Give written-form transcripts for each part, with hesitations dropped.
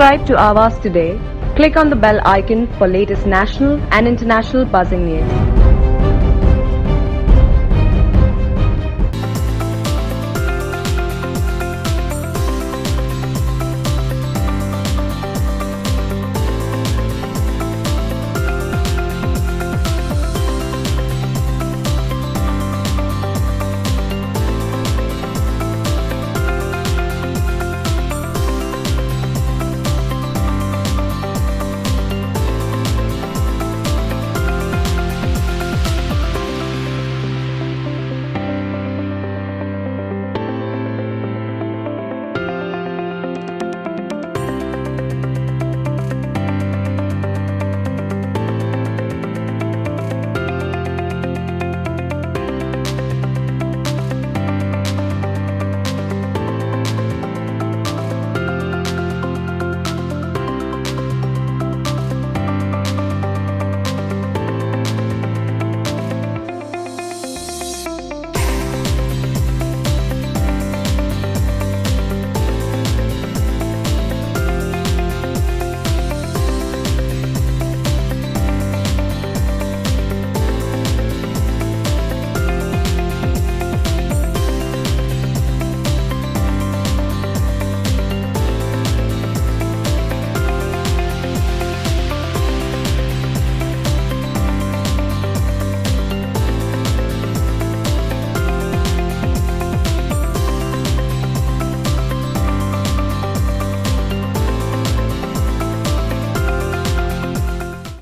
Subscribe to Awaaz today. Click on the bell icon for latest national and international buzzing news.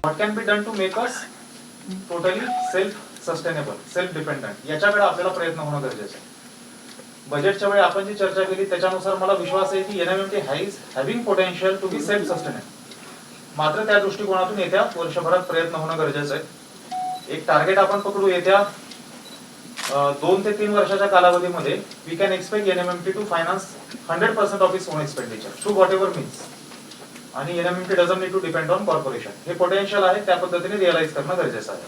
What can be done to make us totally self-sustainable, self-dependent? याच्याकडे आपल्याला प्रयत्न होणं गरजेचं आहे. बजेटच्या वेळी आपण जी चर्चा केली त्याच्यानुसार मला विश्वास आहे की NMMT is having potential to be self-sustainable. मात्र त्या दृष्टिकोनातून येत्या वर्षभरात प्रयत्न होणं गरजेचं आहे. एक टार्गेट आपण पकडू, येत्या 2 ते 3 वर्षाच्या कालावधीमध्ये we can expect NMMT to finance 100% of its own expenditure through whatever means. आणि NMMT doesn't need to depend on corporation. हे पोटेन्शियल आहे, त्या पद्धतीने रिअलाइज करणं गरजेचं आहे.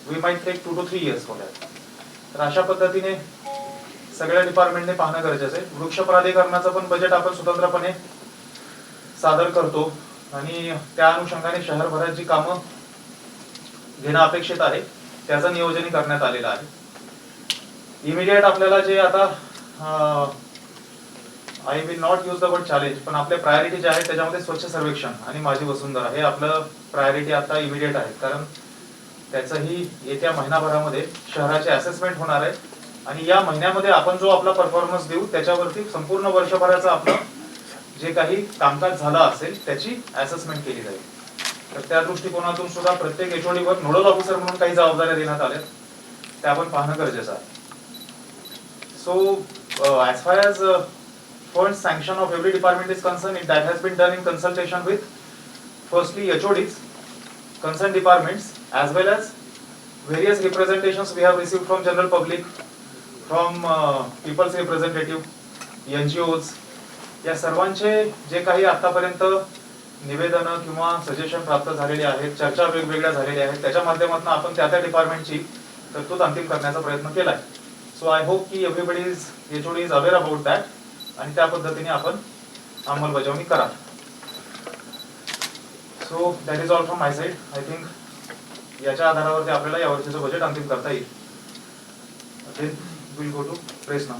We might take 2 to 3 years for that. तर अशा पद्धतीने सगळ्या डिपार्टमेंटने पाहणं गरजेचं आहे. वृक्ष प्राधिकरणाचं पण बजेट आपण स्वतंत्रपणे सादर करतो आणि त्या अनुषंगाने शहरभरात जी कामं घेणं अपेक्षित आहे त्याचं नियोजन करण्यात आलेलं आहे. इमिडिएट आपल्याला जे आता I will not use the word challenge, पण आपले प्रायोरिटी जे आहे त्याच्यामध्ये स्वच्छ सर्वेक्षण आणि माझी वसुंधरा हे आपलं प्रायोरिटी आता इमिडिएट आहे. कारण त्याचंही येत्या महिनाभरामध्ये शहराचे असेसमेंट होणार आहे आणि या महिन्यामध्ये आपण जो आपला परफॉर्मन्स देऊ त्याच्यावरती संपूर्ण वर्षभराचं आपलं जे काही कामकाज झालं असेल त्याची असेसमेंट केली जाईल. तर त्या दृष्टिकोनातून सुद्धा प्रत्येक HOD वर नोडल ऑफिसर म्हणून काही जबाबदाऱ्या देण्यात आल्या, त्या आपण पाहणं गरजेचं आहे. So as far as fund sanction of every department is concerned, that has been done in consultation with firstly HODs, concerned departments, as well as various representations we have received from general public, from people's representative, NGOs. या सर्वांचे जे काही आतापर्यंत निवेदनं किंवा suggestion प्राप्त झालेले आहेत, चर्चा वेगवेगळ्या झालेल्या आहेत, त्याच्या माध्यमातून आपण त्या डिपार्टमेंटची तरतूद अंतिम करण्याचा प्रयत्न केलाय. सो आय होप की everybody is HOD is aware about that आणि त्या पद्धतीने आपण अंमलबजावणी करा. So that is all from my side. I think याच्या आधारावरती आपल्याला या वर्षीचं बजेट अंतिम करता येईल. Then will go to press now.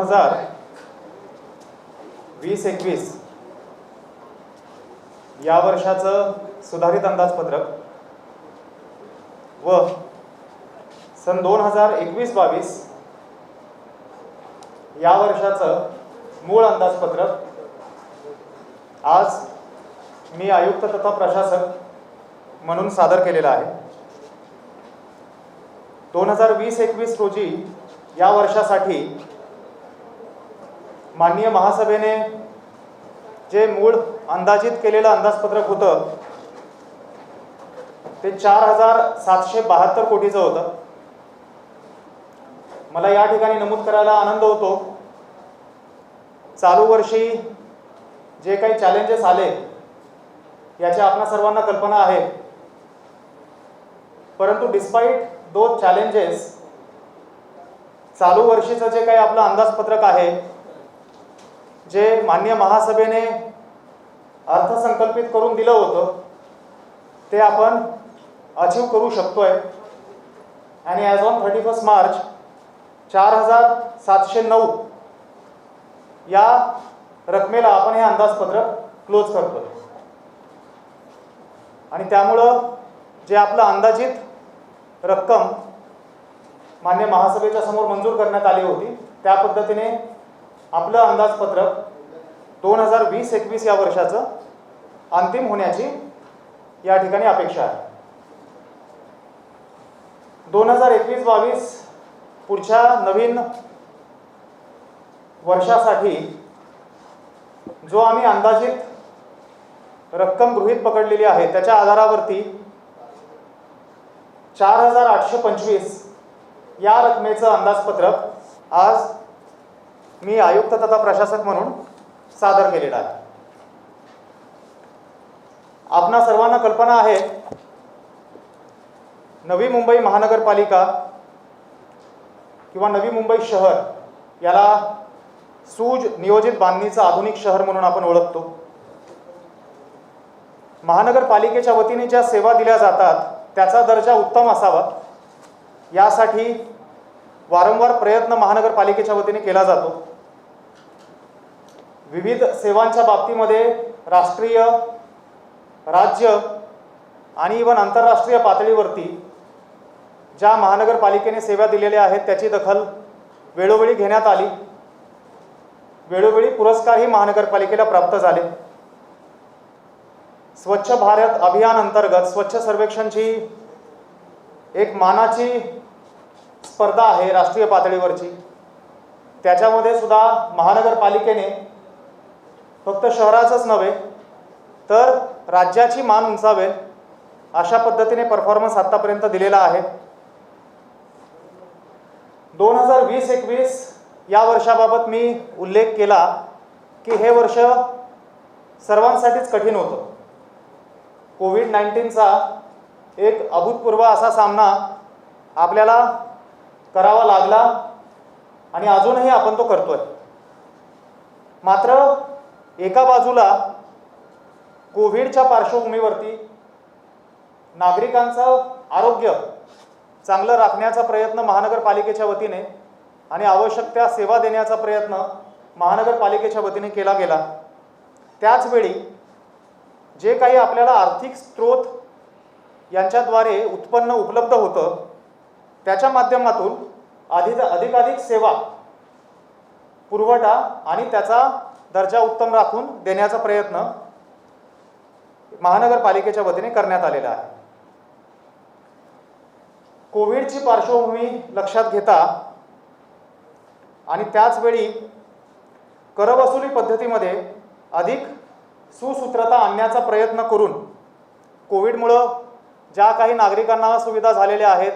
2020-21 या वर्षाचं सुधारित अंदाजपत्रक व सन 2021-22 या वर्षाचं मूळ अंदाजपत्रक आज मी आयुक्त तथा प्रशासक म्हणून सादर केलेला आहे. 2020-21 रोजी या वर्षासाठी माननीय महासभेने जे मूळ अंदाजित केलेलं अंदाजपत्रक होतं ते 4,772 कोटीचं होतं. मला या ठिकाणी नमूद करायला आनंद होतो, चालू वर्षी जे काही चॅलेंजेस आले याची आपणा सर्वांना कल्पना आहे, परंतु डिस्पाइट दोज चॅलेंजेस चालू वर्षीचं जे काही आपलं अंदाजपत्रक आहे, जे माननीय महासभेने अर्थसंकल्पित करून दिलं होतं ते आपण अचीव करू शकतोय. आणि ॲज ऑन 31 मार्च 4,709 या रकमेला आपण हे अंदाजपत्रक क्लोज करतोय. आणि त्यामुळं जे आपलं अंदाजित रक्कम मान्य महासभेच्या समोर मंजूर करण्यात आली होती त्या पद्धतीने आपलं अंदाजपत्रक 2020-21 या वर्षाचं अंतिम होण्याची या ठिकाणी अपेक्षा आहे. 2021-22 पुढच्या नवीन वर्षासाठी जो आम्ही अंदाजित रक्कम गृहीत पकडलेली आहे त्याच्या आधारावरती 4,825 या रकमेचं अंदाजपत्रक आज मी आयुक्त तथा प्रशासक म्हणून सादर केलेलं आहे. आपणा सर्वांना कल्पना आहे, नवी मुंबई महानगरपालिका किंवा नवी मुंबई शहर याला सूज नियोजित बांधणीचं आधुनिक शहर म्हणून आपण ओळखतो. महानगरपालिकेच्या वतीने ज्या सेवा दिल्या जातात त्याचा दर्जा उत्तम असावा यासाठी वारंवार प्रयत्न महानगरपालिकेच्या वतीने केला जातो. विविध सेवांच्या बाबतीमध्ये राष्ट्रीय, राज्य आणि इव्हन आंतरराष्ट्रीय पातळीवरती ज्या महानगरपालिकेने सेवा दिलेल्या आहेत त्याची दखल वेळोवेळी घेण्यात आली. वेळोवेळी पुरस्कारही महानगरपालिकेला प्राप्त झाले. स्वच्छ भारत अभियान अंतर्गत स्वच्छ सर्वेक्षणची एक मानाची स्पर्धा आहे राष्ट्रीय पातळीवरची. त्याच्यामध्ये सुद्धा महानगरपालिकेने फक्त शहराचंच नव्हे तर राज्याची मान उंचावेल अशा पद्धतीने परफॉर्मन्स आतापर्यंत दिलेला आहे. 2020-21 या वर्षाबाबत मी उल्लेख केला की हे वर्ष सर्वांसाठीच कठीण होतं. कोविड-19चा एक अभूतपूर्व असा सामना आपल्याला करावा लागला आणि अजूनही आपण तो करतोय. मात्र एका बाजूला कोविडच्या पार्श्वभूमीवरती नागरिकांचं आरोग्य चांगलं राखण्याचा प्रयत्न महानगरपालिकेच्या वतीने आणि आवश्यक त्या सेवा देण्याचा प्रयत्न महानगरपालिकेच्या वतीने केला गेला. त्याचवेळी जे काही आपल्याला आर्थिक स्रोत यांच्याद्वारे उत्पन्न उपलब्ध होतं त्याच्या माध्यमातून अधिकाधिक सेवा पुरवठा आणि त्याचा दर्जा उत्तम राखून देण्याचा प्रयत्न महानगरपालिकेच्या वतीने करण्यात आलेला आहे. कोविडची पार्श्वभूमी लक्षात घेता आणि त्याचवेळी करवसुली पद्धतीमध्ये अधिक सुसूत्रता आणण्याचा प्रयत्न करून कोविडमुळं ज्या काही नागरिकांना सुविधा झालेल्या आहेत,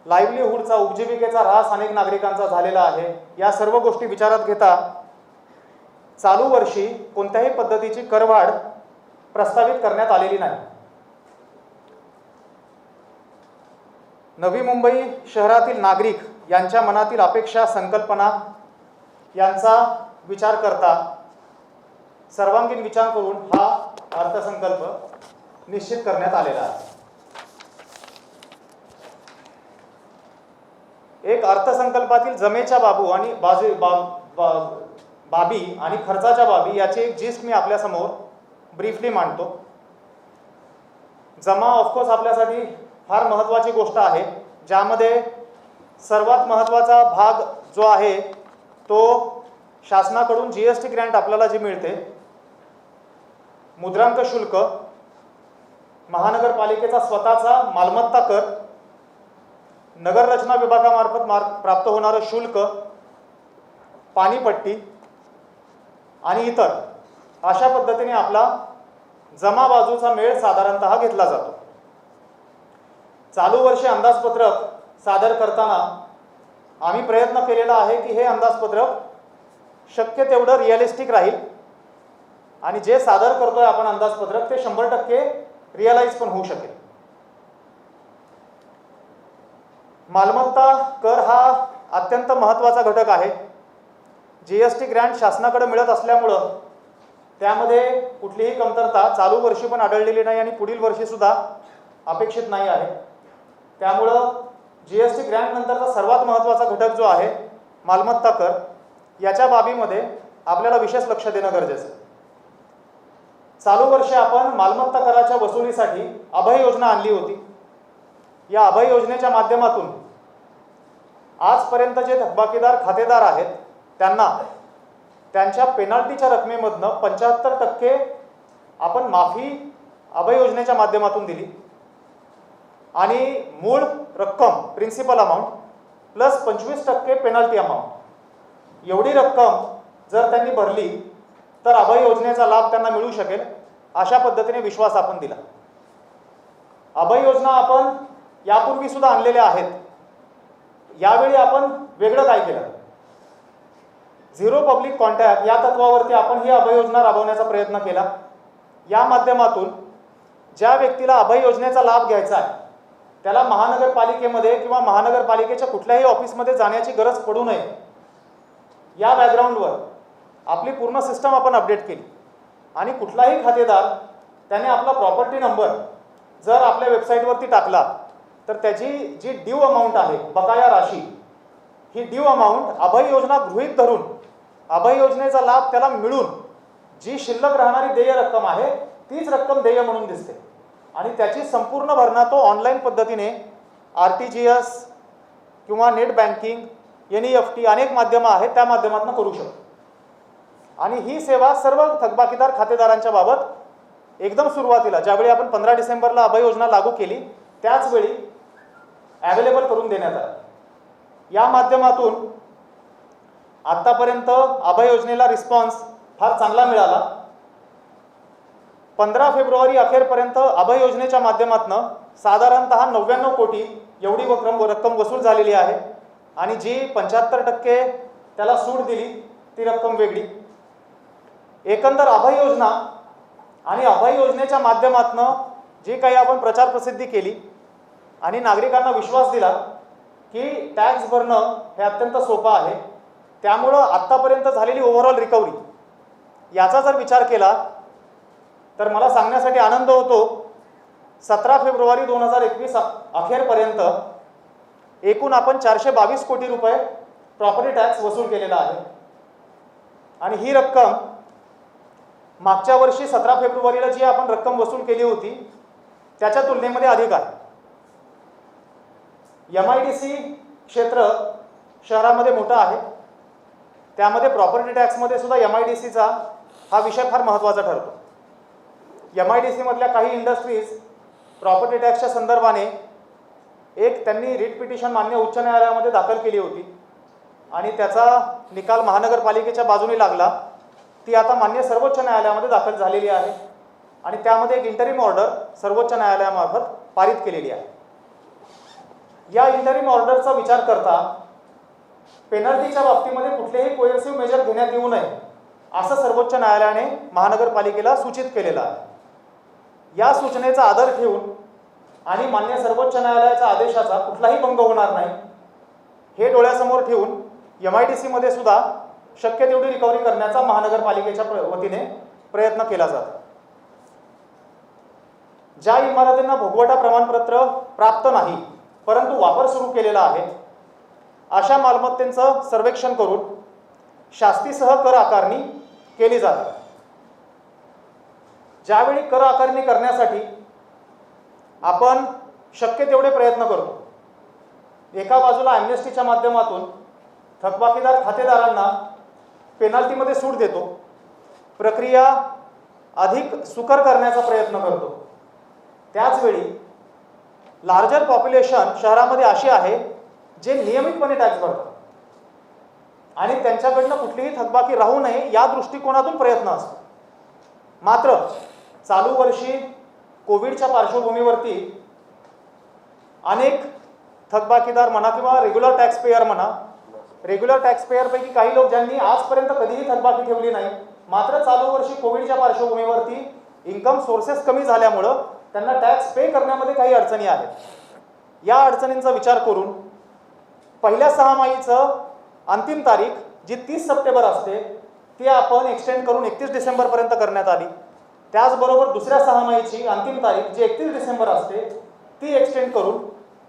लाईव्हलीहूडचा उपजीविकेचा ऱ्हास अनेक नागरिकांचा झालेला आहे, या सर्व गोष्टी विचारात घेता चालू वर्षी कोणत्याही पद्धतीची करवाढ प्रस्तावित करण्यात आलेली नाही. नवी मुंबई शहरातील नागरिक यांच्या मनातील अपेक्षा, संकल्पना यांचा विचार करता सर्वांगीण विचार करून हा अर्थसंकल्प निश्चित करण्यात आलेला आहे. एक अर्थसंकल्पातील जमेच्या बाबी आणि खर्चाच्या बाबी याची एक जिस्ट मी आपल्यासमोर ब्रीफली मांडतो. जमा ऑफकोर्स आपल्यासाठी फार महत्त्वाची गोष्ट आहे, ज्यामध्ये सर्वात महत्त्वाचा भाग जो आहे तो शासनाकडून GST ग्रँट आपल्याला जी मिळते, मुद्रांक शुल्क, महानगरपालिकेचा स्वतःचा मालमत्ता कर, नगररचना विभागामार्फत प्राप्त होणारं शुल्क, पाणीपट्टी आणि इतर अशा पद्धतीने आपला जमा बाजूचा मेळ साधारणतः घेतला जातो. चालू वर्षी अंदाजपत्रक सादर करताना आम्ही प्रयत्न केलेला आहे की हे अंदाजपत्रक शक्य तेवढं रिअलिस्टिक राहील आणि जे सादर करतोय आपण अंदाजपत्रक ते 100% रिअलाइज पण होऊ शकेल. मालमत्ता कर हा अत्यंत महत्त्वाचा घटक आहे. GST ग्रँट शासनाकडे मिळत असल्यामुळं त्यामध्ये कुठलीही कमतरता चालू वर्षी पण आढळलेली नाही आणि पुढील वर्षी सुद्धा अपेक्षित नाही आहे. त्यामुळं GST ग्रँट नंतरचा सर्वात महत्त्वाचा घटक जो आहे मालमत्ता कर, याच्या बाबीमध्ये आपल्याला विशेष लक्ष देणं गरजेचं आहे. चालू वर्षी आपण मालमत्ता कराच्या वसुलीसाठी अभय योजना आणली होती. या अभय योजनेच्या माध्यमातून आजपर्यंत जे थकबाकीदार खातेदार आहेत त्यांना त्यांच्या पेनल्टीच्या रकमेमधनं 75% आपण माफी अभय योजनेच्या माध्यमातून दिली आणि मूळ रक्कम principal amount plus 25% penalty amount एवढी रक्कम जर त्यांनी भरली तर अभय योजनेचा लाभ त्यांना मिळू शकेल, अशा पद्धतीने विश्वास आपण दिला. अभय योजना आपण यापूर्वी सुद्धा आणलेल्या आहेत. यावेळी आपण वेगळं काय केलं? झिरो पब्लिक कॉन्टॅक्ट या तत्वावरती आपण ही अभय योजना राबवण्याचा प्रयत्न केला. या माध्यमातून ज्या व्यक्तीला अभय योजनेचा लाभ घ्यायचा आहे त्याला महानगरपालिकेमध्ये किंवा महानगरपालिकेच्या कुठल्याही ऑफिसमध्ये जाण्याची गरज पडू नये, या बॅकग्राऊंडवर आपली पूर्ण सिस्टम आपण अपडेट केली आणि कुठलाही खातेदार त्याने आपला प्रॉपर्टी नंबर जर आपल्या वेबसाईटवरती टाकला तर त्याची जी ड्यू अमाऊंट आहे, बकाया राशी, ही ड्यू अमाऊंट अभय योजना गृहीत धरून अभय योजनेचा लाभ त्याला मिळून जी शिल्लक राहणारी देय रक्कम आहे तीच रक्कम देय म्हणून दिसते आणि त्याची संपूर्ण भरणा तो ऑनलाईन पद्धतीने RTGS किंवा नेट बँकिंग, NEFT अनेक माध्यमं आहेत त्या माध्यमातून करू शकतो. आणि ही सेवा सर्व थकबाकीदार खातेदारांच्या बाबत एकदम सुरुवातीला ज्यावेळी आपण 15 डिसेंबरला अभय योजना लागू केली त्याच वेळी अवेलेबल करून देण्यात आला. या माध्यमातून आतापर्यंत अभय योजनेला रिस्पॉन्स फार चांगला मिळाला. 15 फेब्रुवारी अखेरपर्यंत अभय योजनेच्या माध्यमातून साधारणतः 99 कोटी एवढी रक्कम वसूल झालेली आहे आणि जी 75% त्याला सूट दिली ती रक्कम वेगळी. एकंदर अभय योजना आणि अभय योजनेच्या माध्यमातून जी काही आपण प्रचार प्रसिद्धी केली आणि नागरिकांना विश्वास दिला की टॅक्स भरणं हे अत्यंत सोपं आहे, त्यामुळं आत्तापर्यंत झालेली ओव्हरऑल रिकव्हरी याचा जर विचार केला तर मला सांगण्यासाठी आनंद होतो 17 फेब्रुवारी 2021 अखेरपर्यंत एकूण आपण 422 कोटी रुपये प्रॉपर्टी टॅक्स वसूल केलेला आहे आणि ही रक्कम मागच्या वर्षी 17 फेब्रुवारीला जी आपण रक्कम वसूल केली होती त्याच्या तुलनेमध्ये अधिक आहे. MIDC क्षेत्र शहरामध्ये मोठं आहे, त्यामध्ये प्रॉपर्टी टॅक्समध्ये सुद्धा MIDCचा हा विषय फार महत्त्वाचा ठरतो. MIDC मधल्या काही इंडस्ट्रीज प्रॉपर्टी टॅक्सच्या संदर्भाने एक त्यांनी रिट पिटिशन मान्य उच्च न्यायालयामध्ये दाखल केली होती आणि त्याचा निकाल महानगरपालिकेच्या बाजूने लागला. ती आता मान्य सर्वोच्च न्यायालयामध्ये दाखल झालेली आहे आणि त्यामध्ये एक इंटरिम ऑर्डर सर्वोच्च न्यायालयामार्फत पारित केलेली आहे. या इंटरिम ऑर्डरचा विचार करता पेनल्टीच्या बाबतीमध्ये कुठलेही कोएर्सिव्ह मेजर घेण्यात येऊ नये असं सर्वोच्च न्यायालयाने महानगरपालिकेला सूचित केलेलं आहे. या सूचनेचा आदर ठेवून आणि मान्य सर्वोच्च न्यायालयाच्या आदेशाचा कुठलाही भंग होणार नाही हे डोळ्यासमोर ठेवून MIDC मध्ये सुद्धा शक्य तेवढी रिकव्हरी करण्याचा महानगरपालिकेच्या वतीने प्रयत्न केला जातो. ज्या इमारतींना भोगवटा प्रमाणपत्र प्राप्त नाही परंतु वापर सुरू केलेला आहे अशा मालमत्तेचं सर्वेक्षण करून शास्तीसह कर आकारणी केली जाते. ज्यावेळी कर आकारणी करण्यासाठी आपण शक्य तेवढे प्रयत्न करतो. एका बाजूला ॲम्नेस्टीच्या माध्यमातून थकबाकीदार खातेदारांना पेनाल्टीमध्ये सूट देतो, प्रक्रिया अधिक सुकर करण्याचा प्रयत्न करतो. त्याचवेळी लार्जर पॉप्युलेशन शहरामध्ये अशी आहे जे नियमितपणे टॅक्स भरतात आणि त्यांच्याकडनं कुठलीही थकबाकी राहू नये या दृष्टिकोनातून प्रयत्न असतो. मात्र चालू वर्षी कोविडच्या पार्श्वभूमीवरती अनेक थकबाकीदार म्हणा किंवा रेग्युलर टॅक्स पेयर म्हणा, रेग्युलर टॅक्स पेयरपैकी काही लोक ज्यांनी आजपर्यंत कधीही थकबाकी ठेवली नाही, मात्र चालू वर्षी कोविडच्या पार्श्वभूमीवरती इन्कम सोर्सेस कमी झाल्यामुळं त्यांना टॅक्स पे करण्यामध्ये काही अडचणी आहेत. या अडचणींचा विचार करून पहिल्या सहामाहीचं अंतिम तारीख जी 30 सप्टेंबर असते ती आपण एक्सटेंड करून 31 डिसेंबरपर्यंत करण्यात आली. त्याचबरोबर दुसऱ्या सहामाहीची अंतिम तारीख जी 31 डिसेंबर असते ती एक्सटेंड करून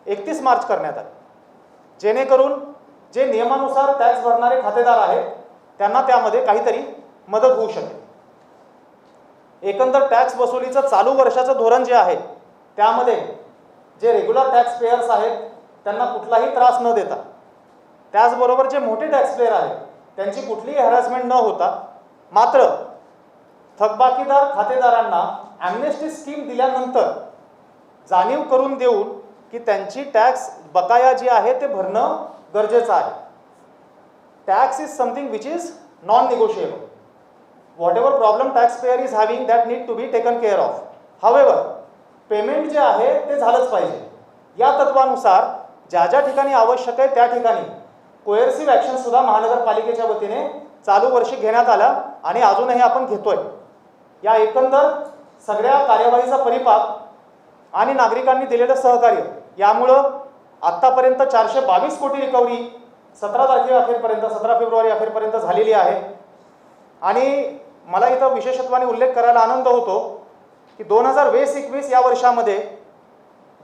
31 मार्च करण्यात आली, जेणेकरून जे नियमानुसार टॅक्स भरणारे खातेदार आहेत त्यांना त्यामध्ये काहीतरी मदत होऊ शकेल. एकंदर टॅक्स वसुलीचं चालू वर्षाचं धोरण जे आहे त्यामध्ये जे रेग्युलर टॅक्स पेयर्स आहेत त्यांना कुठलाही त्रास न देता, त्याचबरोबर जे मोठे टॅक्स पेयर आहेत त्यांची कुठलीही हॅरॅसमेंट न होता, मात्र थकबाकीदार खातेदारांना ॲम्नेस्टी स्कीम दिल्यानंतर जाणीव करून देऊन की त्यांची टॅक्स बकाया जी आहे ते भरणं गरजेचं आहे. Tax is something which is non negotiable. whatever problem taxpayer is having that need to be taken care of. However, payment जे आहे ते झालंच पाहिजे. या तत्वानुसार ज्या ज्या ठिकाणी आवश्यक आहे त्या ठिकाणी कोएर्सिव्ह ॲक्शन सुद्धा महानगरपालिकेच्या वतीने चालू वर्षी घेण्यात आला आणि अजूनही आपण घेतोय. या एकंदर सगळ्या कार्यवाहीचा परिपाक आणि नागरिकांनी दिलेलं सहकार्य यामुळं आत्तापर्यंत 422 कोटी रिकव्हरी 17 फेब्रुवारी अखेरपर्यंत झालेली आहे. आणि मला इथं विशेषत्वाने उल्लेख करायला आनंद होतो की 2020-21 या वर्षामध्ये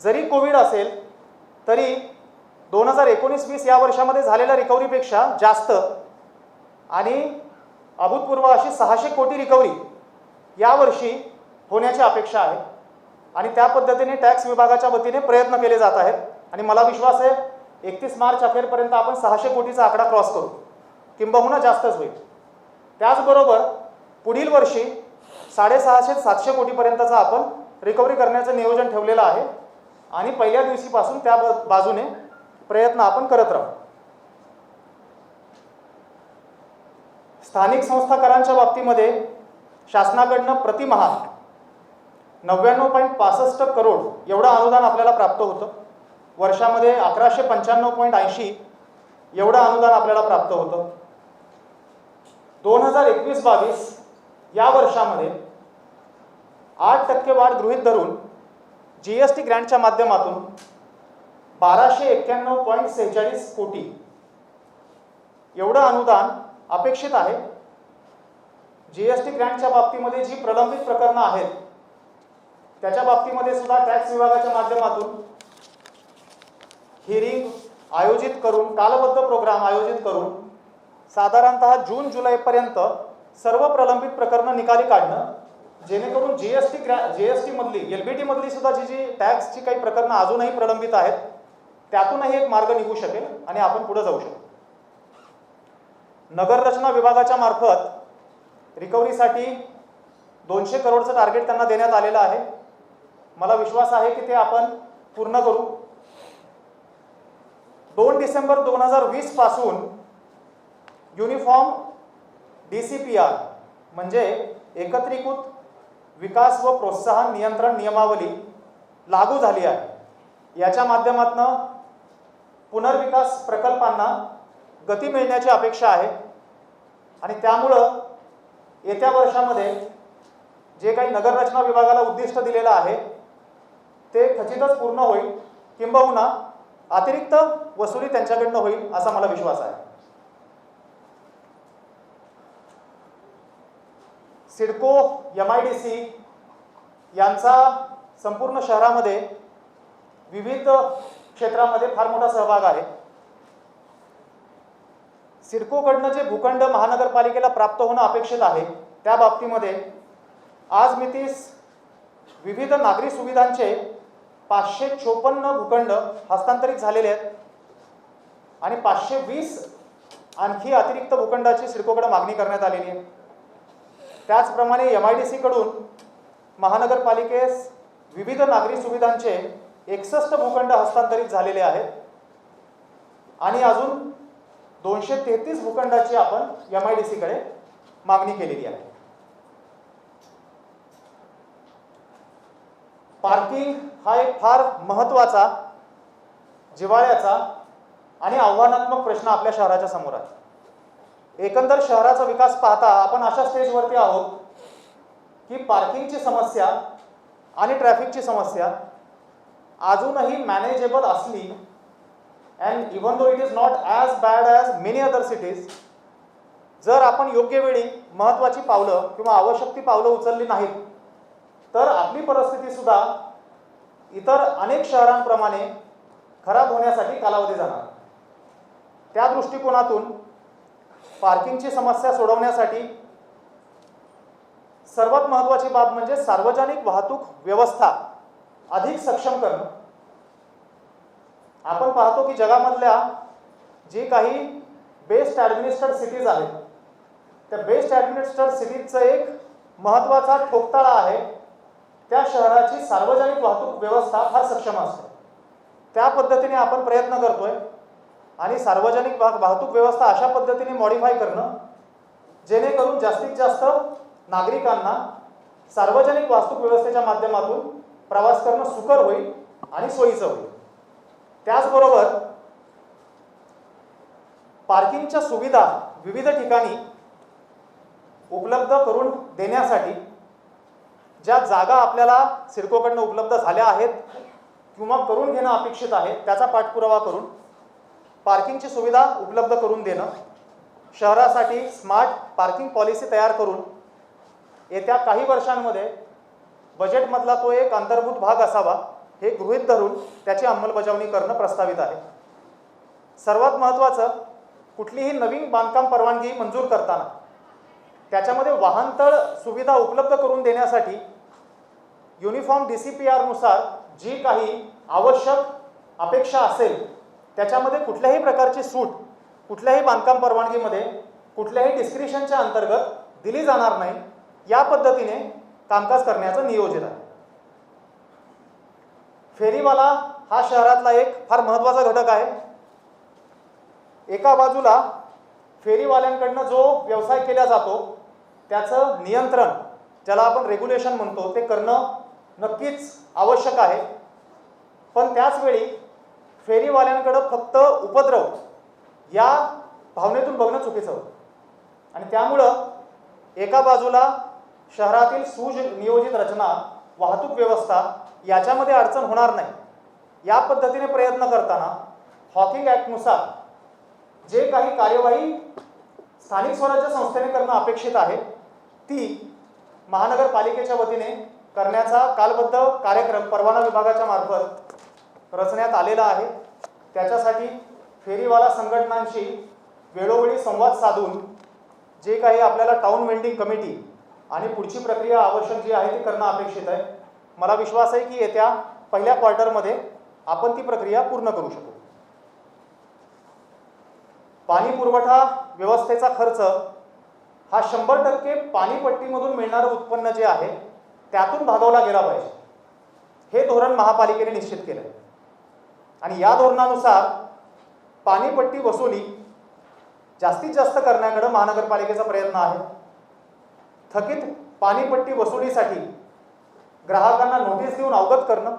जरी कोविड असेल तरी 2019-20 या वर्षामध्ये झालेल्या रिकव्हरीपेक्षा जास्त आणि अभूतपूर्व अशी 600 कोटी रिकव्हरी यावर्षी होण्याची अपेक्षा आहे. आणि त्या पद्धतीने टॅक्स विभागाच्या वतीने प्रयत्न केले जात आहेत आणि मला विश्वास आहे 31 मार्च अखेरपर्यंत आपण 600 कोटीचा आकडा क्रॉस करू, किंबहुना जास्तच होईल. त्याचबरोबर पुढील वर्षी 650-700 कोटीपर्यंतचा आपण रिकव्हरी करण्याचं नियोजन ठेवलेलं आहे आणि पहिल्या दिवशीपासून त्या बाजूने प्रयत्न आपण करत राहू. स्थानिक संस्था करांच्या बाबतीमध्ये शासनाकडनं प्रतिमहा 99.65 करोड एवढं अनुदान आपल्याला प्राप्त होतं. वर्षामध्ये 1195.80 एवढं अनुदान आपल्याला प्राप्त होतं. 2021-22 या वर्षामध्ये 8% वाढ गृहीत धरून GST ग्रँटच्या माध्यमातून 1291.46 कोटी एवढं अनुदान अपेक्षित आहे. GST ग्रँटच्या बाबतीमध्ये जी प्रलंबित प्रकरणं आहेत त्याच्या बाबतीमध्ये सुद्धा टॅक्स विभागाच्या माध्यमातून हिअरिंग आयोजित करून कालबद्ध प्रोग्राम आयोजित करून साधारणतः जून-जुलैपर्यंत सर्व प्रलंबित प्रकरणं निकाली काढणं, जेणेकरून जीएसटी मधली LBT मधली सुद्धा जी टॅक्सची काही प्रकरणं अजूनही प्रलंबित आहेत त्यातूनही एक मार्ग निघू शकेल आणि आपण पुढे जाऊ शकू. नगररचना विभागाच्या मार्फत रिकव्हरीसाठी 200 करोडचं टार्गेट त्यांना देण्यात आलेलं आहे. मला विश्वास आहे की ते आपण पूर्ण करू. 2 डिसेंबर 2020 पासून युनिफॉर्म DCPR म्हणजे एकत्रीकृत विकास व प्रोत्साहन नियंत्रण नियमावली लागू झाली आहे. याच्या माध्यमातून पुनर्विकास प्रकल्पांना गती मिळण्याची अपेक्षा आहे आणि त्यामुळं येत्या वर्षामध्ये जे काही नगररचना विभागाला उद्दिष्ट दिलेलं आहे ते खचितच पूर्ण होईल, किंबहुना अतिरिक्त वसुली त्यांच्याकडनं होईल असा मला विश्वास आहे. सिडको MIDC यांचा संपूर्ण शहरामध्ये विविध क्षेत्रामध्ये फार मोठा सहभाग आहे. सिडकोकडनं जे भूखंड महानगरपालिकेला प्राप्त होणं अपेक्षित आहे त्या बाबतीमध्ये आज मितीस विविध नागरी सुविधांचे 554 भूखंड हस्तांतरित झालेले आहेत आणि 520 आणखी अतिरिक्त भूखंडाची सिडकोकडे मागणी करण्यात आलेली आहे. त्याचप्रमाणे MIDC कडून महानगरपालिकेस विविध नागरी सुविधांचे 61 भूखंड हस्तांतरित झालेले आहेत आणि अजून 233 भूखंडाची आपण MIDC कडे मागणी केलेली आहे. पार्किंग हा एक फार महत्त्वाचा, जिव्हाळ्याचा आणि आव्हानात्मक प्रश्न आपल्या शहराच्या समोर आहे. एकंदर शहराचा विकास पाहता आपण अशा स्टेजवरती आहोत की पार्किंगची समस्या आणि ट्रॅफिकची समस्या अजूनही मॅनेजेबल असली, and even though it is not as bad as many other cities, जर आपण योग्य वेळी महत्त्वाची पावलं किंवा आवश्यक ती पावलं उचलली नाहीत तर आपली परिस्थिती सुद्धा इतर अनेक शहरांप्रमाणे खराब होण्यासाठी कालावधी जाणार. त्या दृष्टिकोनातून पार्किंगची समस्या सोडवण्यासाठी सर्वात महत्त्वाची बाब म्हणजे सार्वजनिक वाहतूक व्यवस्था अधिक सक्षम करणं. आपण पाहतो की जगामधल्या जी काही बेस्ट ॲडमिनिस्ट्रेटेड सिटीज आहेत त्या बेस्ट ॲडमिनिस्ट्रेटेड सिटीजचं एक महत्त्वाचा ठोकताळा आहे त्या शहराची सार्वजनिक वाहतूक व्यवस्था फार सक्षम असते. त्या पद्धतीने आपण प्रयत्न करतोय आणि सार्वजनिक वाहतूक व्यवस्था अशा पद्धतीने मॉडिफाय करणं जेणेकरून जास्तीत जास्त नागरिकांना सार्वजनिक वाहतूक व्यवस्थेच्या माध्यमातून प्रवास करणं सुकर होईल आणि सोयीचं होईल. त्याचबरोबर पार्किंगच्या सुविधा विविध ठिकाणी उपलब्ध करून देण्यासाठी ज्या जागा आपल्याला सिडकोकडनं उपलब्ध झाल्या आहेत किंवा करून घेणं अपेक्षित आहे त्याचा पाठपुरावा करून पार्किंगची सुविधा उपलब्ध करून देणं, शहरासाठी स्मार्ट पार्किंग पॉलिसी तयार करून येत्या काही वर्षांमध्ये बजेटमधला तो एक अंतर्भूत भाग असावा हे गृहीत धरून त्याची अंमलबजावणी करणं प्रस्तावित आहे. सर्वात महत्त्वाचं, कुठलीही नवीन बांधकाम परवानगी मंजूर करताना त्याच्यामध्ये वाहनतळ सुविधा उपलब्ध करून देण्यासाठी युनिफॉर्म DCPR नुसार जी काही आवश्यक अपेक्षा असेल त्याच्यामध्ये कुठल्याही प्रकारची सूट कुठल्याही बांधकाम परवानगीमध्ये कुठल्याही डिस्क्रिशनच्या अंतर्गत दिली जाणार नाही, या पद्धतीने कामकाज करण्याचं नियोजित आहे. फेरीवाला हा शहरातला एक फार महत्त्वाचा घटक आहे. एका बाजूला फेरीवाल्यांकडनं जो व्यवसाय केला जातो त्याचं नियंत्रण, ज्याला आपण रेग्युलेशन म्हणतो, ते करणं नक्कीच आवश्यक आहे. पण त्याचवेळी फेरीवाल्यांकडं फक्त उपद्रव या भावनेतून बघणं चुकीचं होतं आणि त्यामुळं एका बाजूला शहरातील सुनियोजित रचना, वाहतूक व्यवस्था याच्यामध्ये अडचण होणार नाही या पद्धतीने प्रयत्न करताना हॉकिंग ॲक्टनुसार जे काही कार्यवाही स्थानिक स्वराज्य संस्थेने करणं अपेक्षित आहे ती महानगरपालिकेच्या वतीने करण्याचा कालबद्ध कार्यक्रम परवाना विभागाच्या मार्फत रचण्यात आलेला आहे. त्याच्यासाठी फेरीवाला संघटनांशी वेळोवेळी संवाद साधून जे काही आपल्याला टाउन वेंडिंग कमिटी आणि पुढची प्रक्रिया आवश्यक जी आहे ती करणं अपेक्षित आहे. मला विश्वास आहे की येत्या पहिल्या क्वार्टरमध्ये आपण ती प्रक्रिया पूर्ण करू शकू. पाणी पुरवठा व्यवस्थेचा खर्च हा 100% पाणीपट्टीमधून मिळणारं उत्पन्न जे आहे त्यातून भागवला गेला पाहिजे, हे धोरण महापालिकेने निश्चित केलं आहे आणि या धोरणानुसार पाणीपट्टी वसुली जास्तीत जास्त करण्याकडे महानगरपालिकेचा प्रयत्न आहे. थकीत पाणीपट्टी वसुलीसाठी ग्राहकांना नोटीस देऊन अवगत करणं,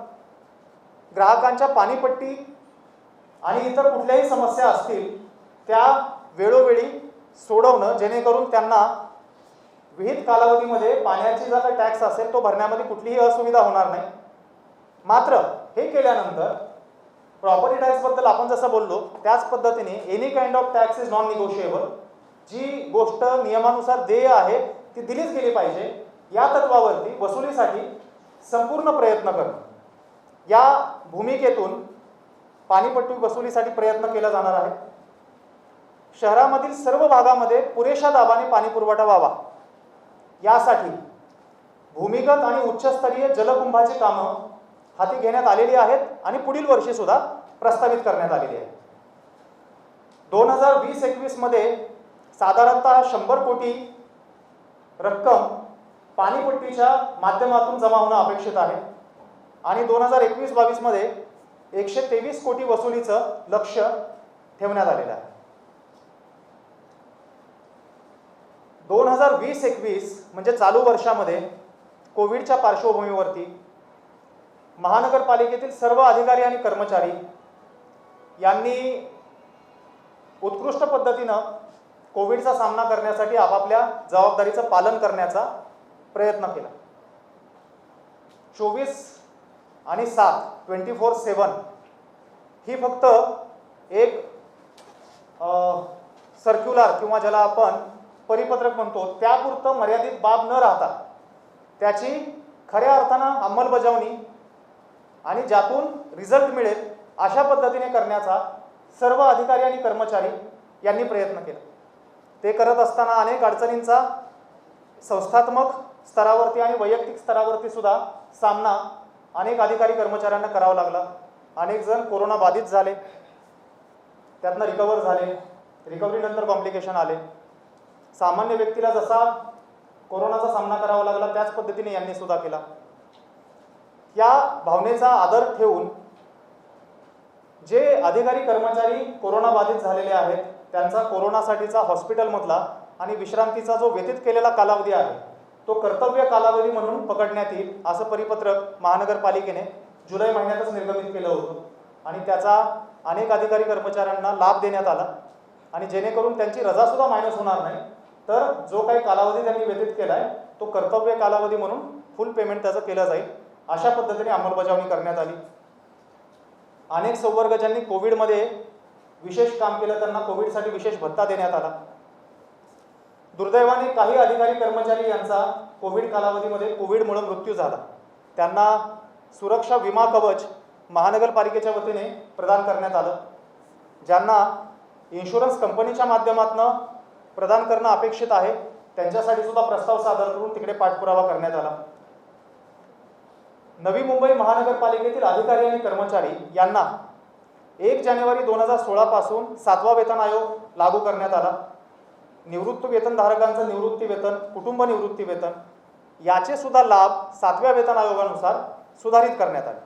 ग्राहकांच्या पाणीपट्टी आणि इतर कुठल्याही समस्या असतील त्या वेळोवेळी सोडवणं जेणेकरून त्यांना विहित कालावधीमध्ये पाण्याची जो काही टॅक्स असेल तो भरण्यामध्ये कुठलीही असुविधा होणार नाही. मात्र हे केल्यानंतर प्रॉपर्टी टॅक्सबद्दल आपण जसं बोललो त्याच पद्धतीने any kind of tax is non negotiable, जी गोष्ट नियमानुसार देय आहे ती दिलीच गेली पाहिजे या तत्वावरती वसुलीसाठी संपूर्ण प्रयत्न करणं, या भूमिकेतून पाणीपट्टी वसुलीसाठी प्रयत्न केला जाणार आहे. शहरामधील सर्व भागामध्ये पुरेशा दाबाने पाणी पुरवठा व्हावा यासाठी भूमिगत आणि उच्चस्तरीय जलकुंभाची कामं हाती घेण्यात आलेली आहेत आणि पुढील वर्षी सुद्धा प्रस्तावित करण्यात आलेली आहे. 2020-21 मध्ये साधारणतः 100 कोटी रक्कम पाणीपट्टीच्या माध्यमातून जमा होणं अपेक्षित आहे आणि 2021-22 मध्ये 123 कोटी वसुलीचं लक्ष्य ठेवण्यात आलेलं आहे. 2020-21 म्हणजे चालू वर्षामध्ये कोविडच्या पार्श्वभूमीवरती महानगरपालिकेतील सर्व अधिकारी आणि कर्मचारी यांनी उत्कृष्ट पद्धतीनं कोविडचा सामना करण्यासाठी आपापल्या जबाबदारीचं पालन करण्याचा प्रयत्न केला. 24/7 ही फक्त एक सर्क्युलर किंवा ज्याला आपण परिपत्रक म्हणतो त्यापुरतं मर्यादित बाब न राहता त्याची खऱ्या अर्थानं अंमलबजावणी आणि ज्यातून रिझल्ट मिळेल अशा पद्धतीने करण्याचा सर्व अधिकारी आणि कर्मचारी यांनी प्रयत्न केला. ते करत असताना अनेक अडचणींचा संस्थात्मक स्तरावरती आणि वैयक्तिक स्तरावरती सुद्धा सामना अनेक अधिकारी कर्मचाऱ्यांना करावा लागला. अनेक जण कोरोना बाधित झाले, त्यातनं रिकवर झाले, रिकव्हरीनंतर कॉम्प्लिकेशन आले. सामान्य व्यक्तीला जसा कोरोनाचा सामना करावा लागला त्याच पद्धतीने यांनी सुद्धा केला. या भावनेचा आदर ठेवून जे अधिकारी कर्मचारी कोरोना बाधित झालेले आहेत त्यांचा कोरोनासाठीचा हॉस्पिटलमधला आणि विश्रांतीचा जो व्यतीत केलेला कालावधी आहे तो कर्तव्य कालावधी म्हणून पकडण्यात येईल असं परिपत्रक महानगरपालिकेने जुलै महिन्यातच निर्गमित केलं होतं आणि त्याचा अनेक अधिकारी कर्मचाऱ्यांना लाभ देण्यात आला आणि जेणेकरून त्यांची रजासुद्धा मायनस होणार नाही, तर जो काही कालावधी त्यांनी व्यतीत केला आहे तो कर्तव्य कालावधी म्हणून फुल पेमेंट त्याचं केलं जाईल अशा पद्धतीने अंमलबजावणी करण्यात आली. अनेक संवर्ग ज्यांनी कोविडमध्ये विशेष काम केलं त्यांना कोविडसाठी विशेष भत्ता देण्यात आला. दुर्दैवाने काही अधिकारी कर्मचारी यांचा कोविड कालावधीमध्ये कोविडमुळे मृत्यू झाला. त्यांना सुरक्षा विमा कवच महानगरपालिकेच्या वतीने प्रदान करण्यात आलं. ज्यांना इन्शुरन्स कंपनीच्या माध्यमातून प्रदान करणं अपेक्षित आहे त्यांच्यासाठी सुद्धा प्रस्ताव सादर करून तिकडे पाठपुरावा करण्यात आला. नवी मुंबई महानगरपालिकेतील अधिकारी आणि कर्मचारी यांना 1 जानेवारी 2016 पासून 7वा वेतन आयोग लागू करण्यात आला. निवृत्त वेतनधारकांचं निवृत्ती वेतन, कुटुंब निवृत्ती वेतन याचे सुद्धा लाभ 7व्या वेतन आयोगानुसार सुधारित करण्यात आले.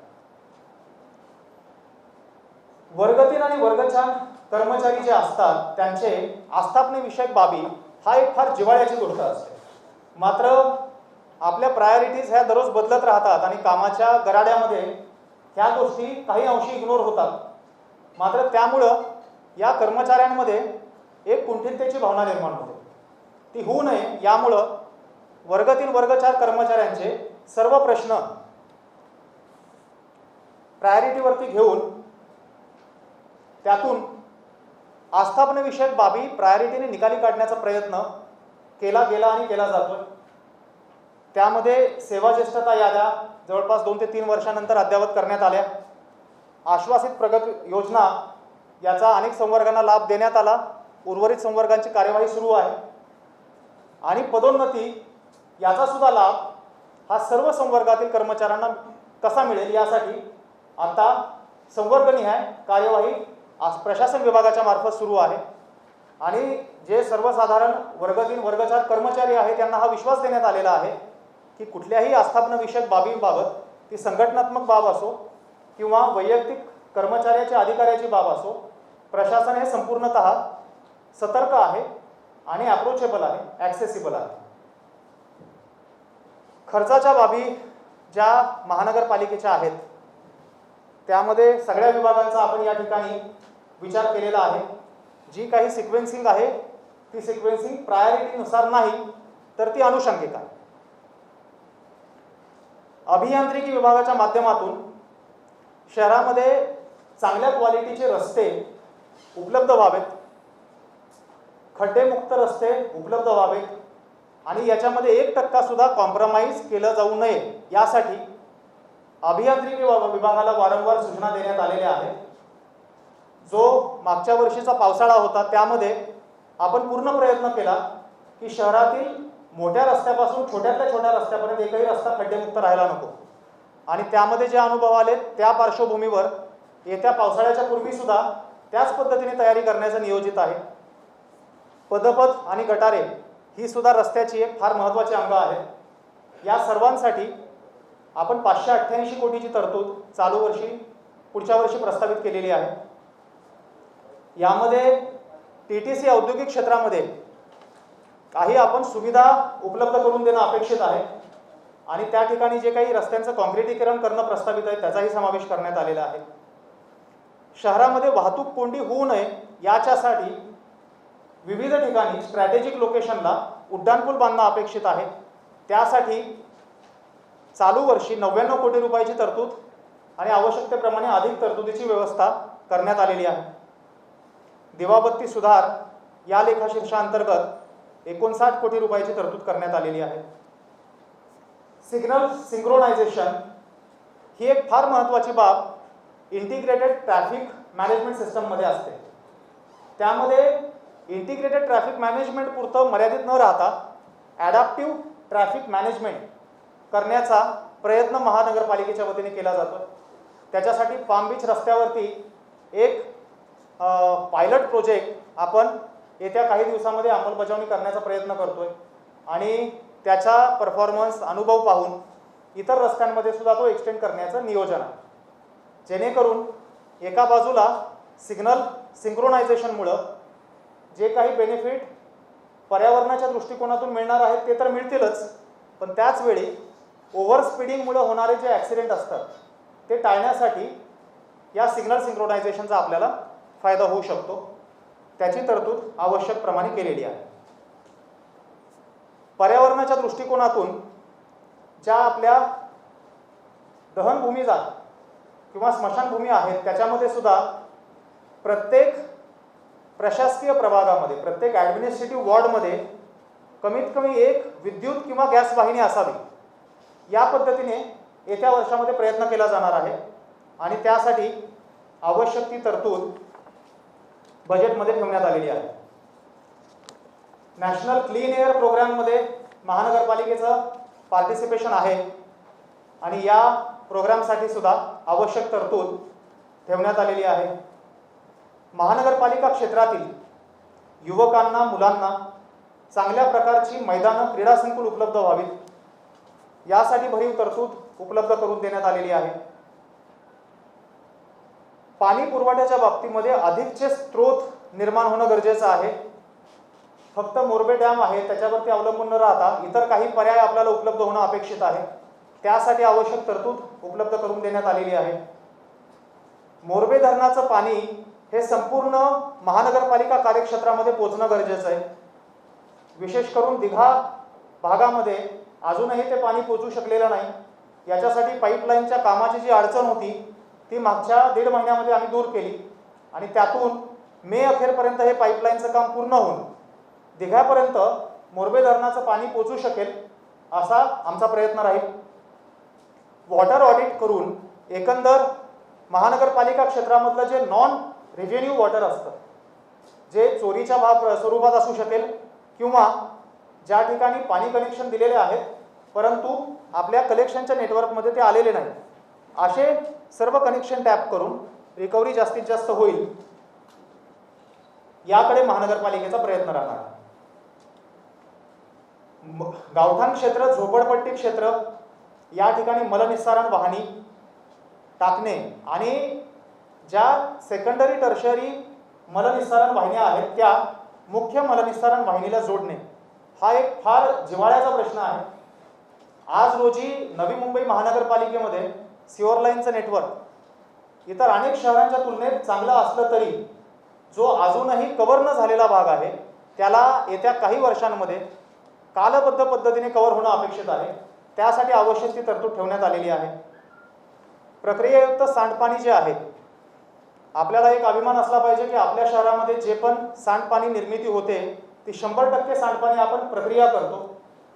वर्ग 3 आणि वर्ग 4 कर्मचारी जे असतात त्यांचे आस्थापनेविषयक बाबी हा एक फार जिव्हाळ्याची गोष्ट असते. मात्र आपल्या प्रायोरिटीज ह्या दररोज बदलत राहतात आणि कामाच्या गराड्यामध्ये ह्या गोष्टी काही अंशी इग्नोर होतात. मात्र त्यामुळं या कर्मचाऱ्यांमध्ये एक कुंठिततेची भावना निर्माण होते. ती होऊ नये यामुळं वर्ग 3 वर्ग 4 कर्मचाऱ्यांचे सर्व प्रश्न प्रायोरिटीवरती घेऊन त्यातून आस्थापनेविषयक बाबी प्रायोरिटीने निकाली काढण्याचा प्रयत्न केला गेला आणि केला जातो. त्यामध्ये सेवा ज्येष्ठता याद्या जवळपास 2 ते 3 वर्षानंतर अद्ययावत करण्यात आल्या. आश्वासित प्रगती योजना याचा अनेक संवर्गांना लाभ देण्यात आला. उर्वरित संवर्गांची कार्यवाही सुरू आहे आणि पदोन्नती याचा सुद्धा लाभ हा सर्व संवर्गातील कर्मचाऱ्यांना कसा मिळेल यासाठी आता संवर्गनिहाय कार्यवाही प्रशासन विभागाच्या मार्फत सुरू आहे आणि जे सर्वसाधारण वर्ग 3 वर्ग 4 कर्मचारी आहेत त्यांना हा विश्वास देण्यात आलेला आहे की कुठल्याही आस्थापनाविषयक बाबींबाबत ती संघटनात्मक बाब असो किंवा वैयक्तिक कर्मचाऱ्याची अधिकाऱ्याची बाब असो, प्रशासन हे संपूर्णतः सतर्क आहे आणि अप्रोचेबल आहे, ॲक्सेसिबल आहे. खर्चाच्या बाबी ज्या महानगरपालिकेच्या आहेत त्यामध्ये सगळ्या विभागांचा आपण या ठिकाणी विचार केलेला आहे. जी काही सिक्वेन्सिंग आहे ती सिक्वेन्सिंग प्रायोरिटीनुसार नाही तर ती अनुषंगिक आहे. अभियांत्रिकी विभागाच्या माध्यमातून शहरामध्ये चांगल्या क्वालिटीचे रस्ते उपलब्ध व्हावेत, खड्डेमुक्त रस्ते उपलब्ध व्हावेत आणि याच्यामध्ये 1% सुद्धा कॉम्प्रोमाइज केलं जाऊ नये यासाठी अभियांत्रिकी विभागाला वारंवार सूचना देण्यात आलेल्या आहेत. जो मागच्या वर्षीचा पावसाळा होता त्यामध्ये आपण पूर्ण प्रयत्न केला की शहरातील मोठ्या रस्त्यापासून छोट्यातल्या छोट्या रस्त्यापर्यंत एकही रस्ता खड्डेमुक्त राहायला नको. आणि त्यामध्ये जे अनुभव आले त्या पार्श्वभूमीवर येत्या पावसाळ्याच्या पूर्वीसुद्धा त्याच पद्धतीने तयारी करण्याचं नियोजित आहे. पदपथ आणि गटारे ही सुद्धा रस्त्याची एक फार महत्त्वाची अंग आहे. या सर्वांसाठी आपण 588 कोटीची तरतूद चालू वर्षी पुढच्या वर्षी प्रस्तावित केलेली आहे. यामध्ये TTC औद्योगिक क्षेत्रामध्ये काही आपण सुविधा उपलब्ध करून देणं अपेक्षित आहे आणि त्या ठिकाणी जे काही रस्त्यांचं काँक्रिटीकरण करणं प्रस्तावित आहे त्याचाही समावेश करण्यात आलेला आहे. शहरामध्ये वाहतूक कोंडी होऊ नये याच्यासाठी विविध ठिकाणी स्ट्रॅटेजिक लोकेशनला उड्डाणपूल बांधणं अपेक्षित आहे. त्यासाठी चालू वर्षी 99 कोटी रुपयाची तरतूद आणि आवश्यकतेप्रमाणे अधिक तरतुदीची व्यवस्था करण्यात आलेली आहे. दिवाबत्ती सुधार या लेखाशीर्षाअंतर्गत 59 कोटी रुपयाची तरतूद करण्यात आलेली आहे. सिग्नल सिंक्रोनायझेशन ही एक फार महत्त्वाची बाब इंटिग्रेटेड ट्रॅफिक मॅनेजमेंट सिस्टममध्ये असते. त्यामध्ये इंटिग्रेटेड ट्रॅफिक मॅनेजमेंट पुरतं मर्यादित न राहता ॲडॅप्टिव्ह ट्रॅफिक मॅनेजमेंट करण्याचा प्रयत्न महानगरपालिकेच्या वतीने केला जातो. त्याच्यासाठी पाम बीच रस्त्यावरती एक पायलट प्रोजेक्ट आपण येत्या काही दिवसामध्ये अंमलबजावणी करण्याचा प्रयत्न करतोय आणि त्याचा परफॉर्मन्स अनुभव पाहून इतर रस्त्यांमध्ये सुद्धा तो एक्सटेंड करण्याचं नियोजन आहे. जेणेकरून एका बाजूला सिग्नल सिंक्रोनायझेशनमुळं जे काही बेनिफिट पर्यावरणाच्या दृष्टिकोनातून मिळणार आहेत ते तर मिळतीलच, पण त्याचवेळी ओव्हर स्पीडिंगमुळे होणारे जे ॲक्सिडेंट असतात ते टाळण्यासाठी या सिग्नल सिंक्रोनायझेशनचा आपल्याला फायदा होऊ शकतो. त्याची तरतूद आवश्यक प्रमाणे केलेली आहे. पर्यावरणाच्या दृष्टिकोनातून ज्या आपल्या दहनभूमी जात किंवा स्मशानभूमी आहेत त्याच्यामध्ये सुद्धा प्रत्येक प्रशासकीय प्रभागामध्ये प्रत्येक ॲडमिनिस्ट्रेटिव्ह वॉर्डमध्ये कमीत कमी एक विद्युत किंवा गॅस वाहिनी असावी. या पद्धतीने येत्या वर्षामध्ये प्रयत्न केला जाणार आहे आणि त्यासाठी आवश्यक ती तरतूद बजेटमध्ये ठेवण्यात आलेली आहे. नॅशनल क्लीन एअर प्रोग्राममध्ये महानगरपालिकेचं पार्टिसिपेशन आहे आणि या प्रोग्रामसाठी सुद्धा आवश्यक तरतूद ठेवण्यात आलेली आहे. महानगरपालिका क्षेत्रातील युवकांना मुलांना चांगल्या प्रकारची मैदानं क्रीडा संकुल उपलब्ध व्हावीत यासाठी भरीव तरतूद उपलब्ध करून देण्यात आलेली आहे. पाणी पुरवठ्याच्या बाबतीमध्ये अधिकचे स्रोत निर्माण होणं गरजेचं आहे. फक्त मोरबे डॅम आहे त्याच्यावरती अवलंबून न राहता इतर काही पर्याय आपल्याला उपलब्ध होणं अपेक्षित आहे. त्यासाठी आवश्यक तरतूद उपलब्ध करून देण्यात आलेली आहे. मोरबे धरणाचं पाणी हे संपूर्ण महानगरपालिका कार्यक्षेत्रामध्ये पोहोचणं गरजेचं आहे. विशेष करून दिघा भागामध्ये अजूनही ते पाणी पोहोचू शकलेलं नाही. याच्यासाठी पाईपलाईनच्या कामाची जी अडचण होती ती मागच्या 1.5 महिन्यामध्ये आम्ही दूर केली आणि त्यातून मे अखेरपर्यंत हे पाईपलाईनचं काम पूर्ण होऊन दिघ्यापर्यंत मोरबे धरणाचं पाणी पोहोचू शकेल असा आमचा प्रयत्न राहील. वॉटर ऑडिट करून एकंदर महानगरपालिका क्षेत्रामधलं जे नॉन रेव्हेन्यू वॉटर असतं जे चोरीच्या स्वरूपात असू शकेल किंवा ज्या ठिकाणी पाणी कनेक्शन दिलेले आहेत परंतु आपल्या कलेक्शनच्या नेटवर्कमध्ये ते आलेले नाही असे सर्व कनेक्शन टॅप करून रिकव्हरी जास्तीत जास्त होईल याकडे महानगरपालिकेचा प्रयत्न राहणार आहे. गावठाण क्षेत्र झोपडपट्टी क्षेत्र या ठिकाणी मलनिस्सारण वाहिनी टाकणे आणि ज्या सेकंडरी टर्शरी मलनिस्सारण वाहिन्या आहेत त्या मुख्य मलनिस्सारण वाहिनीला जोडणे हा एक फार जिव्हाळ्याचा प्रश्न आहे. आज रोजी नवी मुंबई महानगरपालिकेमध्ये सिओर लाईनचं नेटवर्क इतर अनेक शहरांच्या तुलनेत चांगलं असलं तरी जो अजूनही कव्हर न झालेला भाग आहे त्याला येत्या काही वर्षांमध्ये कालबद्ध पद्धतीने कव्हर होणं अपेक्षित आहे. त्यासाठी आवश्यक ती तरतूद ठेवण्यात आलेली आहे. प्रक्रियायुक्त सांडपाणी जे आहे आपल्याला एक अभिमान असला पाहिजे की आपल्या शहरामध्ये जे पण सांडपाणी निर्मिती होते ती 100% सांडपाणी आपण प्रक्रिया करतो.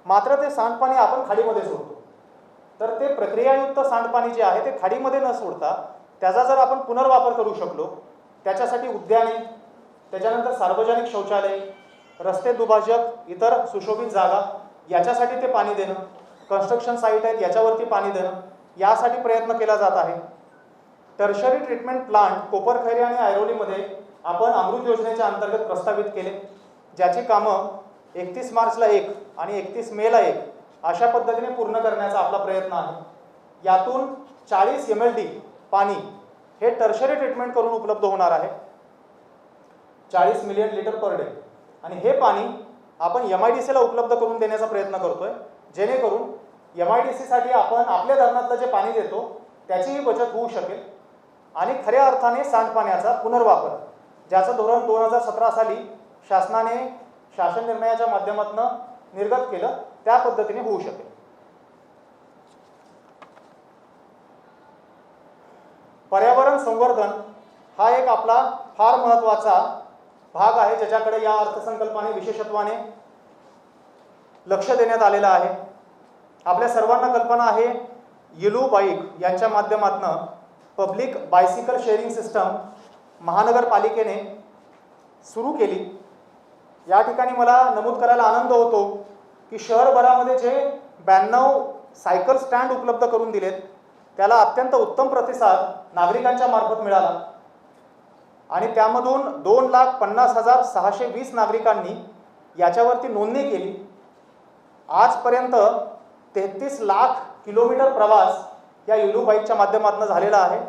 मात्र ते सांडपाणी आपण खाडीमध्ये सोडतो. तर ते प्रक्रियायुक्त सांडपाणी जे आहे ते खाडीमध्ये न सोडता त्याचा जर आपण पुनर्वापर करू शकलो त्याच्यासाठी उद्याने त्याच्यानंतर सार्वजनिक शौचालय रस्ते दुभाजक, इतर सुशोभित जागा याच्यासाठी ते पाणी देणं, कन्स्ट्रक्शन साईट आहेत याच्यावरती पाणी देणं, यासाठी प्रयत्न केला जात आहे. टर्शरी ट्रीटमेंट प्लांट कोपरखैरे आणि ऐरोलीमध्ये आपण अमृत योजनेच्या अंतर्गत प्रस्तावित केले, ज्याची कामं 31 मार्चला 1 आणि 31 मेला 1 अशा पद्धतीने पूर्ण करण्याचा आपला प्रयत्न आहे. यातून 40 MLD पाणी हे टर्शरी ट्रीटमेंट करून उपलब्ध होणार आहे, 40 मिलियन लिटर पर डे. आणि हे पाणी आपण MIDCला उपलब्ध करून देण्याचा प्रयत्न करतोय, जेणेकरून MIDCसाठी आपण आपल्या धरणातलं जे पाणी देतो त्याचीही बचत होऊ शकेल आणि खऱ्या अर्थाने सांडपाण्याचा पुनर्वापर, ज्याचं धोरण 2017 साली शासनाने शासन निर्णयाच्या माध्यमातून निर्गत केलं, त्या पद्धतीने होऊ शकेल. पर्यावरण संवर्धन हा एक आपला फार महत्त्वाचा भाग आहे, ज्याच्याकडे या अर्थसंकल्पाने विशेषत्वाने लक्ष देण्यात आलेलं आहे. आपल्या सर्वांना कल्पना आहे, येलो बाईक यांच्या माध्यमातून पब्लिक बायसिकल शेअरिंग सिस्टम महानगरपालिकेने सुरू केली. या ठिकाणी मला नमूद करायला आनंद होतो की शहरभरामध्ये जे 92 सायकल स्टँड उपलब्ध करून दिलेत, त्याला अत्यंत उत्तम प्रतिसाद नागरिकांच्या मार्फत मिळाला आणि त्यामधून 2,50,620 नागरिकांनी याच्यावरती नोंदणी केली. आजपर्यंत 33 लाख किलोमीटर प्रवास या येलो बाईकच्या माध्यमातून झालेला आहे.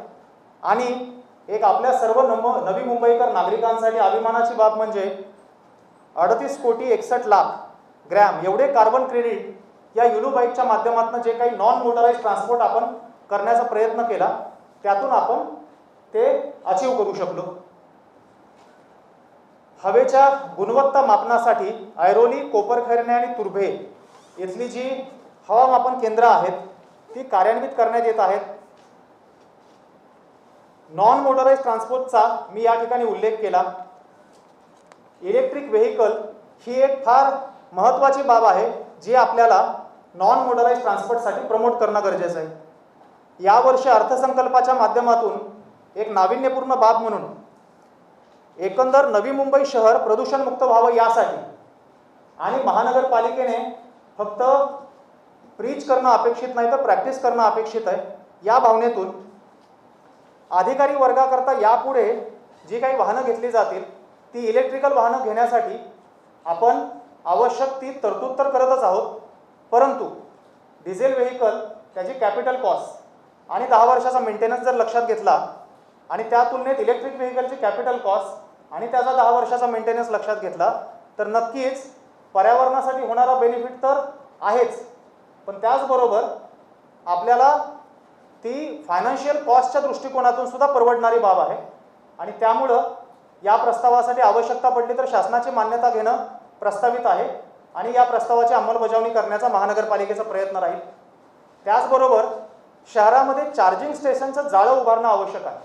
आणि एक आपल्या सर्व नवी मुंबईकर नागरिकांसाठी अभिमानाची बाब म्हणजे 38 कोटी 61 लाख ग्रॅम एवढे कार्बन क्रेडिट या येलो बाईकच्या माध्यमातून जे काही नॉन मोटराइज ट्रान्सपोर्ट आपण करण्याचा प्रयत्न केला, त्यातून आपण ते अचीव करू शकलो. हवेच्या गुणवत्ता मापनासाठी ऐरोली, कोपरखैरणे आणि तुर्भे इथली जी हवामापन केंद्र आहेत ती कार्यान्वित करण्यात येत आहेत. नॉन मोटराइज ट्रान्सपोर्टचा मी या ठिकाणी उल्लेख केला. इलेक्ट्रिक व्हेकल ही एक फार महत्त्वाची बाब आहे, जी आपल्याला नॉन मोटराइज ट्रान्सपोर्टसाठी प्रमोट करणं गरजेचं आहे. यावर्षी अर्थसंकल्पाच्या माध्यमातून एक नाविन्यपूर्ण बाब म्हणून एकंदर नवी मुंबई शहर प्रदूषणमुक्त व्हावं यासाठी आणि महानगरपालिकेने फक्त प्रीच करणं अपेक्षित नाही तर प्रॅक्टिस करणं अपेक्षित आहे, या भावनेतून अधिकारी वर्गाकरता यापुढे जी काही वाहनं घेतली जातील ती इलेक्ट्रिकल वाहनं घेण्यासाठी आपण आवश्यक ती तरतूद तर करतच आहोत, परंतु डिझेल व्हेकल त्याची कॅपिटल कॉस्ट आणि 10 वर्षाचा मेंटेनन्स जर लक्षात घेतला आणि त्या तुलनेत इलेक्ट्रिक व्हेकलची कॅपिटल कॉस्ट आणि त्याचा 10 वर्षाचा मेंटेनन्स लक्षात घेतला तर नक्कीच पर्यावरणासाठी होणारा बेनिफिट तर आहेच, पण त्याचबरोबर आपल्याला ती फायनान्शियल कॉस्टच्या दृष्टिकोनातून सुद्धा परवडणारी बाब आहे. आणि त्यामुळं या प्रस्तावासाठी आवश्यकता पडली तर शासनाची मान्यता घेणं प्रस्तावित आहे आणि या प्रस्तावाची अंमलबजावणी करण्याचा महानगरपालिकेचा प्रयत्न राहील. त्याचबरोबर शहरामध्ये चार्जिंग स्टेशनचं जाळं उभारणं आवश्यक आहे.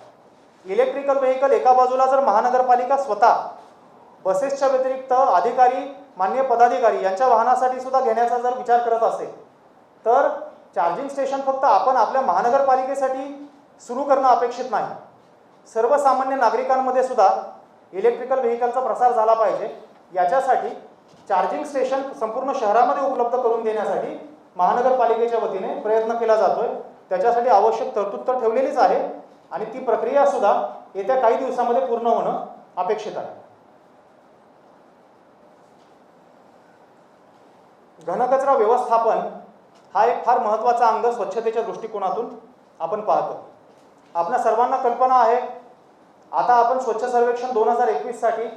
इलेक्ट्रिकल व्हेकल एका बाजूला जर महानगरपालिका स्वतः बसेसच्या व्यतिरिक्त अधिकारी, मान्य पदाधिकारी यांच्या वाहनासाठी सुद्धा घेण्याचा जर विचार करत असेल तर चार्जिंग स्टेशन फक्त आपण आपल्या महानगरपालिकेसाठी सुरू करणं अपेक्षित नाही, सर्वसामान्य नागरिकांमध्ये सुद्धा इलेक्ट्रिकल व्हेकलचा प्रसार झाला पाहिजे. याच्यासाठी चार्जिंग स्टेशन संपूर्ण शहरामध्ये उपलब्ध करून देण्यासाठी महानगरपालिकेच्या वतीने प्रयत्न केला जातोय. त्याच्यासाठी आवश्यक तरतूद तर ठेवलेलीच आहे आणि ती प्रक्रिया सुद्धा येत्या काही दिवसांमध्ये पूर्ण होणं अपेक्षित आहे. घनकचरा व्यवस्थापन हा एक फार महत्त्वाचा अंग स्वच्छतेच्या दृष्टिकोनातून आपण पाहतो. आपल्या सर्वांना कल्पना आहे, आता आपण स्वच्छ सर्वेक्षण 2021 साठी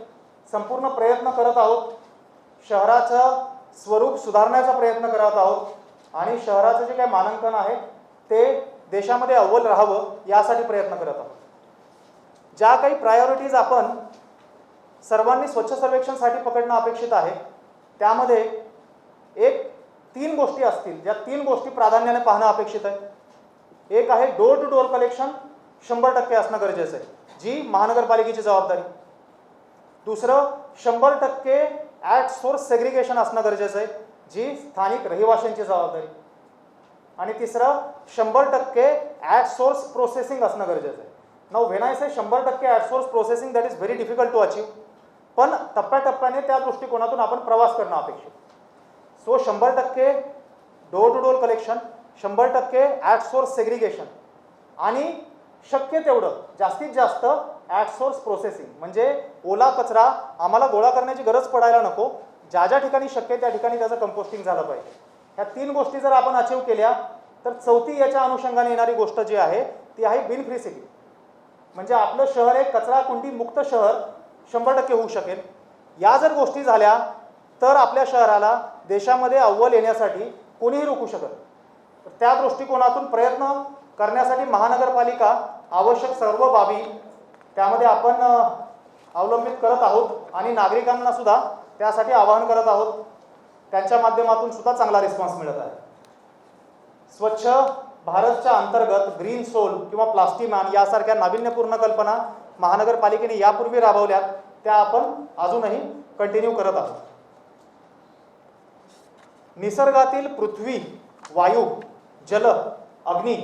संपूर्ण प्रयत्न करत आहोत. शहराचं स्वरूप सुधारण्याचा प्रयत्न करत आहोत आणि शहराचं जे काही मानांकन आहे ते देशामध्ये अव्वल राहावं यासाठी प्रयत्न करत आहोत. ज्या काही प्रायोरिटीज आपण सर्वांनी स्वच्छ सर्वेक्षणसाठी पकडणं अपेक्षित आहे त्यामध्ये एक 3 गोष्टी असतील, ज्या 3 गोष्टी प्राधान्याने पाहणं अपेक्षित आहे. एक आहे डोर टू डोर कलेक्शन 100% असणं गरजेचं आहे, जी महानगरपालिकेची जबाबदारी. दुसरं 100% ॲट सोर्स सेग्रिगेशन असणं गरजेचं आहे, जी स्थानिक रहिवाशांची जबाबदारी. आणि तिसरं 100% ॲट सोर्स प्रोसेसिंग असणं गरजेचं आहे. Now when I say 100% at source processing, that is very difficult to achieve. पण टप्प्याटप्प्याने त्या दृष्टिकोनातून आपण प्रवास करणं अपेक्षित. So 100% door to door collection, 100% at source segregation आणि शक्य तेवढं जास्तीत जास्त ॲट सोर्स प्रोसेसिंग, म्हणजे ओला कचरा आम्हाला गोळा करण्याची गरज पडायला नको, ज्या ज्या ठिकाणी शक्य त्या ठिकाणी त्याचं कंपोस्टिंग झालं पाहिजे. ह्या 3 गोष्टी जर आपण अचीव केल्या तर चौथी याच्या अनुषंगाने येणारी गोष्ट जी आहे ती आहे बिन फ्री सिटी. म्हणजे आपलं शहर एक कचरा कुंडी मुक्त शहर 100% होऊ शकेल. या जर गोष्टी झाल्या तर आपल्या शहराला देशामध्ये अव्वल येण्यासाठी कोणीही रोखू शकत. तर त्या दृष्टिकोनातून प्रयत्न करण्यासाठी महानगरपालिका आवश्यक सर्व बाबी त्यामध्ये आपण अवलंबित करत आहोत आणि नागरिकांना सुद्धा त्यासाठी आवाहन करत आहोत. त्यांच्या माध्यमातून सुद्धा चांगला रिस्पॉन्स मिळत आहे. स्वच्छ भारतच्या अंतर्गत ग्रीन सोल किंवा प्लास्टिमॅन यासारख्या नाविन्यपूर्ण कल्पना महानगरपालिकेने यापूर्वी राबवल्यात, त्या आपण अजूनही कंटिन्यू करत आहोत. निसर्गातील पृथ्वी, वायू, जल, अग्नी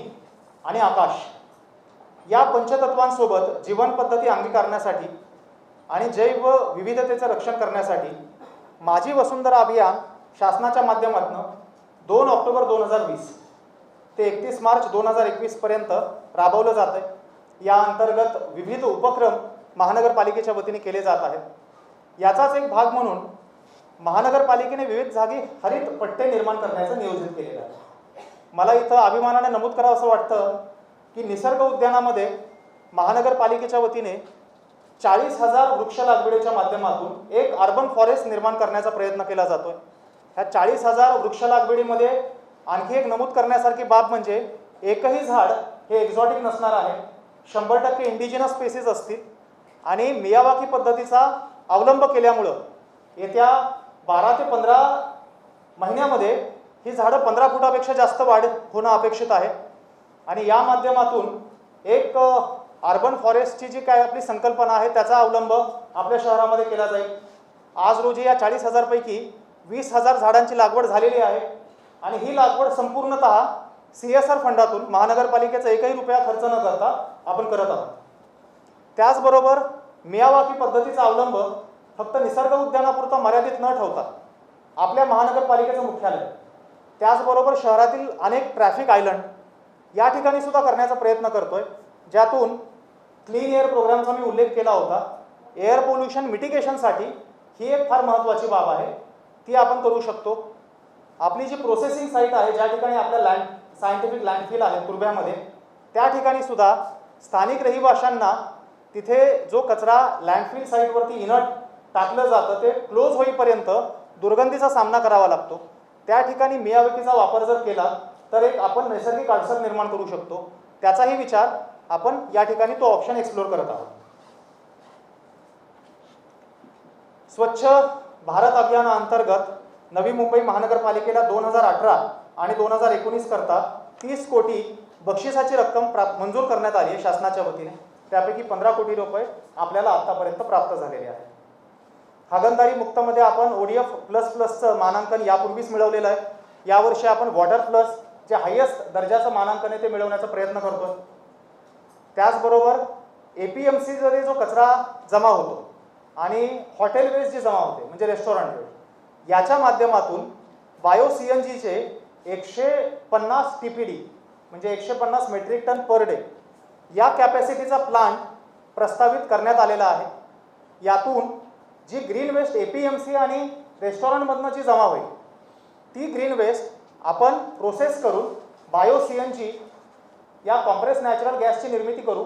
आणि आकाश या पंचतत्वांसोबत जीवन पद्धती अंगीकारण्यासाठी आणि जैव विविधतेचं रक्षण करण्यासाठी माझी वसुंधरा अभियान शासनाच्या माध्यमातून 2 ऑक्टोबर 2020 ते 31 मार्च 2021 पर्यंत राबवलं जात आहे. या अंतर्गत विविध उपक्रम महानगरपालिकेच्या वतीने केले जात आहेत. याचाच एक भाग म्हणून महानगरपालिकेने विविध जागी हरित पट्टे निर्माण करण्याचं नियोजन केलेलं आहे. मला इथं अभिमानाने नमूद करावं असं वाटतं की निसर्ग उद्यानामध्ये महानगरपालिकेच्या वतीने 40,000 वृक्ष लागवडीच्या माध्यमातून एक अर्बन फॉरेस्ट निर्माण करण्याचा प्रयत्न केला जातोय. ह्या 40,000 वृक्ष लागवडीमध्ये आणखी एक नमूद करण्यासारखी बाब म्हणजे एकही झाड हे एक्झॉटिक नसणार आहे. 100% इंडिजिनस स्पेसीज असतील आणि मियावाकी पद्धतीचा अवलंब केल्यामुळं येत्या 12 ते 15 महिन्यामध्ये ही झाडं 15 फुटापेक्षा जास्त वाढ होणं अपेक्षित आहे. आणि या माध्यमातून एक अर्बन फॉरेस्टची जी काय आपली संकल्पना आहे त्याचा अवलंब आपल्या शहरामध्ये केला जाईल. आज रोजी या 40,000 पैकी 20,000 झाडांची लागवड झालेली आहे आणि ही लागवड संपूर्णतः CSR फंडातून महानगरपालिकेचा एकही रुपया खर्च न करता आपण करत आहोत. त्याचबरोबर मियावाकी पद्धतीचा अवलंब फक्त निसर्ग उद्यानापुरता मर्यादित न ठेवता आपल्या महानगरपालिकेचं मुख्यालय, त्याचबरोबर शहरातील अनेक ट्रॅफिक आयलंड या ठिकाणी सुद्धा करण्याचा प्रयत्न करतोय, ज्यातून क्लीन एअर प्रोग्रामचा मी उल्लेख केला होता. एअर पोल्युशन मिटिगेशनसाठी ही एक फार महत्त्वाची बाब आहे, ती आपण करू शकतो. आपली जी प्रोसेसिंग साईट आहे, ज्या ठिकाणी आपल्या सायंटिफिक लँडफिल आहे तुर्भ्यामध्ये, त्या ठिकाणी सुद्धा स्थानिक रहिवाशांना तिथे जो कचरा लँडफिल साईटवरती इनर्ट टाकलं जातं ते क्लोज होईपर्यंत दुर्गंधीचा सामना करावा लागतो. त्या ठिकाणी मियावाकीचा वापर जर केला तर एक आपण नैसर्गिक अडसर निर्माण करू शकतो. त्याचाही विचार आपण या ठिकाणी तो ऑप्शन एक्सप्लोर करत आहोत. स्वच्छ भारत अभियानाअंतर्गत नवी मुंबई महानगरपालिकेला 2018 आणि 2019 करता 30 कोटी बक्षिसाची रक्कम मंजूर करण्यात आली आहे शासनाच्या वतीने. त्यापैकी 15 कोटी रुपये आपल्याला आतापर्यंत प्राप्त झालेले आहेत. हागणदारी मुक्तमध्ये आपण ODF++चं मानांकन यापूर्वीच मिळवलेलं आहे. यावर्षी आपण वॉटर प्लस जे हायेस्ट दर्जाचं मानांकन आहे ते मिळवण्याचा प्रयत्न करतो. त्याचबरोबर APMCमध्ये जो कचरा जमा होतो आणि हॉटेल वेस्ट जे जमा होते म्हणजे रेस्टॉरंट वेस्ट, याच्या माध्यमातून बायो CNGचे 150 TPD म्हणजे 150 मेट्रिक टन पर डे या कॅपॅसिटीचा प्लांट प्रस्तावित करण्यात आलेला आहे. यातून जी ग्रीन वेस्ट APMC आणि रेस्टॉरंटमधनं जी जमा होईल ती ग्रीन वेस्ट आपण प्रोसेस करून बायो CNG या कॉम्प्रेस नॅचरल गॅसची निर्मिती करू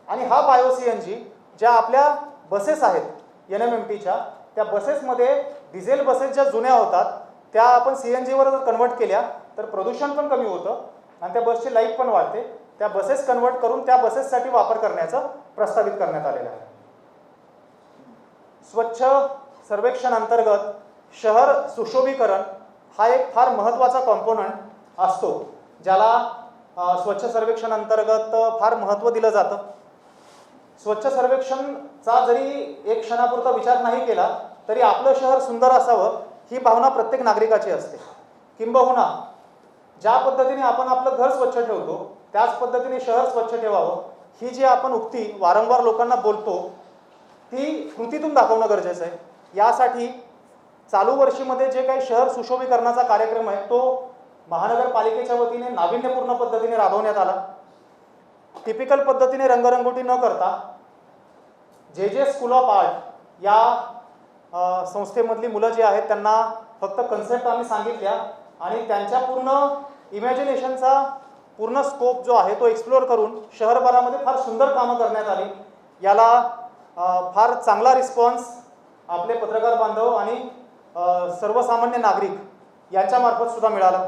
आणि हा बायो CNG ज्या आपल्या बसेस आहेत NMMTच्या, त्या बसेसमध्ये डिझेल बसेस ज्या जुन्या होतात त्या आपण CNGवर जर कन्वर्ट केल्या तर प्रदूषण पण कमी होतं आणि त्या बसची लाईफ पण वाढते. त्या बसेस कन्वर्ट करून त्या बसेससाठी वापर करण्याचं प्रस्तावित करण्यात आलेलं आहे. स्वच्छ सर्वेक्षण अंतर्गत शहर सुशोभीकरण हा एक फार महत्त्वाचा कॉम्पोनंट असतो, ज्याला स्वच्छ सर्वेक्षण अंतर्गत फार महत्त्व दिलं जातं. स्वच्छ सर्वेक्षणचा जरी एक क्षणापुरता विचार नाही केला तरी आपलं शहर सुंदर असावं ही भावना प्रत्येक नागरिकाची असते. किंबहुना ज्या पद्धतीने आपण आपलं घर स्वच्छ ठेवतो त्याच पद्धतीने शहर स्वच्छ ठेवावं ही जी आपण उक्ती वारंवार लोकांना बोलतो ती कृतीतून दाखवणं गरजेचं आहे. यासाठी चालू वर्षीमध्ये जे काही शहर सुशोभीकरणाचा कार्यक्रम आहे तो महानगरपालिकेच्या वतीने नाविन्यपूर्ण पद्धतीने राबवण्यात आला. टिपिकल पद्धतीने रंगरंगोटी न करता जे स्कूल ऑफ आर्ट या संस्थेमधली मुलं जी आहेत त्यांना फक्त कन्सेप्ट आम्ही सांगितल्या आणि त्यांच्या पूर्ण इमॅजिनेशनचा पूर्ण स्कोप जो आहे तो एक्सप्लोअर करून शहरभरामध्ये फार सुंदर कामं करण्यात आली. याला फार चांगला रिस्पॉन्स आपले पत्रकार बांधव आणि सर्वसामान्य नागरिक यांच्यामार्फत सुद्धा मिळाला.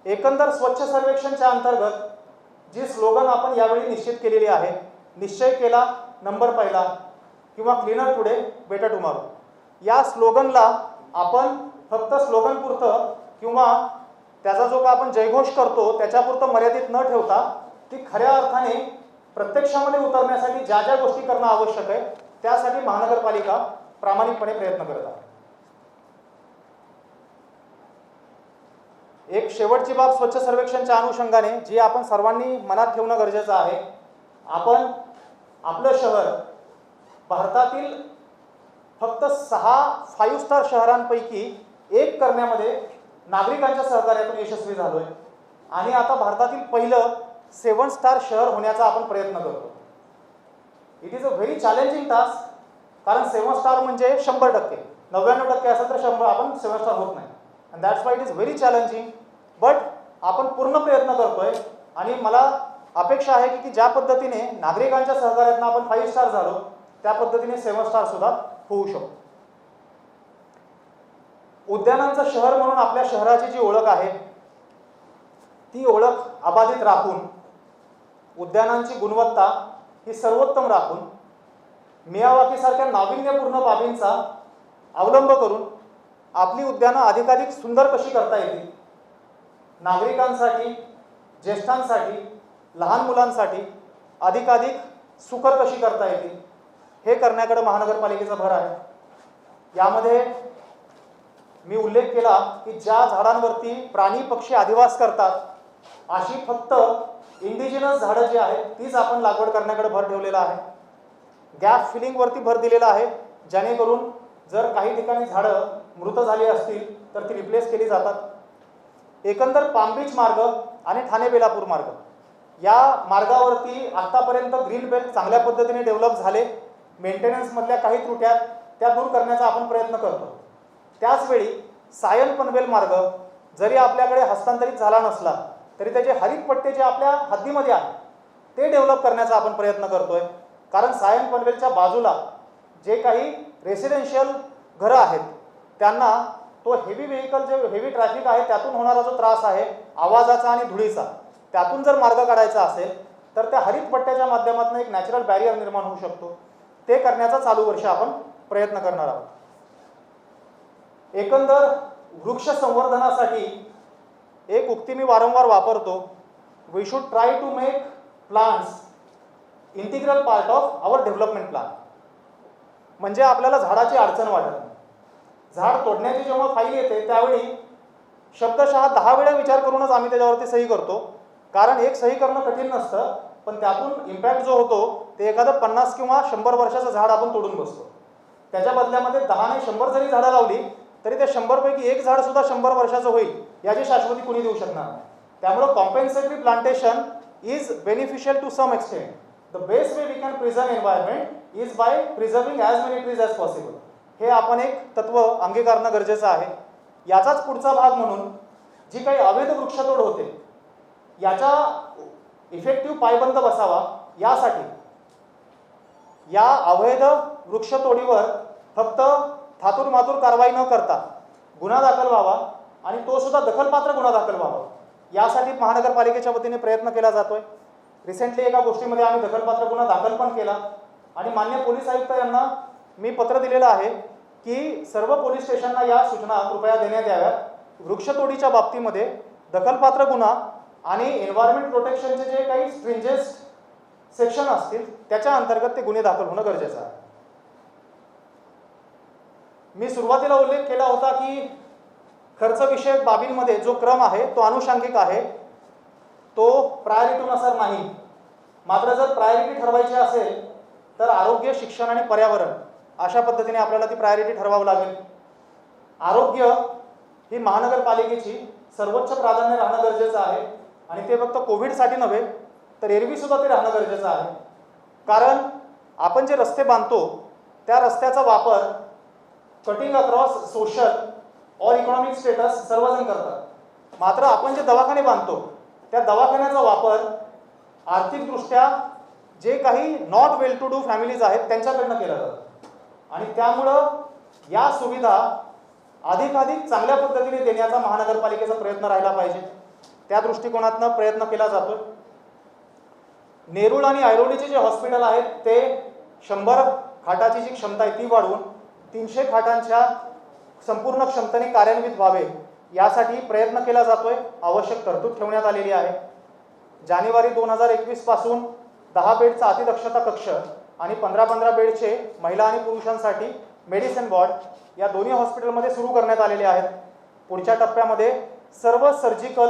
एकंदर स्वच्छ सर्वेक्षणच्या अंतर्गत जी स्लोगन आपण यावेळी निश्चित केलेली आहे, निश्चय केला नंबर पहिला किंवा क्लीनर टुडे बेटर टुमॉरो, या स्लोगनला आपण फक्त स्लोगन पुरतं किंवा त्याचा जो का आपण जयघोष करतो त्याच्यापुरतं मर्यादित न ठेवता ती खऱ्या अर्थाने प्रत्यक्षामध्ये उतरण्यासाठी ज्या ज्या गोष्टी करणं आवश्यक आहे त्यासाठी महानगरपालिका प्रामाणिकपणे प्रयत्न करत आहे. एक शेवटची बाब स्वच्छ सर्वेक्षणच्या अनुषंगाने जी आपण सर्वांनी मनात ठेवणं गरजेचं आहे, आपण आपलं शहर भारतातील फक्त 6 5 स्टार शहरांपैकी एक करण्यामध्ये नागरिकांच्या सहकार्यातून यशस्वी झालोय आणि आता भारतातील पहिलं 7 स्टार शहर होण्याचा आपण प्रयत्न करतो. It is a very challenging task, कारण 7 स्टार म्हणजे 100%, 99% असेल तर 100 आपण 7 स्टार होत नाही. And that's why it is very challenging. But आपण पूर्ण प्रयत्न करतोय आणि मला अपेक्षा आहे की ज्या पद्धतीने नागरिकांच्या सहकार्यातून आपण 5 स्टार झालो त्या पद्धतीने 7 स्टार सुद्धा होऊ शकतो. उद्यानांचं शहर म्हणून आपल्या शहराची जी ओळख आहे ती ओळख अबाधित राखून, उद्यानांची गुणवत्ता ही सर्वोत्तम राखून, मियावाकीसारख्या नाविन्यपूर्ण बाबींचा अवलंब करून आपली उद्यानं अधिकाधिक सुंदर कशी करता येतील, नागरिकांसाठी, ज्येष्ठांसाठी, लहान मुलांसाठी अधिकाधिक सुकर कशी करता येतील हे करण्याकडे महानगरपालिकेचा भर आहे. यामध्ये मी उल्लेख केला की ज्या झाडांवरती प्राणी पक्षी अधिवास करतात अशी फक्त इंडिजिनस झाडं जी आहेत तीच आपण लागवड करण्याकडे भर ठेवलेला आहे. गॅप फिलिंगवरती भर दिलेला आहे, जेणेकरून जर काही ठिकाणी झाडं मृत झाली असतील तर ती रिप्लेस केली जातात. एकंदर पाम बीच मार्ग आणि ठाणे बेलापूर मार्ग या मार्गावरती आत्तापर्यंत ग्रीन बेल्ट चांगल्या पद्धतीने डेव्हलप झाले. मेंटेनन्समधल्या काही त्रुट्या त्या दूर करण्याचा आपण प्रयत्न करतो. त्याचवेळी सायन पनवेल मार्ग जरी आपल्याकडे हस्तांतरित झाला नसला तरी त्याचे हरित पट्टे जे आपल्या हद्दीमध्ये आहेत ते डेव्हलप करण्याचा आपण प्रयत्न करतोय. कारण सायन पनवेलच्या बाजूला जे काही रेसिडेन्शियल घरं आहेत त्यांना तो हेवी व्हेकल जे हेवी ट्रॅफिक आहे त्यातून होणारा जो त्रास आहे आवाजाचा आणि धुळीचा, त्यातून जर मार्ग काढायचा असेल तर त्या हरित पट्ट्याच्या माध्यमातून एक नॅचरल बॅरियर निर्माण होऊ शकतो. ते करण्याचा चालू वर्ष आपण प्रयत्न करणार आहोत. एकंदर वृक्ष संवर्धनासाठी एक उक्ती मी वारंवार वापरतो, we should try to make plants integral part of our development plan. म्हणजे आपल्याला झाडाची अडचण वाटत नाही. झाड तोडण्याची जेव्हा फाईल येते त्यावेळी शब्दशः 10 वेळा विचार करूनच आम्ही त्याच्यावरती सही करतो, कारण एक सही करणं कठीण नसतं पण त्यातून इम्पॅक्ट जो होतो ते एखादं 50 किंवा 100 वर्षाचं झाड आपण तोडून बसतो. त्याच्या बदल्यामध्ये 10 नाही 100 जरी झाडं लावली तरी त्या 100 पैकी एक झाड सुद्धा 100 वर्षाचं होईल याची शाश्वती कुणी देऊ शकणार नाही. त्यामुळे compensatory plantation is beneficial to some extent. The best way we can preserve environment is by preserving as many trees as possible. हे आपण एक तत्व अंगीकारणं गरजेचं आहे. याचाच पुढचा भाग म्हणून जी काही अवैध वृक्षतोड होते याचा इफेक्टिव्ह पायबंद बसावा यासाठी या अवैध वृक्षतोडीवर फक्त थातूरमातूर कारवाई न करता गुन्हा दाखल व्हावा आणि तो सुद्धा दखलपात्र गुन्हा दाखल व्हावा यासाठी महानगरपालिकेच्या वतीने प्रयत्न केला जातोय. रिसेंटली एका गोष्टीमध्ये आम्ही दखलपात्र गुन्हा दाखल पण केला आणि मान्य पोलीस आयुक्त यांना मी पत्र दिलेलं आहे की सर्व पोलीस स्टेशनला या सूचना कृपया देण्यात याव्यात. वृक्षतोडीच्या बाबतीमध्ये दखलपात्र गुन्हा आणि एन्व्हायरमेंट प्रोटेक्शनचे जे काही स्ट्रिंजेस्ट सेक्शन असतील त्याच्या अंतर्गत ते गुन्हे दाखल होणं गरजेचं आहे. मी सुरुवातीला उल्लेख केला होता की खर्चविषयक बाबींमध्ये जो क्रम आहे तो अनुषंगिक आहे, तो प्रायोरिटीनुसार नाही. मात्र जर प्रायोरिटी ठरवायची असेल तर आरोग्य, शिक्षण आणि पर्यावरण अशा पद्धतीने आपल्याला ती प्रायोरिटी ठरवावं लागेल. आरोग्य ही महानगरपालिकेची सर्वोच्च प्राधान्य राहणं गरजेचं आहे आणि ते फक्त कोविडसाठी नव्हे तर एरवी सुद्धा ते राहणं गरजेचं आहे. कारण आपण जे रस्ते बांधतो त्या रस्त्याचा वापर कटिंग अक्रॉस सोशल और इकॉनॉमिक स्टेटस सर्वजण करतात. मात्र आपण जे दवाखाने बांधतो त्या दवाखान्याचा वापर आर्थिकदृष्ट्या जे काही not well to do families आहेत त्यांच्याकडनं केला जातो आणि त्यामुळं या सुविधा अधिकाधिक चांगल्या पद्धतीने देण्याचा महानगरपालिकेचा प्रयत्न राहिला पाहिजे. त्या दृष्टिकोनातनं प्रयत्न केला जातो. नेरूळ आणि ऐरोलीचे जे हॉस्पिटल आहेत ते 100 खाटाची जी क्षमता आहे ती वाढवून 300 खाटांच्या संपूर्ण क्षमतेने कार्यान्वित व्हावे यासाठी प्रयत्न केला जातोय. आवश्यक तरतूद ठेवण्यात आलेली आहे. जानेवारी 2021 पासून 10 बेडचा अतिदक्षता कक्ष आणि 15 बेडचे महिला आणि पुरुषांसाठी मेडिसिन वॉर्ड या दोन्ही हॉस्पिटलमध्ये सुरू करण्यात आलेले आहेत. पुढच्या टप्प्यामध्ये सर्व सर्जिकल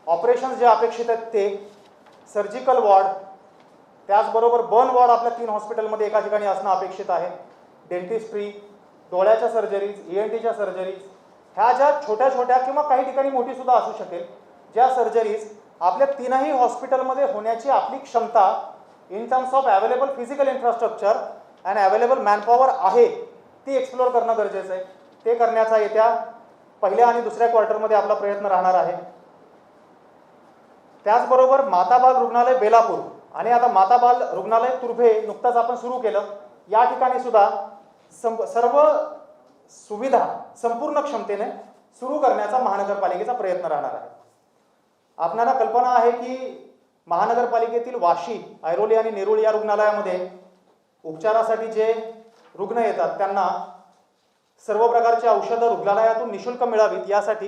ऑपरेशन्स जे अपेक्षित आहेत ते, सर्जिकल वॉर्ड, त्याचबरोबर बर्न वॉर्ड आपल्या 3 हॉस्पिटलमध्ये एका ठिकाणी असणं अपेक्षित आहे. डेंटिस्ट्री, डोळ्याच्या सर्जरीज, ENTच्या सर्जरीज, ह्या ज्या छोट्या छोट्या किंवा काही ठिकाणी मोठी सुद्धा असू शकेल, ज्या सर्जरीज आपल्या 3ही हॉस्पिटलमध्ये होण्याची आपली क्षमता in terms of available physical infrastructure and available manpower आहे ती एक्सप्लोअर करणं गरजेचं आहे. ते करण्याचा येत्या पहिल्या आणि दुसऱ्या क्वार्टरमध्ये आपला प्रयत्न राहणार आहे. त्याचबरोबर माता बाल रुग्णालय बेलापूर आणि आता माता बाल रुग्णालय तुर्भे नुकतंच आपण सुरू केलं. या ठिकाणी सुद्धा सर्व सुविधा संपूर्ण क्षमतेने सुरू करण्याचा महानगरपालिकेचा प्रयत्न राहणार आहे. आपणाला कल्पना आहे की महानगरपालिकेतील वाशी, ऐरोली आणि नेरूळ या रुग्णालयामध्ये उपचारासाठी जे रुग्ण येतात त्यांना सर्व प्रकारची औषधं रुग्णालयातून निशुल्क मिळावीत यासाठी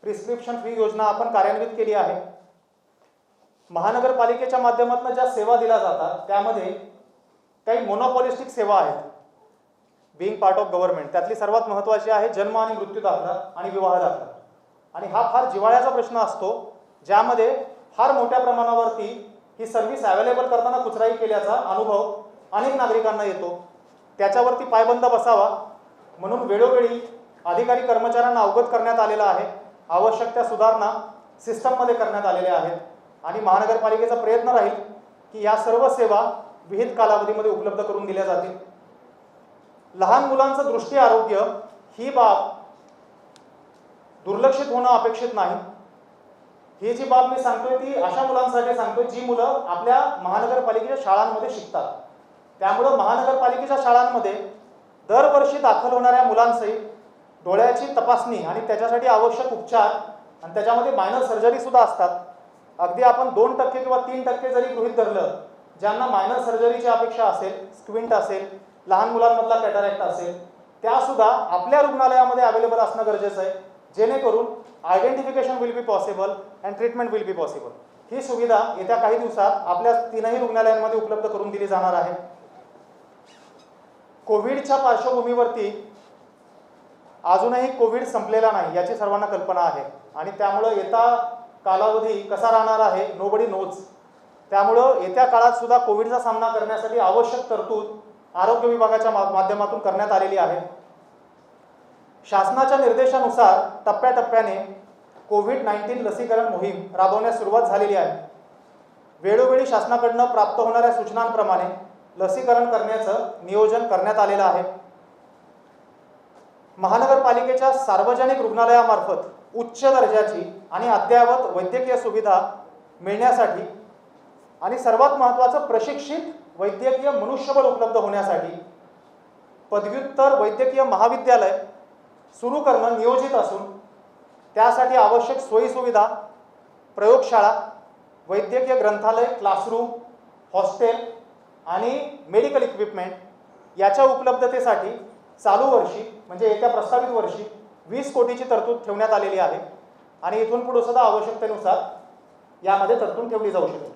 प्रिस्क्रिप्शन फ्री योजना आपण कार्यान्वित केली आहे. महानगरपालिकेच्या माध्यमातून ज्या सेवा दिल्या जातात त्यामध्ये काही मोनोपॉलिस्टिक सेवा आहेत बिईंग पार्ट ऑफ गव्हर्नमेंट. त्यातली सर्वात महत्त्वाची आहे जन्म आणि मृत्यू दाखला आणि विवाह दाखला. आणि हा फार जिव्हाळ्याचा प्रश्न असतो ज्यामध्ये फार मोठ्या प्रमाणावरती ही सर्व्हिस अवेलेबल करताना कुचराई केल्याचा अनुभव अनेक नागरिकांना येतो. त्याच्यावरती पायबंद बसावा म्हणून वेळोवेळी अधिकारी कर्मचाऱ्यांना अवगत करण्यात आलेला आहे. आवश्यक त्या सुधारणा सिस्टममध्ये करण्यात आलेल्या आहेत आणि महानगरपालिकेचा प्रयत्न राहील की या सर्व सेवा विहित कालावधीमध्ये उपलब्ध करून दिल्या जातील. लहान मुलांचं दृष्टी आरोग्य ही बाब दुर्लक्षित होणं अपेक्षित नाही. ही जी बाब मी सांगतोय ती अशा मुलांसाठी सांगतोय जी मुलं आपल्या महानगरपालिकेच्या शाळांमध्ये शिकतात. त्यामुळं महानगरपालिकेच्या शाळांमध्ये दरवर्षी दाखल होणाऱ्या मुलांची डोळ्याची तपासणी आणि त्याच्यासाठी आवश्यक उपचार आणि त्याच्यामध्ये मायनर सर्जरी सुद्धा असतात. अगदी आपण 2% किंवा 3% जरी गृहीत धरलं ज्यांना मायनर सर्जरीची अपेक्षा असेल, स्क्विंट असेल, लहान मुलांमधला कॅटरॅक्ट असेल, त्यासुद्धा आपल्या रुग्णालयामध्ये अवेलेबल असणं गरजेचं आहे जेणेकरून identification will be possible and treatment will be possible. ही सुविधा येत्या काही दिवसात आपल्या 3ही रुग्णालयांमध्ये उपलब्ध करून दिली जाणार आहे. कोविडच्या पार्श्वभूमीवरती अजूनही कोविड संपलेला नाही याची सर्वांना कल्पना आहे आणि त्यामुळं येता कालावधी कसा राहणार आहे नोबडी नोज. त्यामुळं येत्या काळात सुद्धा कोविडचा सामना करण्यासाठी आवश्यक तरतूद आरोग्य विभागाच्या माध्यमातून करण्यात आलेली आहे. शासनाच्या निर्देशानुसार टप्प्याटप्प्याने कोविड-19 लसीकरण मोहीम राबवण्यास सुरुवात झालेली आहे. वेळोवेळी शासनाकडून प्राप्त होणाऱ्या सूचनांप्रमाणे लसीकरण करण्याचं नियोजन करण्यात आलेलं आहे. महानगरपालिकेच्या सार्वजनिक रुग्णालयामार्फत उच्च दर्जाची आणि अद्ययावत वैद्यकीय सुविधा मिळण्यासाठी आणि सर्वात महत्त्वाचं प्रशिक्षित वैद्यकीय मनुष्यबळ उपलब्ध होण्यासाठी पदव्युत्तर वैद्यकीय महाविद्यालय सुरू करणं नियोजित असून त्यासाठी आवश्यक सोयीसुविधा, प्रयोगशाळा, वैद्यकीय ग्रंथालय, क्लासरूम, हॉस्टेल आणि मेडिकल इक्विपमेंट याच्या उपलब्धतेसाठी चालू वर्षी म्हणजे येत्या प्रस्तावित वर्षी 20 कोटीची तरतूद ठेवण्यात आलेली आहे आणि इथून पुढे सुद्धा आवश्यकतेनुसार यामध्ये तरतूद ठेवली जाऊ शकेल.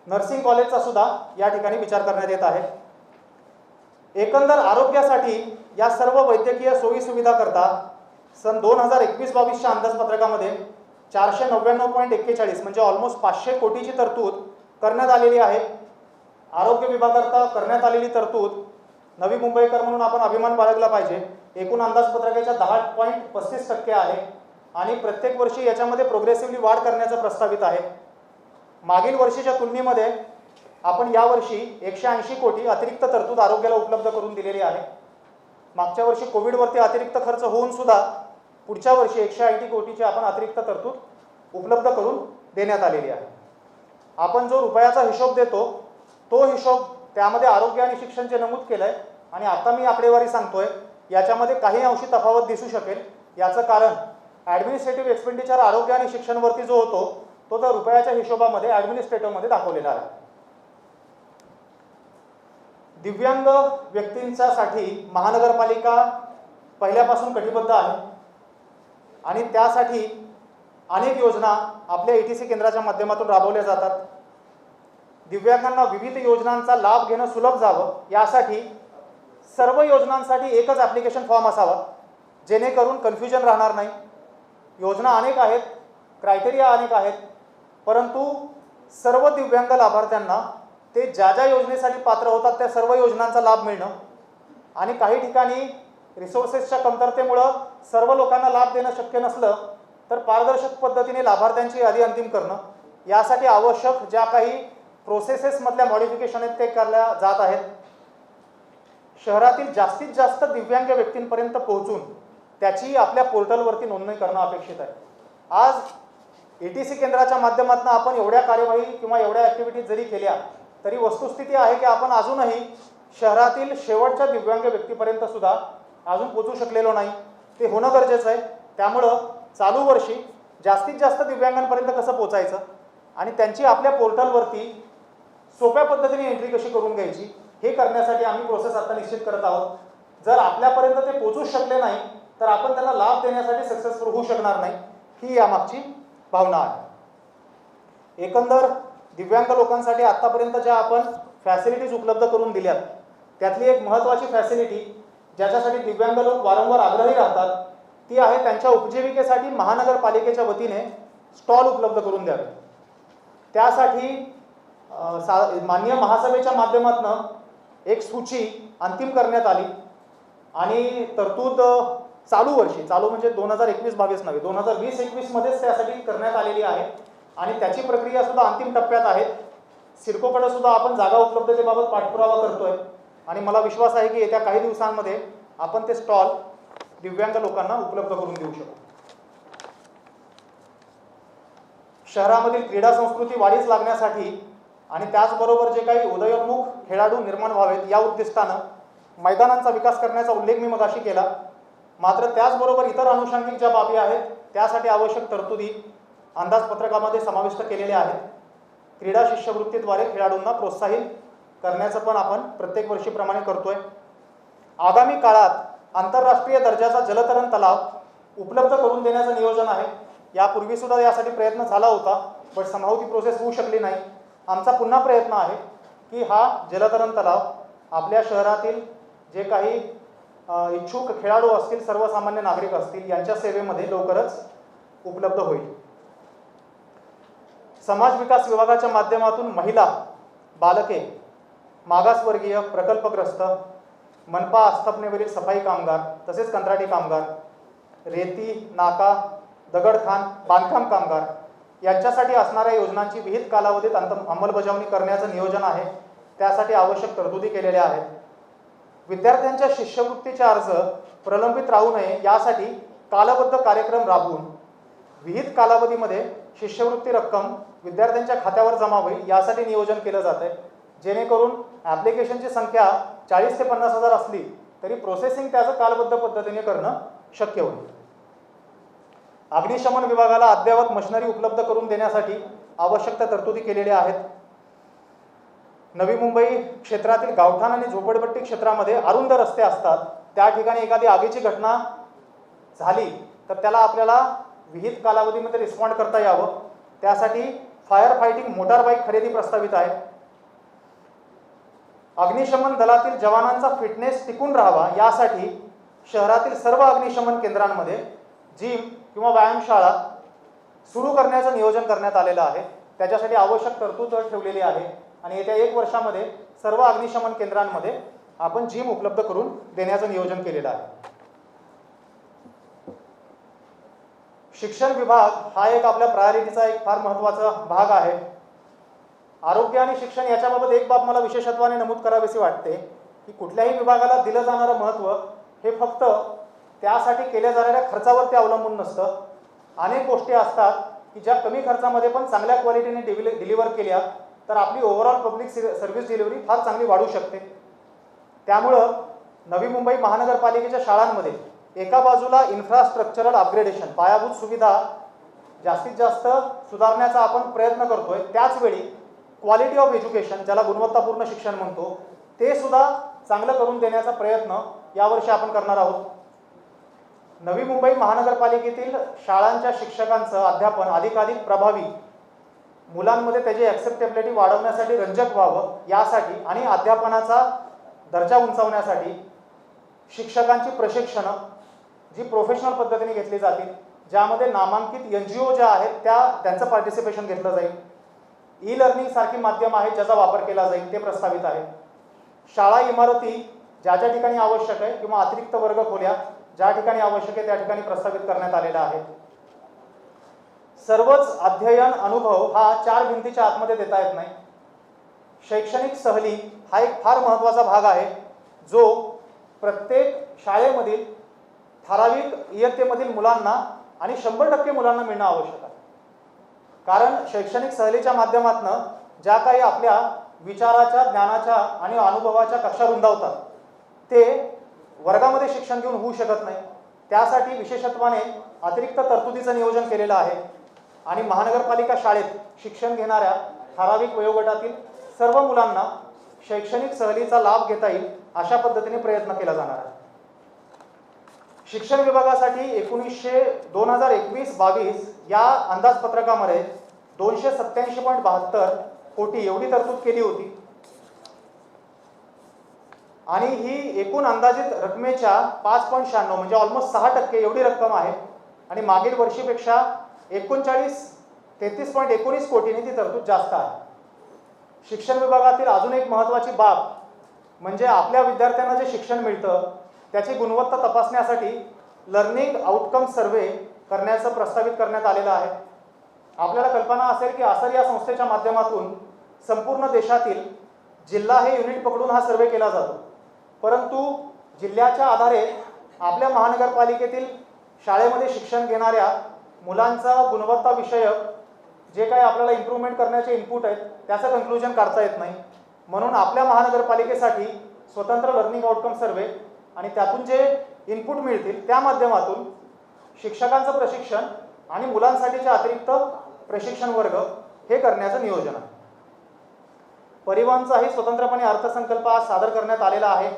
नर्सिंग कॉलेजचा सुद्धा या ठिकाणी विचार करण्यात येत आहे. एकंदर आरोग्यासाठी या सर्व वैद्यकीय सोयी सुविधा करता सन 2021-22च्या अंदाजपत्रकामध्ये 499.41 म्हणजे ऑलमोस्ट 500 कोटीची तरतूद करण्यात आलेली आहे. आरोग्य विभागाकरता करण्यात आलेली तरतूद नवी मुंबईकर म्हणून आपण अभिमान बाळगला पाहिजे. एकूण अंदाजपत्रकाच्या 10.35% आहे आणि प्रत्येक वर्षी याच्यामध्ये प्रोग्रेसिव्हली वाढ करण्याचं प्रस्तावित आहे. मागील वर्षीच्या तुलनेमध्ये आपण यावर्षी 180 कोटी अतिरिक्त तरतूद आरोग्याला उपलब्ध करून दिलेली आहे. मागच्या वर्षी कोविडवरती अतिरिक्त खर्च होऊन सुद्धा पुढच्या वर्षी 180 कोटीची आपण अतिरिक्त तरतूद उपलब्ध करून देण्यात आलेली आहे. आपण जो रुपयाचा हिशोब देतो तो हिशोब त्यामध्ये आरोग्य आणि शिक्षणचे नमूद केलं आहे आणि आता मी आकडेवारी सांगतोय याच्यामध्ये काही अंशी तफावत दिसू शकेल. याचं कारण ॲडमिनिस्ट्रेटिव्ह एक्सपेंडिचर आरोग्य आणि शिक्षणवरती जो होतो तो तर रुपयाच्या हिशोबामध्ये ॲडमिनिस्ट्रेटिव्हमध्ये दाखवलेला आहे. दिव्यांग व्यक्तींच्यासाठी महानगरपालिका पहिल्यापासून कटिबद्ध आहे आणि त्यासाठी अनेक योजना आपल्या ETC केंद्राच्या माध्यमातून राबवल्या जातात. दिव्यांगांना विविध योजनांचा लाभ घेणं सुलभ जावं यासाठी सर्व योजनांसाठी एकच ॲप्लिकेशन फॉर्म असावा जेणेकरून कन्फ्युजन राहणार नाही. योजना अनेक आहेत, क्रायटेरिया अनेक आहेत, परंतु सर्व दिव्यांग लाभार्थ्यांना ते ज्या ज्या योजनेसाठी पात्र होतात त्या सर्व योजनांचा लाभ मिळणं आणि काही ठिकाणी रिसोर्सेसच्या कमतरतेमुळं सर्व लोकांना लाभ देणं शक्य नसलं तर पारदर्शक पद्धतीने लाभार्थ्यांची यादी अंतिम करणं यासाठी आवश्यक ज्या काही प्रोसेसेसमधल्या मॉडिफिकेशन आहेत ते केल्या जात आहेत. शहरातील जास्तीत जास्त दिव्यांग व्यक्तींपर्यंत पोहोचून त्याची आपल्या पोर्टलवरती नोंदणी करणं अपेक्षित आहे. आज ETC केंद्राच्या माध्यमातून आपण एवढ्या कार्यवाही किंवा एवढ्या ॲक्टिव्हिटीज जरी केल्या तरी वस्तुस्थिती आहे की आपण अजूनही शहरातील शेवटच्या दिव्यांग व्यक्तीपर्यंत सुद्धा अजून पोहोचू शकलेलो नाही. ते होणं गरजेचं आहे. त्यामुळं चालू वर्षी जास्तीत जास्त दिव्यांगांपर्यंत कसं पोचायचं आणि त्यांची आपल्या पोर्टलवरती सोप्या पद्धतीने एंट्री कशी करून घ्यायची हे करण्यासाठी आम्ही प्रोसेस आता निश्चित करत आहोत. जर आपल्यापर्यंत ते पोहोचूच शकले नाही तर आपण त्यांना लाभ देण्यासाठी सक्सेसफुल होऊ शकणार नाही, ही यामागची भावना आहे. एकंदर दिव्यांग लोकांसाठी आत्तापर्यंत ज्या आपण फॅसिलिटीज उपलब्ध करून दिल्यात त्यातली एक महत्त्वाची फॅसिलिटी ज्याच्यासाठी दिव्यांग लोक वारंवार आग्रही राहतात ती आहे त्यांच्या उपजीविकेसाठी महानगरपालिकेच्या वतीने स्टॉल उपलब्ध करून द्यावे. त्यासाठी माननीय महासभेच्या माध्यमातून एक सूची अंतिम करण्यात आली आणि तरतूद चालू म्हणजे 2021-22 नव्हे 2020-21 मध्येच त्यासाठी करण्यात आलेली आहे आणि त्याची प्रक्रिया सुद्धा अंतिम टप्प्यात आहे. सिडकोकडे सुद्धा आपण जागा उपलब्धतेबाबत पाठपुरावा करतोय आणि मला विश्वास आहे की येत्या काही दिवसांमध्ये आपण ते स्टॉल दिव्यांग लोकांना उपलब्ध करून देऊ शकू. शहरामधील क्रीडा संस्कृती वाढीस लागण्यासाठी आणि त्याचबरोबर जे काही उदयोन्मुख खेळाडू निर्माण व्हावेत या उद्दिष्टानं मैदानांचा विकास करण्याचा उल्लेख मी मगाशी केला. मात्र त्याचबरोबर इतर अनुषंगिक ज्या बाबी आहेत त्यासाठी आवश्यक तरतुदी अंदाजपत्रकामध्ये समाविष्ट केलेल्या आहेत. क्रीडा शिष्यवृत्तीद्वारे खेळाडूंना प्रोत्साहित करण्याचं पण आपण प्रत्येक वर्षीप्रमाणे करतोय. आगामी काळात आंतरराष्ट्रीय दर्जाचा जलतरण तलाव उपलब्ध करून देण्याचं नियोजन आहे. यापूर्वी सुद्धा यासाठी प्रयत्न झाला होता पण समहाऊ ती प्रोसेस होऊ शकली नाही. आमचा पुन्हा प्रयत्न आहे की हा जलतरण तलाव आपल्या शहरातील जे काही इच्छुक खेळाडू असतील सर्वसामान्य नागरिक असतील यांच्या सेवेमध्ये लवकरच उपलब्ध होईल. समाज विकास विभागाच्या माध्यमातून महिला, बालके, मागासवर्गीय, प्रकल्पग्रस्त, मनपा आस्थापनेवरील सफाई कामगार तसेच कंत्राटी कामगार, रेती, नाका, दगडखाण, बांधकाम कामगार यांच्यासाठी असणाऱ्या योजनांची विहित कालावधीत अंमलबजावणी करण्याचं नियोजन आहे. त्यासाठी आवश्यक तरतुदी केलेल्या आहेत. विद्यार्थ्यांच्या शिष्यवृत्तीचे अर्ज प्रलंबित राहू नये यासाठी कालबद्ध कार्यक्रम राबवून विहित कालावधीमध्ये शिष्यवृत्ती रक्कम विद्यार्थ्यांच्या खात्यावर जमा होईल यासाठी नियोजन केलं जात आहे. जेणेकरून ॲप्लिकेशनची संख्या 40 ते 50 हजार असली तरी प्रोसेसिंग त्याचं कालबद्ध पद्धतीने करणं शक्य होईल. अग्निशमन विभागाला अद्ययावत मशिनरी उपलब्ध करून देण्यासाठी आवश्यक त्या तरतुदी केलेल्या आहेत. नवी मुंबई क्षेत्रातील गावठाण आणि झोपडपट्टी क्षेत्रामध्ये अरुंद रस्ते असतात. त्या ठिकाणी एखादी आगीची घटना झाली तर त्याला आपल्याला विहित कालावधीमध्ये रिस्पॉन्ड करता यावं. त्यासाठी फायर फायटिंग मोटार बाईक खरेदी प्रस्तावित आहे. अग्निशमन दलातील जवानांचा फिटनेस टिकून राहावा यासाठी शहरातील सर्व अग्निशमन केंद्रांमध्ये जिम किंवा व्यायामशाळा सुरू करण्याचं नियोजन करण्यात आलेलं आहे. त्याच्यासाठी आवश्यक तरतूद ठेवलेली आहे आणि येत्या 1 वर्षामध्ये सर्व अग्निशमन केंद्रांमध्ये आपण जिम उपलब्ध करून देण्याचं नियोजन केलेलं आहे. शिक्षण विभाग हा एक आपल्या प्रायोरिटीचा एक फार महत्त्वाचा भाग आहे. आरोग्य आणि शिक्षण याच्याबाबत एक बाब मला विशेषत्वाने नमूद करावीशी वाटते की कुठल्याही विभागाला दिलं जाणारं महत्त्व हे फक्त त्यासाठी केल्या जाणाऱ्या खर्चावरती अवलंबून नसतं. अनेक गोष्टी असतात की ज्या कमी खर्चामध्ये पण चांगल्या क्वालिटीने डिलिव्हर केल्या तर आपली ओव्हरऑल पब्लिक सर्व्हिस डिलिव्हरी फार चांगली वाढू शकते. त्यामुळं नवी मुंबई महानगरपालिकेच्या शाळांमध्ये एका बाजूला इन्फ्रास्ट्रक्चरल अपग्रेडेशन, पायाभूत सुविधा जास्तीत जास्त सुधारण्याचा आपण प्रयत्न करतोय, त्याचवेळी क्वालिटी ऑफ एज्युकेशन, ज्याला गुणवत्तापूर्ण शिक्षण म्हणतो, ते सुद्धा चांगलं करून देण्याचा प्रयत्न यावर्षी आपण करणार आहोत. नवी मुंबई महानगरपालिकेतील शाळांच्या शिक्षकांचं अध्यापन अधिकाधिक प्रभावी, मुलांमध्ये त्याची ॲक्सेप्टेबिलिटी वाढवण्यासाठी रंजक व्हावं यासाठी आणि अध्यापनाचा दर्जा उंचावण्यासाठी शिक्षकांची प्रशिक्षणं जी प्रोफेशनल पद्धतीने घेतली जातील, ज्यामध्ये नामांकित NGO ज्या आहेत त्यांचं पार्टिसिपेशन घेतलं जाईल. ई लर्निंग सारखी माध्यम आहेत ज्याचा वापर केला जाईल ते प्रस्तावित आहे. शाळा इमारती ज्या ज्या ठिकाणी आवश्यक आहे किंवा अतिरिक्त वर्ग खोल्या ज्या ठिकाणी आवश्यक आहे त्या ठिकाणी प्रस्तावित करण्यात आलेला आहे. सर्वच अध्ययन अनुभव हा 4 भिंतीच्या आतमध्ये देता येत नाही. शैक्षणिक सहली हा एक फार महत्त्वाचा भाग आहे जो प्रत्येक शाळेमधील ठराविक इयत्तेमधील मुलांना आणि 100% मुलांना मिळणं आवश्यक आहे. कारण शैक्षणिक सहलीच्या माध्यमातून ज्या काही आपल्या विचाराच्या, ज्ञानाच्या आणि अनुभवाच्या कक्षा रुंदावतात ते वर्गामध्ये शिक्षण घेऊन होऊ शकत नाही. त्यासाठी विशेषत्वाने अतिरिक्त तरतुदीचं नियोजन केलेलं आहे आणि महानगरपालिका शाळेत शिक्षण घेणाऱ्या ठराविक वयोगटातील सर्व मुलांना शैक्षणिक सहलीचा लाभ घेता येईल अशा पद्धतीने प्रयत्न केला जाणार आहे. शिक्षण विभागासाठी 2021-22 या अंदाजपत्रकामध्ये 287.72 कोटी एवढी तरतूद केली होती आणि ही एकूण अंदाजित रकमेच्या 5.96 म्हणजे ऑलमोस्ट 6% एवढी रक्कम आहे आणि मागील वर्षीपेक्षा 33.19 कोटींनी ती तरतूद जास्त आहे. शिक्षण विभागातील अजून एक महत्त्वाची बाब म्हणजे आपल्या विद्यार्थ्यांना जे शिक्षण मिळतं त्याची गुणवत्ता तपासण्यासाठी लर्निंग आउटकम सर्व्हे करण्याचं प्रस्तावित करण्यात आलेलं आहे. आपल्याला कल्पना असेल की आसर या संस्थेच्या माध्यमातून संपूर्ण देशातील जिल्हा हे युनिट पकडून हा सर्वे केला जातो, परंतु जिल्ह्याच्या आधारे आपल्या महानगरपालिकेतील शाळेमध्ये शिक्षण घेणाऱ्या मुलांचा गुणवत्ता विषयक जे काही आपल्याला इम्प्रूव्हमेंट करण्याचे इनपुट आहेत त्याचं कन्क्लुजन काढता येत नाही. म्हणून आपल्या महानगरपालिकेसाठी स्वतंत्र लर्निंग आउटकम सर्वे आणि त्यातून जे इनपुट मिळतील त्या माध्यमातून शिक्षकांचं प्रशिक्षण आणि मुलांसाठीचे अतिरिक्त प्रशिक्षण वर्ग हे करण्याचं नियोजन आहे. परिवहनचाही स्वतंत्रपणे अर्थसंकल्प आज सादर करण्यात आलेला आहे.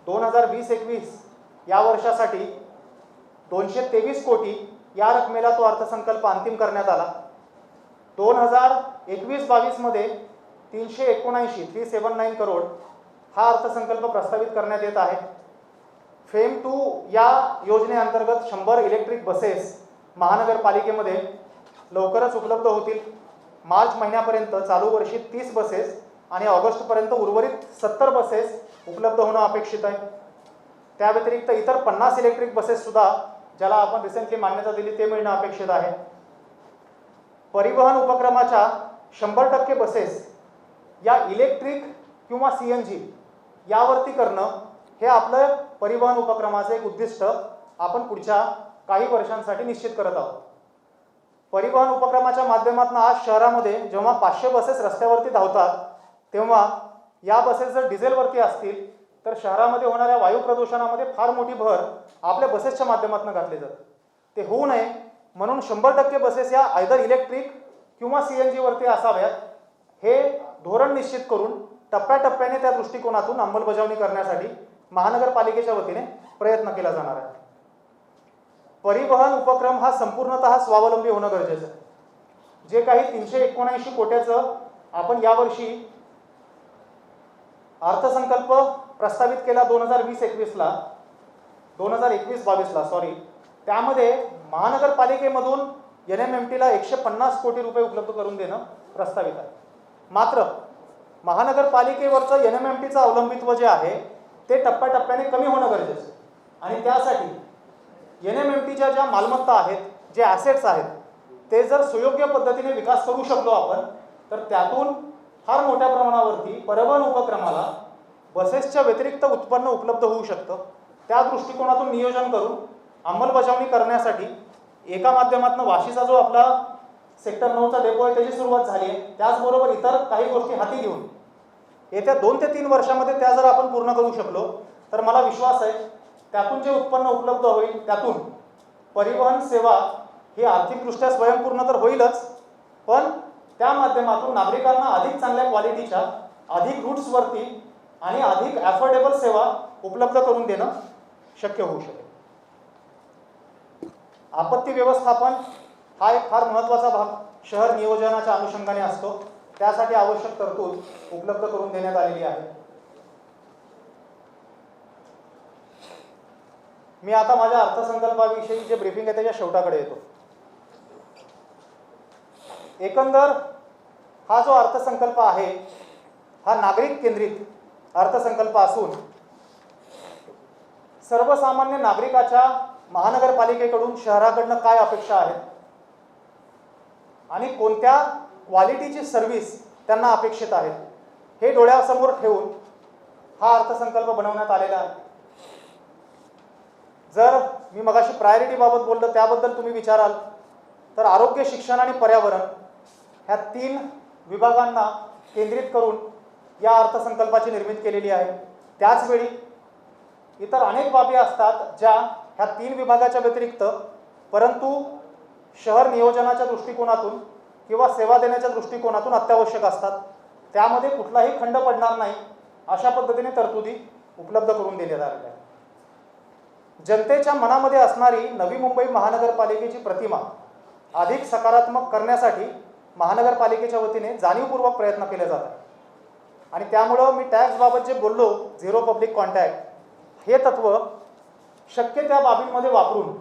2020-21 या वर्षासाठी 223 कोटी या रकमेला तो अर्थसंकल्प अंतिम करण्यात आला. 2021-22 मध्ये 379 करोड हा अर्थसंकल्प प्रस्तावित करण्यात येत आहे. फेम 2 या योजनेअंतर्गत 100 इलेक्ट्रिक बसेस महानगरपालिकेमध्ये लवकरच उपलब्ध होतील. मार्च महिन्यापर्यंत चालू वर्षी 30 बसेस आणि ऑगस्टपर्यंत उर्वरित 70 बसेस उपलब्ध होणं अपेक्षित आहे. त्या व्यतिरिक्त इतर 50 इलेक्ट्रिक बसेस सुद्धा ज्याला आपण रिसेंटली मान्यता दिली ते मिळणं अपेक्षित आहे. परिवहन उपक्रमाच्या 100% बसेस या इलेक्ट्रिक किंवा CNG यावरती करणं हे आपलं परिवहन उपक्रमाचं एक उद्दिष्ट आपण पुढच्या काही वर्षांसाठी निश्चित करत आहोत. परिवहन उपक्रमाच्या माध्यमातून आज शहरामध्ये जेव्हा 500 बसेस रस्त्यावरती धावतात तेव्हा या बसेस जर डिझेलवरती असतील तर शहरामध्ये होणाऱ्या वायू प्रदूषणामध्ये फार मोठी भर आपल्या बसेसच्या माध्यमातून घातली जाते. ते होऊ नये म्हणून 100% बसेस या आयदर इलेक्ट्रिक किंवा CNG वरती असाव्यात हे धोरण निश्चित करून टप्प्याटप्प्याने त्या दृष्टिकोनातून अंमलबजावणी करण्यासाठी महानगरपालिकेच्या वतीने प्रयत्न केला जाणार आहे. परिवहन उपक्रम हा संपूर्णतः स्वावलंबी होणं गरजेचं आहे. जे काही 379 कोट्याचं आपण यावर्षी अर्थसंकल्प प्रस्तावित केला 2021-22 सॉरी, त्यामध्ये महानगरपालिकेमधून NMMT ला 150 कोटी रुपये उपलब्ध करून देणं प्रस्तावित आहे. मात्र महानगरपालिकेवरचं NMMTचं अवलंबित्व जे आहे ते टप्प्याटप्प्याने कमी होणं गरजेचं आहे. आणि त्यासाठी NMMTच्या ज्या मालमत्ता आहेत, जे ॲसेट्स आहेत, ते जर सुयोग्य पद्धतीने विकास करू शकलो आपण, तर त्यातून फार मोठ्या प्रमाणावरती परिवहन उपक्रमाला बसेसच्या व्यतिरिक्त उत्पन्न उपलब्ध होऊ शकतं. त्या दृष्टिकोनातून नियोजन करून अंमलबजावणी करण्यासाठी एका माध्यमातून वाशीचा जो आपला सेक्टर 9चा डेपो आहे त्याची सुरुवात झाली आहे. त्याचबरोबर इतर काही गोष्टी हाती घेऊन येत्या 2 ते 3 वर्षामध्ये त्या जर आपण पूर्ण करू शकलो तर मला विश्वास आहे त्यातून जे उत्पन्न उपलब्ध होईल त्यातून परिवहन सेवा ही आर्थिकदृष्ट्या स्वयंपूर्ण तर होईलच, पण त्या माध्यमातून नागरिकांना अधिक चांगल्या क्वालिटीच्या, अधिक रूट्सवरती आणि अधिक ॲफोर्डेबल सेवा उपलब्ध करून देणं शक्य होऊ शकेल. आपत्ती व्यवस्थापन हा एक फार महत्त्वाचा भाग शहर नियोजनाच्या अनुषंगाने असतो. त्यासाठी आवश्यक तरतूद उपलब्ध करून देण्यात आलेली आहे. मी आता माझ्या अर्थसंकल्पाविषयी जे ब्रीफिंग आहे त्याच्या शेवटाकडे येतो. एकंदर हा जो अर्थसंकल्प आहे हा नागरिक केंद्रित अर्थसंकल्प असून सर्वसामान्य नागरिकाच्या महानगरपालिकेकडून शहराकडनं काय अपेक्षा आहेत आणि कोणत्या क्वालिटीची सर्व्हिस त्यांना अपेक्षित आहेत हे डोळ्यासमोर ठेवून हा अर्थसंकल्प बनवण्यात आलेला आहे. जर मी मगाशी प्रायोरिटीबाबत बोललो त्याबद्दल तुम्ही विचाराल तर आरोग्य, शिक्षण आणि पर्यावरण ह्या 3 विभागांना केंद्रित करून या अर्थसंकल्पाची निर्मिती केलेली आहे. त्याचवेळी इतर अनेक बाबी असतात ज्या ह्या 3 विभागाच्या व्यतिरिक्त परंतु शहर नियोजनाच्या दृष्टिकोनातून किंवा सेवा देण्याच्या दृष्टिकोनातून अत्यावश्यक असतात. त्यामध्ये कुठलाही खंड पडणार नाही अशा पद्धतीने तरतुदी उपलब्ध करून दिल्या जात आहेत. जनतेच्या मनामध्ये असणारी नवी मुंबई महानगरपालिकेची प्रतिमा अधिक सकारात्मक करण्यासाठी महानगरपालिकेच्या वतीने जाणीवपूर्वक प्रयत्न केले जातात. आणि त्यामुळं मी टॅक्सबाबत जे बोललो, झिरो पब्लिक कॉन्टॅक्ट हे तत्त्व शक्य त्या बाबींमध्ये वापरून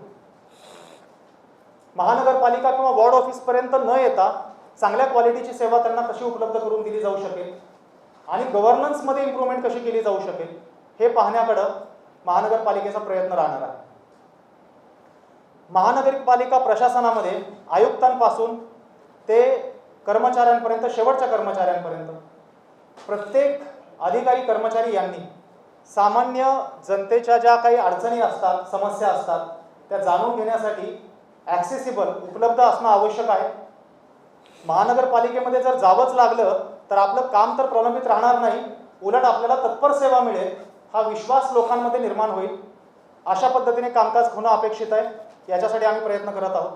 महानगरपालिका किंवा वॉर्ड ऑफिसपर्यंत न येता चांगल्या क्वालिटीची सेवा त्यांना कशी उपलब्ध करून दिली जाऊ शकेल आणि गव्हर्नन्समध्ये इम्प्रूव्हमेंट कशी केली जाऊ शकेल हे पाहण्याकडं महानगरपालिकेचा प्रयत्न राहणार आहे. महानगरपालिका प्रशासनामध्ये आयुक्तांपासून ते कर्मचाऱ्यांपर्यंत, शेवटच्या कर्मचाऱ्यांपर्यंत प्रत्येक अधिकारी कर्मचारी यांनी सामान्य जनतेच्या ज्या काही अडचणी असतात, समस्या असतात त्या जाणून घेण्यासाठी ॲक्सेसिबल उपलब्ध असणं आवश्यक आहे. महानगरपालिकेमध्ये जर जावंच लागलं तर आपलं काम तर प्रलंबित राहणार नाही, उलट आपल्याला तत्पर सेवा मिळेल हा विश्वास लोकांमध्ये निर्माण होईल. अशा पद्धतीने कामकाज होणं अपेक्षित आहे. याच्यासाठी आम्ही प्रयत्न करत आहोत.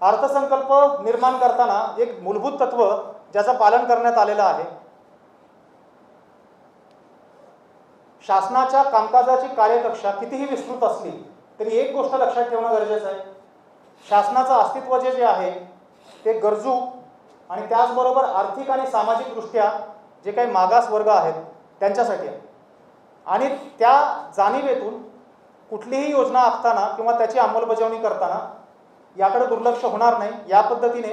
अर्थसंकल्प निर्माण करताना एक मूलभूत तत्व ज्याचं पालन करण्यात आलेलं आहे, शासनाच्या कामकाजाची कार्यकक्षा कितीही विस्तृत असली तरी एक गोष्ट लक्षात ठेवणं गरजेचं आहे, शासनाचं अस्तित्व जे आहे ते गरजू आणि त्याचबरोबर आर्थिक आणि सामाजिकदृष्ट्या जे काही मागास वर्ग आहेत त्यांच्यासाठी आहे. आणि त्या जाणीवेतून कुठलीही योजना आखताना किंवा त्याची अंमलबजावणी करताना याकडे दुर्लक्ष होणार नाही या पद्धतीने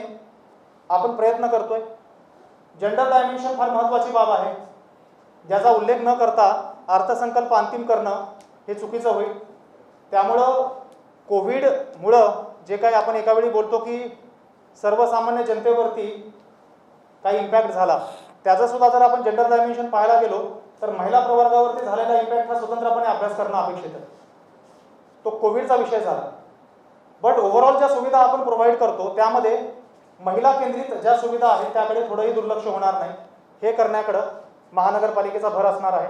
आपण प्रयत्न करतोय. जेंडर डायमेन्शन फार महत्त्वाची बाब आहे, ज्याचा उल्लेख न करता अर्थसंकल्प अंतिम करणं हे चुकीचं होईल. त्यामुळं कोविडमुळं जे काही आपण एकावेळी बोलतो की सर्वसामान्य जनतेवरती काही इम्पॅक्ट झाला, त्याचासुद्धा जर आपण जेंडर डायमेन्शन पाहायला गेलो तर महिला प्रवर्गावरती झालेला इम्पॅक्ट हा स्वतंत्रपणे अभ्यास करणं अपेक्षित आहे. तो कोविडचा विषय झाला, बट ओव्हरऑल ज्या सुविधा आपण प्रोव्हाइड करतो त्यामध्ये महिला केंद्रित ज्या सुविधा आहेत त्याकडे थोडंही दुर्लक्ष होणार नाही. हे करण्याकडं महानगरपालिकेचा भर असणार आहे.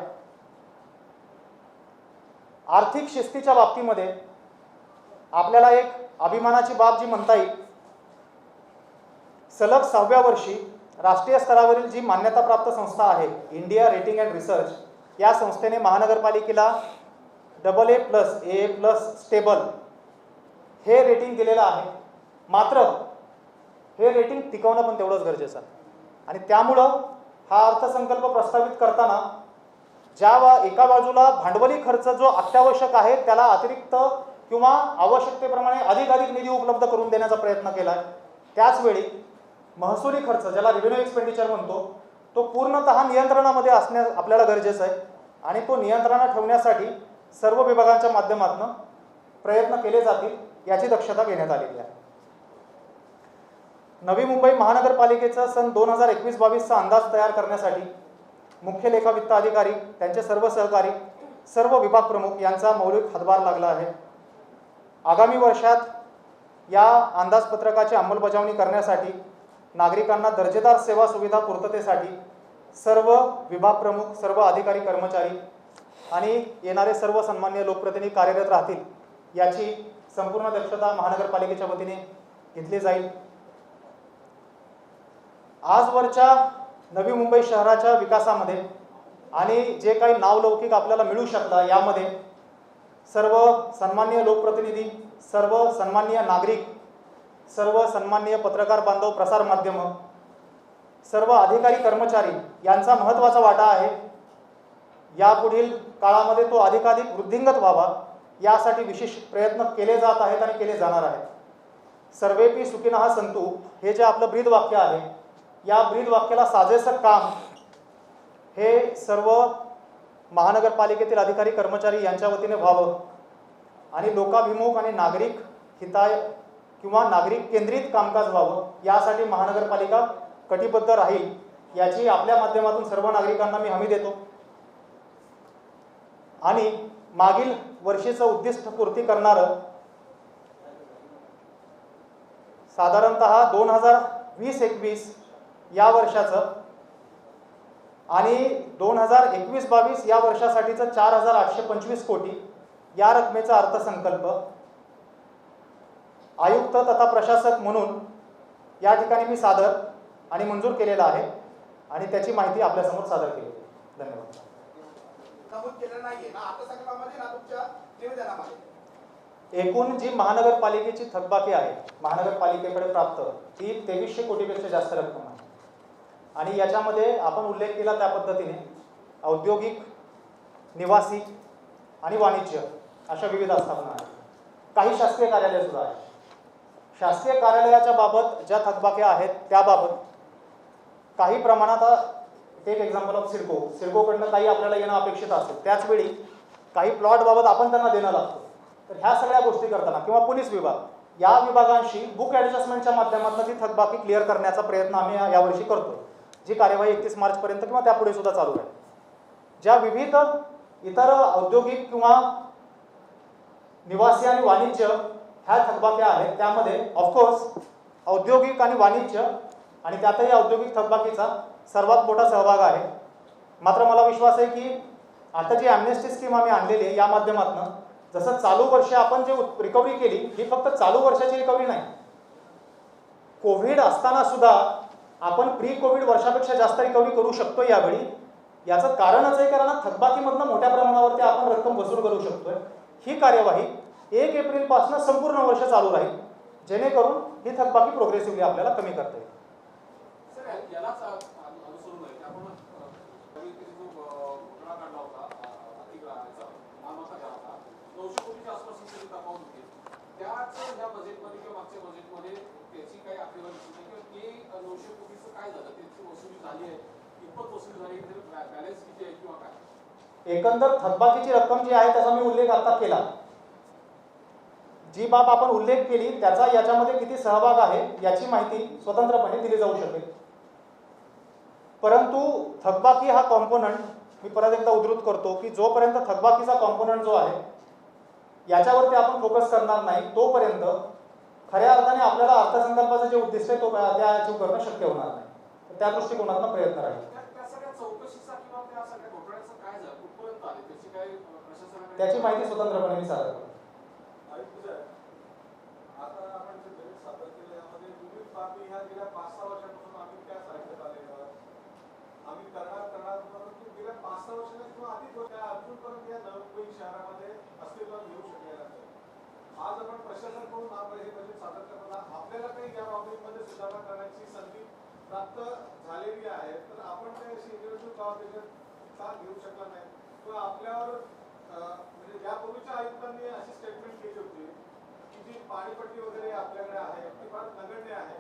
आर्थिक शिस्तीच्या बाबतीमध्ये आपल्याला एक अभिमानाची बाब जी म्हणता येईल, सलग 6व्या वर्षी राष्ट्रीय स्तरावरील जी मान्यताप्राप्त संस्था आहे इंडिया रेटिंग अँड रिसर्च, या संस्थेने महानगरपालिकेला AA+, स्टेबल हे रेटिंग दिलेलं आहे. मात्र हे रेटिंग टिकवणं पण तेवढंच गरजेचं आहे. आणि त्यामुळं हा अर्थसंकल्प प्रस्तावित करताना एका बाजूला भांडवली खर्च जो अत्यावश्यक आहे त्याला अतिरिक्त किंवा आवश्यकतेप्रमाणे अधिक निधी उपलब्ध करून देण्याचा प्रयत्न केला आहे, त्याचवेळी महसुली खर्च ज्याला रेव्हेन्यू एक्सपेंडिचर म्हणतो तो पूर्णतः नियंत्रणामध्ये असणे आपल्याला गरजेचं आहे आणि तो नियंत्रणात ठेवण्यासाठी सर्व विभागांच्या माध्यमातून प्रयत्न केले जातील याची दक्षता घेण्यात आलेली आहे. नवी मुंबई महानगरपालिकेचा सन 2021-22चा अंदाज तयार करण्यासाठी मुख्य लेखा वित्त अधिकारी, त्यांचे सर्व सहकारी, सर्व विभाग प्रमुख यांचा मौलिक हातभार लागला आहे. आगामी वर्षात या अंदाजपत्रकाची अंमलबजावणी करण्यासाठी नागरिकांना दर्जेदार सेवा सुविधा पूर्ततेसाठी सर्व विभाग प्रमुख, सर्व अधिकारी कर्मचारी आणि येणारे सर्व सन्माननीय लोकप्रतिनिधी कार्यरत राहतील याची संपूर्ण दक्षता महानगरपालिकेच्या वतीने घेतली जाईल. आजवरच्या नवी मुंबई शहराच्या विकासामध्ये आणि जे काही नावलौकिक आपल्याला मिळू शकला यामध्ये सर्व सन्माननीय लोकप्रतिनिधी, सर्व सन्माननीय नागरिक, सर्व सन्माननीय पत्रकार बांधव, प्रसार माध्यम, सर्व अधिकारी कर्मचारी यांचा महत्त्वाचा वाटा आहे. यापुढील काळामध्ये तो अधिकाधिक वृद्धिंगत व्हावा यासाठी विशेष प्रयत्न केले जात आहेत आणि केले जाणार आहेत. सर्वेपी सुखिनः सन्तु हे जे आपलं ब्रीद वाक्य आहे, या ब्रीद वाक्याला साजेसं काम हे सर्व महानगरपालिकेतील अधिकारी कर्मचारी यांच्या वतीने व्हावं आणि लोकाभिमुख आणि नागरिक हिताय किंवा नागरिक केंद्रित कामकाज व्हावं यासाठी महानगरपालिका कटिबद्ध राहील याची आपल्या माध्यमातून सर्व नागरिकांना मी हमी देतो. आणि मागील वर्षीचं उद्दिष्ट पूर्ती करणारं साधारणतः 2020-21 या वर्षाचं आणि 2021-22 या वर्षासाठीचं 4,825 कोटी या रकमेचा अर्थसंकल्प आयुक्त तथा प्रशासक म्हणून या ठिकाणी मी सादर आणि मंजूर केलेला आहे आणि त्याची माहिती आपल्यासमोर सादर केली. धन्यवाद. नमूद केलं नाहीये ना आता संकल्पामध्ये ना तुमच्या निवेदनामध्ये. एकूण जी महानगरपालिकेची थकबाकी आहे महानगरपालिकेकडे प्राप्त ती 2300 कोटीपेक्षा जास्त रक्कम आहे आणि याच्यामध्ये आपण उल्लेख केला त्या पद्धतीने औद्योगिक, निवासी आणि वाणिज्य अशा विविध आस्थापना आहेत. काही शासकीय कार्यालय सुद्धा आहेत. शासकीय कार्यालयाच्या बाबत ज्या थकबाक्या आहेत त्याबाबत काही प्रमाणात एक एक्झाम्पल ऑफ सिडकोकडनं काही आपल्याला येणं अपेक्षित असेल, त्याचवेळी काही प्लॉटबाबत आपण त्यांना देणं लागतं. तर ह्या सगळ्या गोष्टी करताना किंवा पोलीस विभाग या विभागांशी बुक ॲडजस्टमेंटच्या माध्यमातून ती थकबाकी क्लिअर करण्याचा प्रयत्न आम्ही यावर्षी करतो, जी कार्यवाही 31 मार्चपर्यंत किंवा त्यापुढे सुद्धा चालू आहे. ज्या विविध इतर औद्योगिक किंवा निवासी आणि वाणिज्य ह्या थकबाक्या आहेत त्यामध्ये ऑफकोर्स औद्योगिक आणि वाणिज्य आणि त्यातही औद्योगिक थकबाकीचा सर्वात मोठा सहभाग आहे. मात्र मला विश्वास आहे की आता जी ॲम्नेस्टी स्कीम आम्ही आणलेली आहे या माध्यमातून जसं चालू वर्ष आपण जे रिकव्हरी केली ही फक्त चालू वर्षाची रिकव्हरी नाही, कोविड असताना सुद्धा आपण प्री कोविड वर्षापेक्षा जास्त रिकव्हरी करू शकतो यावेळी. याचं कारणच आहे कारण थकबाकीमधनं मोठ्या प्रमाणावरती आपण रक्कम वसूल करू शकतोय. ही कार्यवाही 1 एप्रिलपासून संपूर्ण वर्ष चालू राहील जेणेकरून ही थकबाकी प्रोग्रेसिव्हली आपल्याला कमी करता येईल. सर यालाच अनुसरून आहे की आपण जो घोटाळा काढला होता अतिग्रहाचा मालमत्ता कराचा 900 कोटीच्या आसपास ही तपास होती. त्याच ह्या बजेटमध्ये किंवा मागच्या बजेटमध्ये त्याची काही आपल्याला दिसत नाही किंवा ते 900 कोटीचं काय झालं, त्याची वसुली झाली आहे, कितपत वसुली झाली, बॅलन्स किती आहे किंवा काय. एकंदर थकबाकीची रक्कम जी आहे त्याचा मी उल्लेख आता केला. जी बाब आपण उल्लेख केली त्याचा याच्यामध्ये किती सहभाग आहे याची माहिती स्वतंत्रपणे दिली जाऊ शकेल. परंतु थकबाकी हा कॉम्पोनंट मी परत एकदा उद्धृत करतो की जोपर्यंत थकबाकीचा कॉम्पोनंट जो आहे याच्यावरती आपण फोकस करणार नाही तोपर्यंत खऱ्या अर्थाने आपल्याला अर्थसंकल्पाचं जे उद्दिष्ट आहे तो त्या अचीव करणं शक्य होणार नाही. त्या दृष्टिकोनातून प्रयत्न राहील. त्या सगळ्या चौकशीचा किंवा त्या सगळ्या घोटाळ्याचं काय झालं, कुठपर्यंत आले, त्याची काय प्रशासनाने त्याची माहिती स्वतंत्रपणे मी सादर करतो. आता आपण जे बजेट सादर केलं यामध्ये विविध बाबी ह्या गेल्या 5-6 वर्षांपासून आम्ही त्या ऐकत आलेलो आम्ही करणार परंतु गेल्या 5-6 वर्षांनी किंवा अधिक अजूनपर्यंत या नवी मुंबई शहरामध्ये अस्तित्वात येऊ शकलेला नाही. आज आपण प्रशासनाकडून आपण हे बजेट सादर करताना आपल्याला काही या बाबतीमध्ये सुधारणा करण्याची संधी प्राप्त झालेली आहे. तर आपण काही अशी इंडिव्हिज्युअल कॉर्पोरेशन का घेऊ शकला नाही किंवा आपल्यावर म्हणजे यापूर्वीच्या आयुक्तांनी अशी स्टेटमेंट केली होती की जी पाणीपट्टी वगैरे आपल्याकडे आहे ती फार नगण्य आहे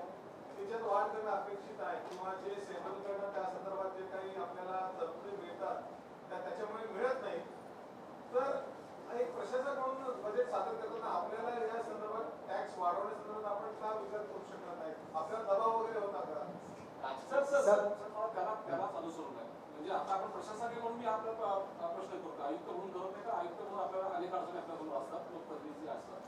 त्याच्यात वाढ करणं अपेक्षित आहे किंवा जे सेटल करणं त्या संदर्भात जे काही आपल्याला तरतुदी मिळतात त्याच्यामुळे मिळत नाही, तर एक प्रशासक म्हणून बजेट सादर करताना आपल्याला या संदर्भात टॅक्स वाढवण्यासंदर्भात आपण का विचार करू शकत नाही? आपल्याला दबाव वगैरे होता का? त्यालाच अनुसरून आहे. म्हणजे आता आपण प्रशासकीय म्हणून मी आपला प्रश्न करतो, आयुक्त म्हणून करत नाही का? आयुक्त म्हणून आपल्याला अनेक अडचणी आपल्यासमोर असतात, लोकप्रतिनिधी असतात.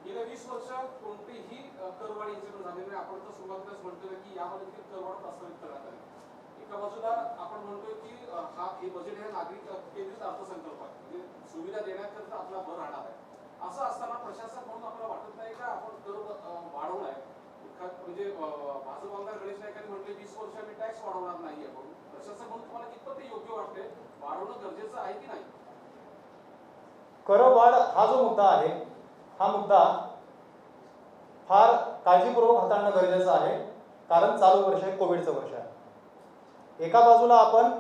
गेल्या 20 वर्षात कोणतीही करवाढ इन्सिडेंट झालेली नाही. आपण तर सुरुवातीलाच म्हणतोय की यामध्ये देखील करवाढ प्रस्तावित करण्यात आली. एका बाजूला आपण म्हणतोय की हे बजेट हे नागरिक केंद्रित अर्थसंकल्प आहे, म्हणजे सुविधा देण्याकरता आपला भर राहणार आहे. असं असताना प्रशासक म्हणून आपल्याला वाटत नाही का आपण कर वाढवलाय? म्हणजे भाजप आमदार गणेश नाईकांनी म्हटले 20 वर्ष आम्ही टॅक्स वाढवणार नाहीये म्हणून. प्रशासक म्हणून तुम्हाला कितपत ते योग्य वाटते? वाढवणं गरजेचं आहे की नाही? करवाढ हा जो मुद्दा आहे, हा मुद्दा फार काळजीपूर्वक हाताळणं गरजेचं आहे, कारण चालू वर्ष हे कोविडचं वर्ष आहे. एका बाजूला आपण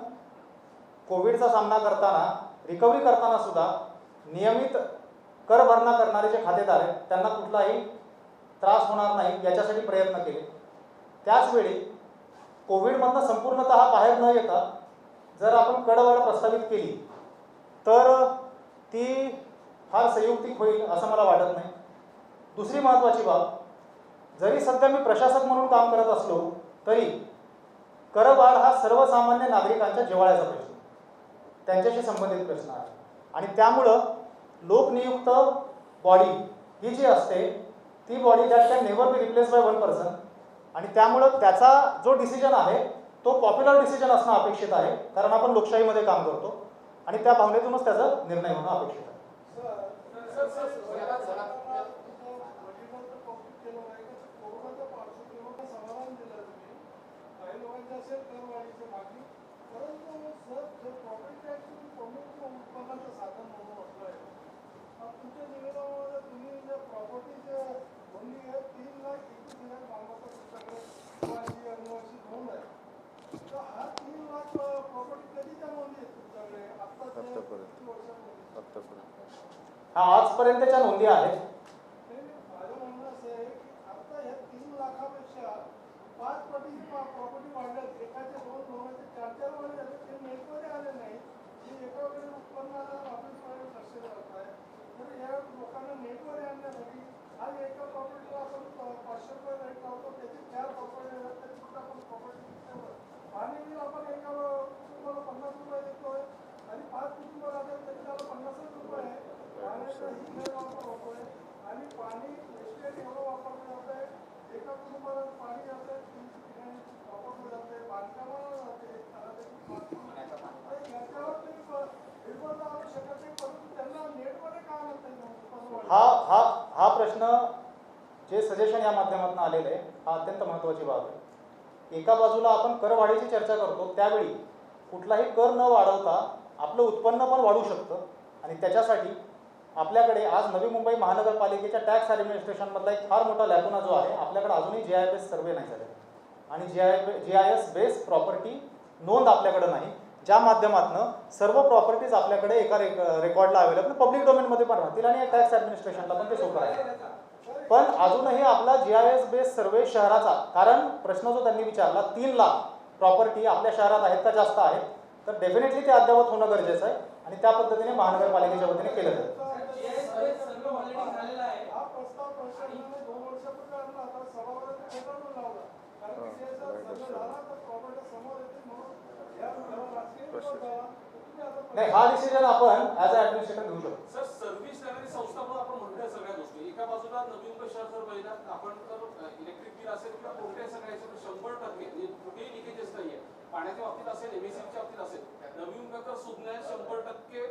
कोविडचा सामना करताना, रिकव्हरी करताना सुद्धा नियमित कर भरणा करणारे जे खातेदार आहेत त्यांना कुठलाही त्रास होणार नाही याच्यासाठी प्रयत्न केले. त्याचवेळी कोविडमधनं संपूर्णतः बाहेर न येता जर आपण करवाढ प्रस्तावित केली तर ती फार संयुक्तिक होईल असं मला वाटत नाही. दुसरी महत्त्वाची बाब, जरी सध्या मी प्रशासक म्हणून काम करत असलो तरी करवाढ हा सर्वसामान्य नागरिकांच्या जिव्हाळ्याचा प्रश्न, त्यांच्याशी संबंधित प्रश्न आहे. आणि त्यामुळं लोकनियुक्त बॉडी ही जी असते ती body that can never be replace by one person, आणि त्यामुळं त्याचा जो डिसिजन आहे तो पॉप्युलर डिसिजन असणं अपेक्षित आहे, कारण आपण लोकशाहीमध्ये काम करतो आणि त्या भावनेतूनच त्याचा निर्णय होणं अपेक्षित आहे. हा आजपर्यंतच्या नोंदी आहेत. माझं म्हणणं असं आहे की आता ह्या 3 लाखापेक्षा 5 पटी प्रॉपर्टी वाढल्यात. एकाचे 2, 2चे 4 महिने झाले ते नेटमध्ये आले नाही. हे एका वेळी उत्पन्नाला ऑफिसमध्ये लक्ष देत आहे. तर या लोकांना नेटमध्ये आणण्यासाठी आज एका प्रॉपर्टीला आपण 500 रुपये रेट लावतो, त्याची 4 प्रॉपर्टी तरी सुद्धा आपण प्रॉपर्टी पाणी बिल आपण एका कुटुंबाला 50 रुपये देतोय आणि 5 कुटुंब राहतात तरी त्याला 50 रुपये आहे. पाण्याचा ही गैरवापर होतोय आणि पाणी वेस्टेज एवढं वापरलं जात आहे. एका कुटुंबाला पाणी जातं, वापरलं जाते, बांधकामाला जाते, याच्यावर तरी निर्बंध आणू शकत नाही, परंतु त्यांना नेटमध्ये का आणत नाही? हा प्रश्न जे सजेशन या माध्यमातून आलेलं आहे हा अत्यंत महत्त्वाची बाब आहे. एका बाजूला आपण करवाढीची चर्चा करतो, त्यावेळी कुठलाही कर न वाढवता आपलं उत्पन्न पण वाढू शकतं, आणि त्याच्यासाठी आपल्याकडे आज नवी मुंबई महानगरपालिकेच्या टॅक्स ॲडमिनिस्ट्रेशनमधला एक फार मोठा लॅकुना जो आहे, आपल्याकडे अजूनही GIS सर्वे नाही झाले आणि GIS बेस्ड प्रॉपर्टी नोंद आपल्याकडे नाही, ज्या माध्यमातून सर्व प्रॉपर्टीज आपल्याकडे एका रेकॉर्डला अवेलेबल पब्लिक डोमेनमध्ये पण राहतील आणि टॅक्स ॲडमिनिस्ट्रेशनला पण ते सोपं आहे. पण अजूनही आपला GIS बेस्ड सर्वे शहराचा, कारण प्रश्न जो त्यांनी विचारला 3 लाख प्रॉपर्टी आपल्या शहरात आहेत का जास्त आहेत, तर डेफिनेटली ते अद्ययावत होणं गरजेचं आहे आणि त्या पद्धतीने महानगरपालिकेच्या वतीने केलं जातं. हा प्रस्ताव प्रशासनाने 2 वर्षापूर्वी आणला होता, सभागृहात फेटाळून लावला. कारण की ते जर सगळं झाला तर प्रॉपर्टी समोर येते, म्हणून या राजकीय नाही, हा डिसिजन आपण ॲज अ ॲडमिनिस्ट्रेटर घेऊ शकतो. सर, सर्व्हिस देणारी संस्था म्हणून आपण म्हणतोय सगळ्या गोष्टी. एका बाजूला नवी मुंबई शहर जर बघितलं आपण तर इलेक्ट्रिक बिल असेल किंवा कोणत्याही सगळ्याचे 100% कुठेही लिकेजेस नाहीये. पाण्याच्या बाबतीत असेल, MSCच्या बाबतीत असेल, नवी मुंबईकर सुज्ञ 100%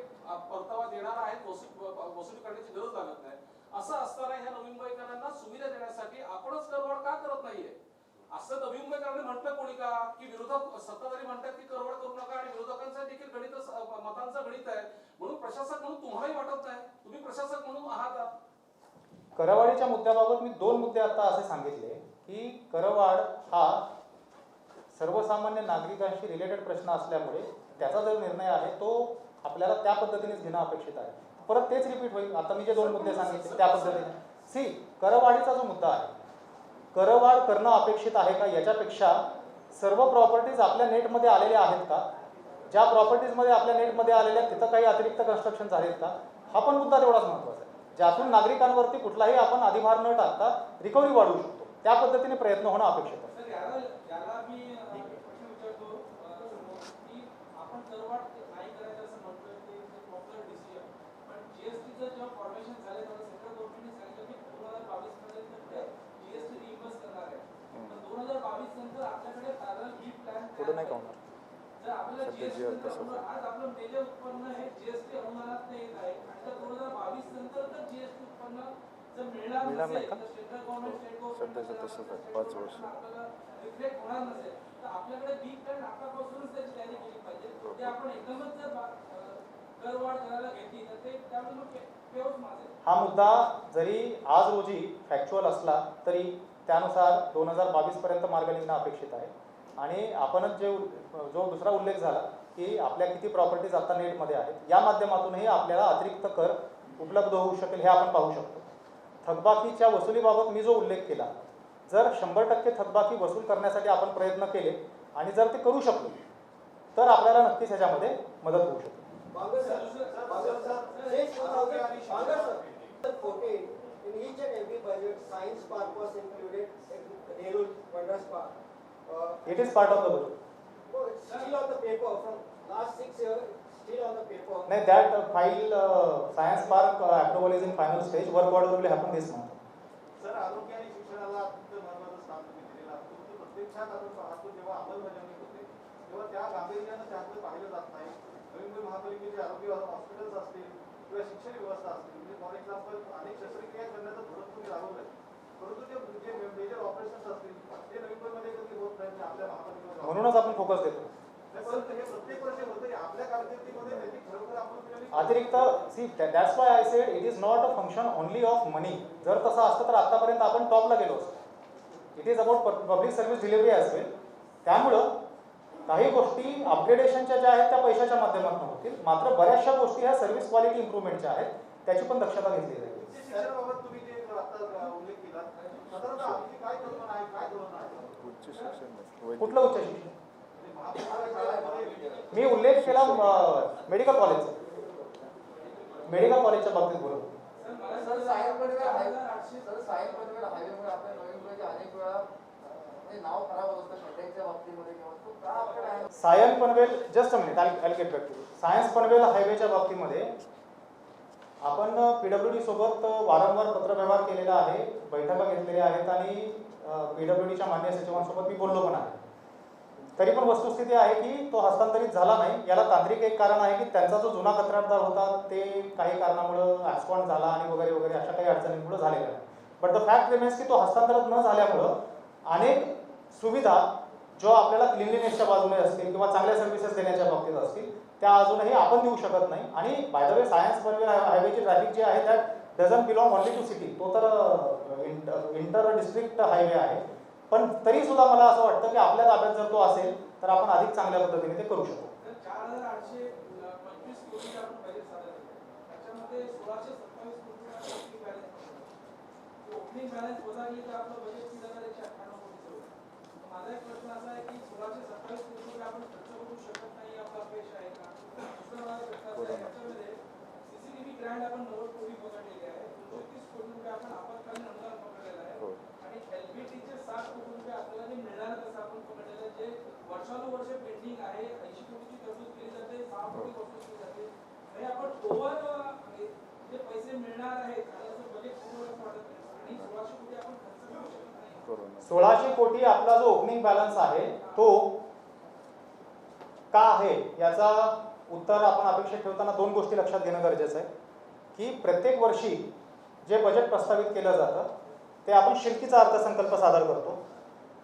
परतावा देणार आहेत, वसुली करण्याची गरज लागत नाही. असं असताना ह्या नवी मुंबईकरांना सुविधा देण्यासाठी आपणच करवाढ का करत नाहीये? असं नवी मुंबईकरांनी म्हटलं कोणी का? की विरोधक सत्ताधारी म्हणतात की करवाढ करू नका आणि विरोधकांचं देखील गणित मतांचं गणित आहे, म्हणून प्रशासक म्हणून तुम्हालाही वाटत नाही? तुम्ही प्रशासक म्हणून आहात का? करवाढीच्या मुद्द्याबाबत मी 2 मुद्दे आता असे सांगितले की करवाढ हा सर्वसामान्य नागरिकांशी रिलेटेड प्रश्न असल्यामुळे त्याचा जो निर्णय आहे तो आपल्याला त्या पद्धतीनेच घेणं अपेक्षित आहे. परत तेच रिपीट होईल. आता मी जे 2 मुद्दे सांगितले त्या पद्धतीने करवाढीचा जो मुद्दा आहे करवाढ करणं अपेक्षित आहे का याच्यापेक्षा सर्व प्रॉपर्टीज आपल्या नेटमध्ये आलेल्या आहेत का, ज्या प्रॉपर्टीजमध्ये आपल्या नेटमध्ये आलेल्या तिथं काही अतिरिक्त कन्स्ट्रक्शन झालेत का, हा पण मुद्दा तेवढाच महत्त्वाचा आहे, ज्यातून नागरिकांवरती कुठलाही आपण अधिभार न टाकता रिकव्हरी वाढवू शकतो. त्या पद्धतीने प्रयत्न होणं अपेक्षित आहे. सर याला मी प्रश्न विचारतो की आपण करवाढ नाही करायचं असं म्हणतोय ते पॉप्युलर डिसिजन, पण जीएसटीचं जेव्हा फॉर्मेशन झालं तेव्हा सेंट्रल गव्हर्नमेंटने सांगितलं की 2022 मध्ये जीएसटी रिइंबर्स करणार आहे. पण 2022 नंतर आपल्याकडे पॅरलल बी प्लॅन पुढे नाही का होणार? जर आपल्याला जीएसटी आज आपलं मेजर उत्पन्न हे जीएसटी अनुदानात येत आहे आणि जर 2022 नंतर तर जीएसटी उत्पन्न जर मिळणार नसेल तर सेंट्रल गव्हर्नमेंट स्टेट गव्हर्नमेंट 5 वर्ष आपल्याला रिफ्लेक्ट होणार नसेल तर आपल्याकडे बी प्लॅन आतापासूनच त्याची तयारी केली पाहिजे. ते आपण एकदमच जर करवाढ करायला घेतली तर ते त्यावेळी मग पेवच माजेल. हा मुद्दा जरी आज रोजी फॅक्च्युअल असला तरी त्यानुसार 2022 पर्यंत मार्ग निघणं अपेक्षित आहे. आणि आपणच जो दुसरा उल्लेख झाला की आपल्या किती प्रॉपर्टीज आता नेटमध्ये आहेत, या माध्यमातूनही आपल्याला अतिरिक्त कर उपलब्ध होऊ शकेल हे आपण पाहू शकतो. थकबाकीच्या वसुलीबाबत मी जो उल्लेख केला, जर 100% थकबाकी वसूल करण्यासाठी आपण प्रयत्न केले आणि जर ते करू शकलो तर आपल्याला नक्कीच ह्याच्यामध्ये मदत होऊ शकते. In each and every budget, science park was included, Nerul Wonders Park. It is part of the budget. No, it's still on the paper from last 6 years, still on the paper. Now that file, science park approval is in final stage. Work order will happen this month. Sir, आरोग्य आणि शिक्षणाला अत्यंत महत्त्वाचं स्थान तुम्ही दिलेलं आहात. परंतु प्रत्यक्षात आपण पाहतो जेव्हा अंमलबजावणी होते तेव्हा त्या गांभीर्यानं त्याकडे पाहिलं जात नाही. नवी मुंबई महापालिकेचे आरोग्य हॉस्पिटल्स असतील किंवा शिक्षण व्यवस्था असतील, म्हणजे फॉर एक्झाम्पल अनेक शस्त्रक्रिया करण्याचं धोरण तुम्ही राबवलंय, परंतु ते जे मेजर ऑपरेशन्स असतील ते नवी मुंबईमध्ये कधी होत नाहीत आपल्या महापालिकेमध्ये. म्हणूनच आपण फोकस देतो. परंतु हे प्रत्येक वर्षी होतं. आपल्या कारकिर्दीमध्ये त्याची खरोखर आपण अतिरिक्त see that's why I said it is not a function only of money. जर तसं असतं तर आतापर्यंत आपण टॉपला गेलो असतो. It is about public service delivery as well. त्यामुळं काही गोष्टी अपग्रेडेशनच्या ज्या आहेत त्या पैशाच्या माध्यमातून होतील, मात्र बऱ्याचशा गोष्टी ह्या सर्व्हिस क्वालिटी इम्प्रूव्हमेंटच्या आहेत, त्याची पण दक्षता घेतली जाईल. शिक्षणाबाबत तुम्ही जे आता उल्लेख केला, साधारणतः आपली काय कल्पना आहे, काय धोरण आहे? उच्च शिक्षण. कुठलं उच्च शिक्षण? मी उल्लेख केला मेडिकल कॉलेजचा. मेडिकल कॉलेजच्या बाबतीत बोलतो. सर सायन पनवेल हायवेमुळे आपल्या नवीन मुंबईच्या अनेक वेळा नाव खराब होत असतं खड्ड्यांच्या बाबतीमध्ये किंवा तो का आपल्याला Sion Panvel just a minute I get back to Sion Panvel हायवेच्या बाबतीमध्ये आपण PWD सोबत वारंवार पत्रव्यवहार केलेला आहे, बैठका घेतलेल्या आहेत आणि PWDच्या मान्य सचिवांसोबत मी बोललो पण आहे. तरी पण वस्तुस्थिती आहे की तो हस्तांतरित झाला नाही. याला तांत्रिक एक कारण आहे की त्यांचा जो जुना कंत्राटदार होता ते काही कारणामुळं ॲक्सपॉन्ड झाला आणि वगैरे वगैरे अशा काही अडचणींमुळे झालेला आहे. बट द फॅक्ट रिमेन्स की तो हस्तांतरित न झाल्यामुळं अनेक सुविधा जो आपल्याला क्लिनलीनेसच्या बाजूने असतील किंवा चांगल्या सर्व्हिसेस देण्याच्या बाबतीत असतील त्या अजूनही आपण देऊ शकत नाही. आणि by the way Sion Panvel हायवेची ट्रॅफिक जी आहे that doesn't belong only to city. तो तर इंटर डिस्ट्रिक्ट हायवे आहे. पण तरी सुद्धा मला असं वाटतं की आपल्या ताब्यात जर तो असेल तर आपण अधिक चांगल्या पद्धतीने ते करू शकतो. 4825 कोटी आपण बजेट सादर केलं, त्याच्यामध्ये 1627 कोटी ओपनिंग बॅलन्स वजा केली तर आपलं बजेट 3198 कोटीचं होतं. माझा एक प्रश्न असा आहे की 1627 कोटी रुपये आपण खर्च करू शकत नाही, आपला अपयश आहे का? दुसरा माझा प्रश्न असा आहे, याच्यामध्ये CCTV ग्रँड आपण 90 कोटी पकडलेले आहे, 230 कोटी रुपये आपण आपत्कालीन अनुदान पकडलेलं आहे आणि LBTचे 60 कोटी रुपये आपल्याला जे मिळणार तसं आपण पकडलेलं आहे, जे वर्षानुवर्ष पेंडिंग आहे. 80 कोटीची तरतूद केली जाते, 6 कोटी वसूल केली जाते. म्हणजे आपण ओव्हर जे पैसे मिळणार आहेत आणि असं बजेट पूर्ण वाटत नाही आणि 1600 कोटी आपण खर्च करू शकत नाही. 1600 कोटी आपला जो ओपनिंग बॅलन्स आहे तो का आहे याचा उत्तर आपण अपेक्षित ठेवताना दोन गोष्टी लक्षात घेणं गरजेचं आहे की प्रत्येक वर्षी जे बजेट प्रस्तावित केलं जातं ते आपण शिल्कीचा अर्थसंकल्प सादर करतो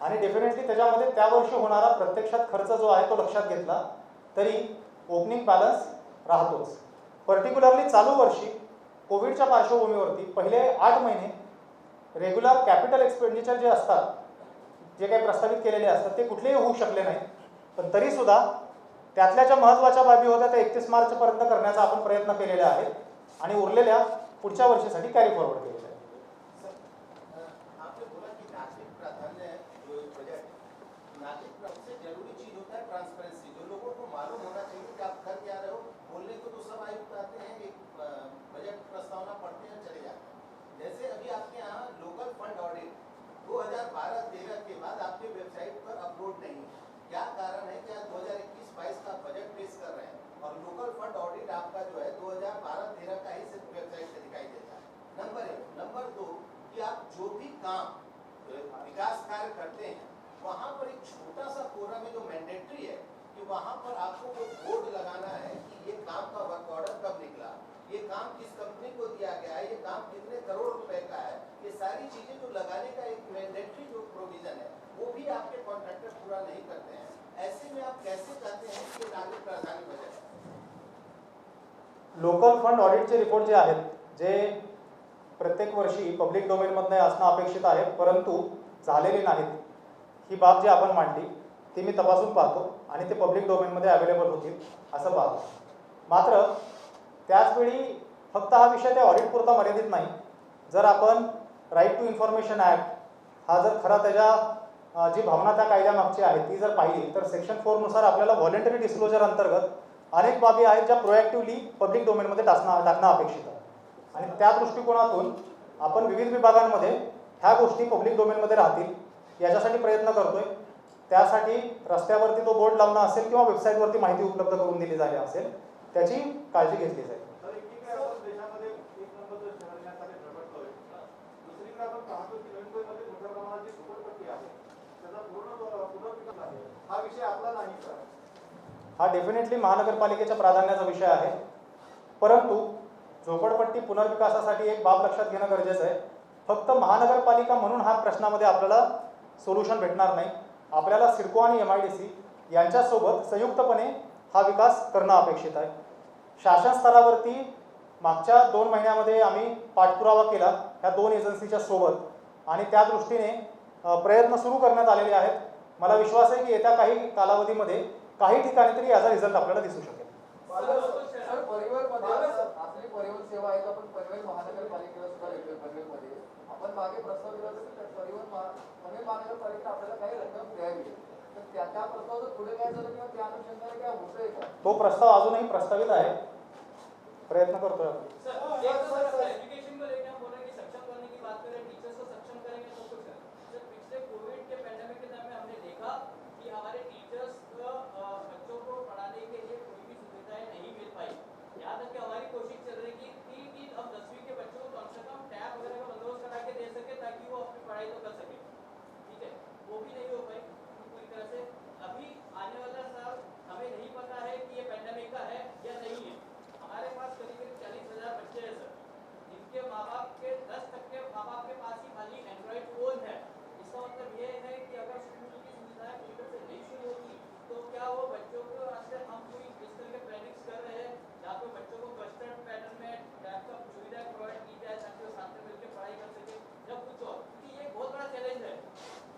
आणि डेफिनेटली त्याच्यामध्ये त्या वर्षी होणारा प्रत्यक्षात खर्च जो आहे तो लक्षात घेतला तरी ओपनिंग बॅलन्स राहतोच. पर्टिक्युलरली चालू वर्षी कोविडच्या पार्श्वभूमीवरती पहिले 8 महिने रेग्युलर कॅपिटल एक्सपेंडिचर जे असतात, जे काही प्रस्तावित केलेले असतात ते कुठलेही होऊ शकले नाही. पण तरीसुद्धा त्यातल्या ज्या महत्त्वाच्या बाबी होत्या त्या 31 मार्चपर्यंत करण्याचा आपण प्रयत्न केलेले आहेत आणि उरलेल्या पुढच्या वर्षीसाठी कॅरी फॉरवर्ड केलेले आहे. आपले बोला की नाशिक काम विकास कार्य करते हैं, वहाँ पर एक छोटा सा कोरम है जो मैंडेटरी है कि वहाँ पर आपको वो बोर्ड लगाना है कि ये काम का वर्क ऑर्डर कब निकला, ये काम किस कंपनी को दिया गया है, ये काम कितने करोड़ रुपए का है, ये सारी चीजें जो लगाने का एक मैंडेटरी जो प्रोविजन है वो भी आपके कॉन्ट्रैक्टर पूरा नहीं करते हैं। ऐसे में आप कैसे चाहते हैं कि नागरिक राजधानी बने? लोकल फंड ऑडिटचे रिपोर्ट जे आहेत जे प्रत्येक वर्षी पब्लिक डोमेनमधनं असणं अपेक्षित आहे, परंतु झालेले नाहीत, ही बाब जी आपण मांडली ती मी तपासून पाहतो आणि ते पब्लिक डोमेनमध्ये अवेलेबल होतील असं पाहतो. मात्र त्याचवेळी फक्त हा विषय त्या ऑडिटपुरता मर्यादित नाही. जर आपण राईट टू इन्फॉर्मेशन ॲक्ट हा जर खरा त्याच्या जी भावना त्या कायद्यामागची आहे ती जर पाहिली तर सेक्शन 4 नुसार आपल्याला व्हॉलंटरी डिस्क्लोजर अंतर्गत अनेक बाबी आहेत ज्या प्रोएक्टिव्हली पब्लिक डोमेनमध्ये टाकणं अपेक्षित आहे. आणि त्या दृष्टिकोनातून आपण विविध विभागांमध्ये ह्या गोष्टी पब्लिक डोमेनमध्ये राहतील याच्यासाठी प्रयत्न करतोय. त्यासाठी रस्त्यावरती तो बोर्ड लावणं असेल किंवा वेबसाईटवरती माहिती उपलब्ध करून दिली जाईल असेल त्याची काळजी घेतली जाईल. तर एकीकडे आपण देशामध्ये एक नंबरचं शहर येण्यासाठी झगडतोय, दुसरीकडे आपण पाहतो की नवी मुंबईमध्ये मोठ्या प्रमाणात जी झोपडपट्टी आहे त्याचा पूर्ण पुनर्विकास आहे. हा विषय आपला नाही सर. हा डेफिनेटली महानगरपालिकेच्या प्राधान्याचा विषय आहे, परंतु झोपडपट्टी पुनर्विकासासाठी एक बाब लक्षात घेणं गरजेचं आहे. फक्त महानगरपालिका म्हणून हा प्रश्नामध्ये आपल्याला सोल्युशन भेटणार नाही. आपल्याला सिडको आणि MIDC यांच्यासोबत संयुक्तपणे हा विकास करणं अपेक्षित आहे. शासन स्तरावरती मागच्या 2 महिन्यामध्ये आम्ही पाठपुरावा केला ह्या 2 एजन्सीच्या सोबत आणि त्या दृष्टीने प्रयत्न सुरू करण्यात आलेले आहेत. मला विश्वास आहे की येत्या काही कालावधीमध्ये काही ठिकाणी तरी याचा रिझल्ट आपल्याला दिसू शकेल. सर पनवेलमध्ये आपली परिवहन सेवा आहे, आपण पनवेल महानगरपालिकेला सुद्धा देतोय. पनवेलमध्ये आपण मागे प्रस्ताव दिला होता की पनवेल महानगरपालिका आपल्याला काही रक्कम द्यावी, तर त्या प्रस्तावाचं पुढे काय झालं किंवा त्या अनुषंगाने काय होतंय का? तो प्रस्ताव अजूनही प्रस्तावित आहे, प्रयत्न करतोय आपण. एजुकेशन को लेकर हम बोल रहे हैं कि सक्षम करने की बात करें, टीचर्स को सक्षम करेंगे तो कुछ है। सर पिछले कोविड के पैंडेमिक के टाइम में हमने देखा कि हमारे टीचर्स बच्चों को पढ़ाने के लिए कोई भी सुविधाएं नहीं मिल पाई। यहाँ तक कि हमारी कोशिश चल रही कि हम 10वीं के बच्चों को कम से कम टैब वगैरह का बंदोबस्त करा के दे सके ताकि वो अपनी पढ़ाई तो कर सके, ठीक है, वो भी नहीं हो पाई पूरी तरह से। अभी आने वाला साल हमें नहीं पता है कि ये पैंडेमिक का है या नहीं है। हमारे पास करीब 40,000 बच्चे हैं सर, जिनके माँ बाप के 10% माँ बाप के पास ही खाली एंड्रॉइड फोन है। इसका मतलब ये है कि अगर स्कूल की सुविधाएं पूरी से नहीं शुरू होती तो क्या वो बच्चों को आजकल हम कोई इस तरह के प्लानिंग्स कर रहे हैं जहाँ पे बच्चों को क्लस्टर पैटर्न में टैब का सुविधा प्रोवाइड की जाए ताकि वो साथ में मिलकर पढ़ाई कर सके या कुछ और, क्योंकि ये बहुत बड़ा चैलेंज है।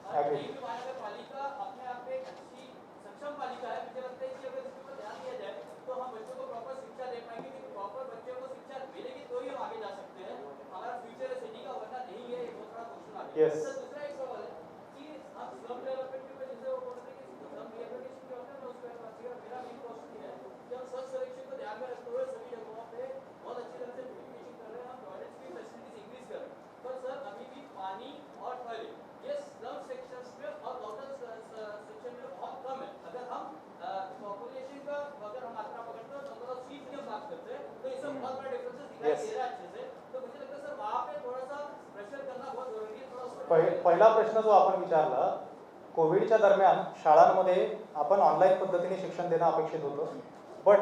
महानगरपालिका अपने आप में एक अच्छी सक्षम पालिका है। मुझे लगता है कि अगर इसके ऊपर ध्यान दिया जाए तो हम बच्चों को प्रॉपर शिक्षा दे पाएंगे, क्योंकि प्रॉपर बच्चों को शिक्षा मिलेगी तो ही हम आगे जा सकते हैं। हमारा फ्यूचर सिटी का वरना नहीं है, ये बहुत बड़ा क्वेश्चन आ गया। सर दूसरा एक सवाल है कि हम स्लम डेवलपमेंट के ऊपर जैसे वो बोल रहे थे कि स्लम रिहेबिलिटेशन जो होता है ना, उस पर मेरा मेन क्वेश्चन ये है कि हम स्वच्छ सर्वेक्षण को ध्यान में रखते हुए सभी जगहों पे बहुत अच्छी तरह से ब्यूटिफिकेशन कर रहे हैं, हम टॉयलेट्स की फैसिलिटीज इंक्रीज कर रहे हैं, पर सर अभी भी पानी और टॉयलेट ये स्लम सेक्शंस में और आउटर सेक्शन में बहुत कम है। अगर हम पॉपुलेशन का अगर हम मात्रा पकड़ते हैं तो सीट की हम बात करते हैं तो इसमें बहुत बड़ा डिफरेंसेस दिखाई दे रहा है अच्छे से। तो मुझे लगता है सर वहाँ पे थोड़ा सा प्रेशर करना बहुत जरूरी है। थोड़ा पहिला प्रश्न जो आपण विचारला, कोविडच्या दरम्यान शाळांमध्ये आपण ऑनलाईन पद्धतीने शिक्षण देणं अपेक्षित होतं, बट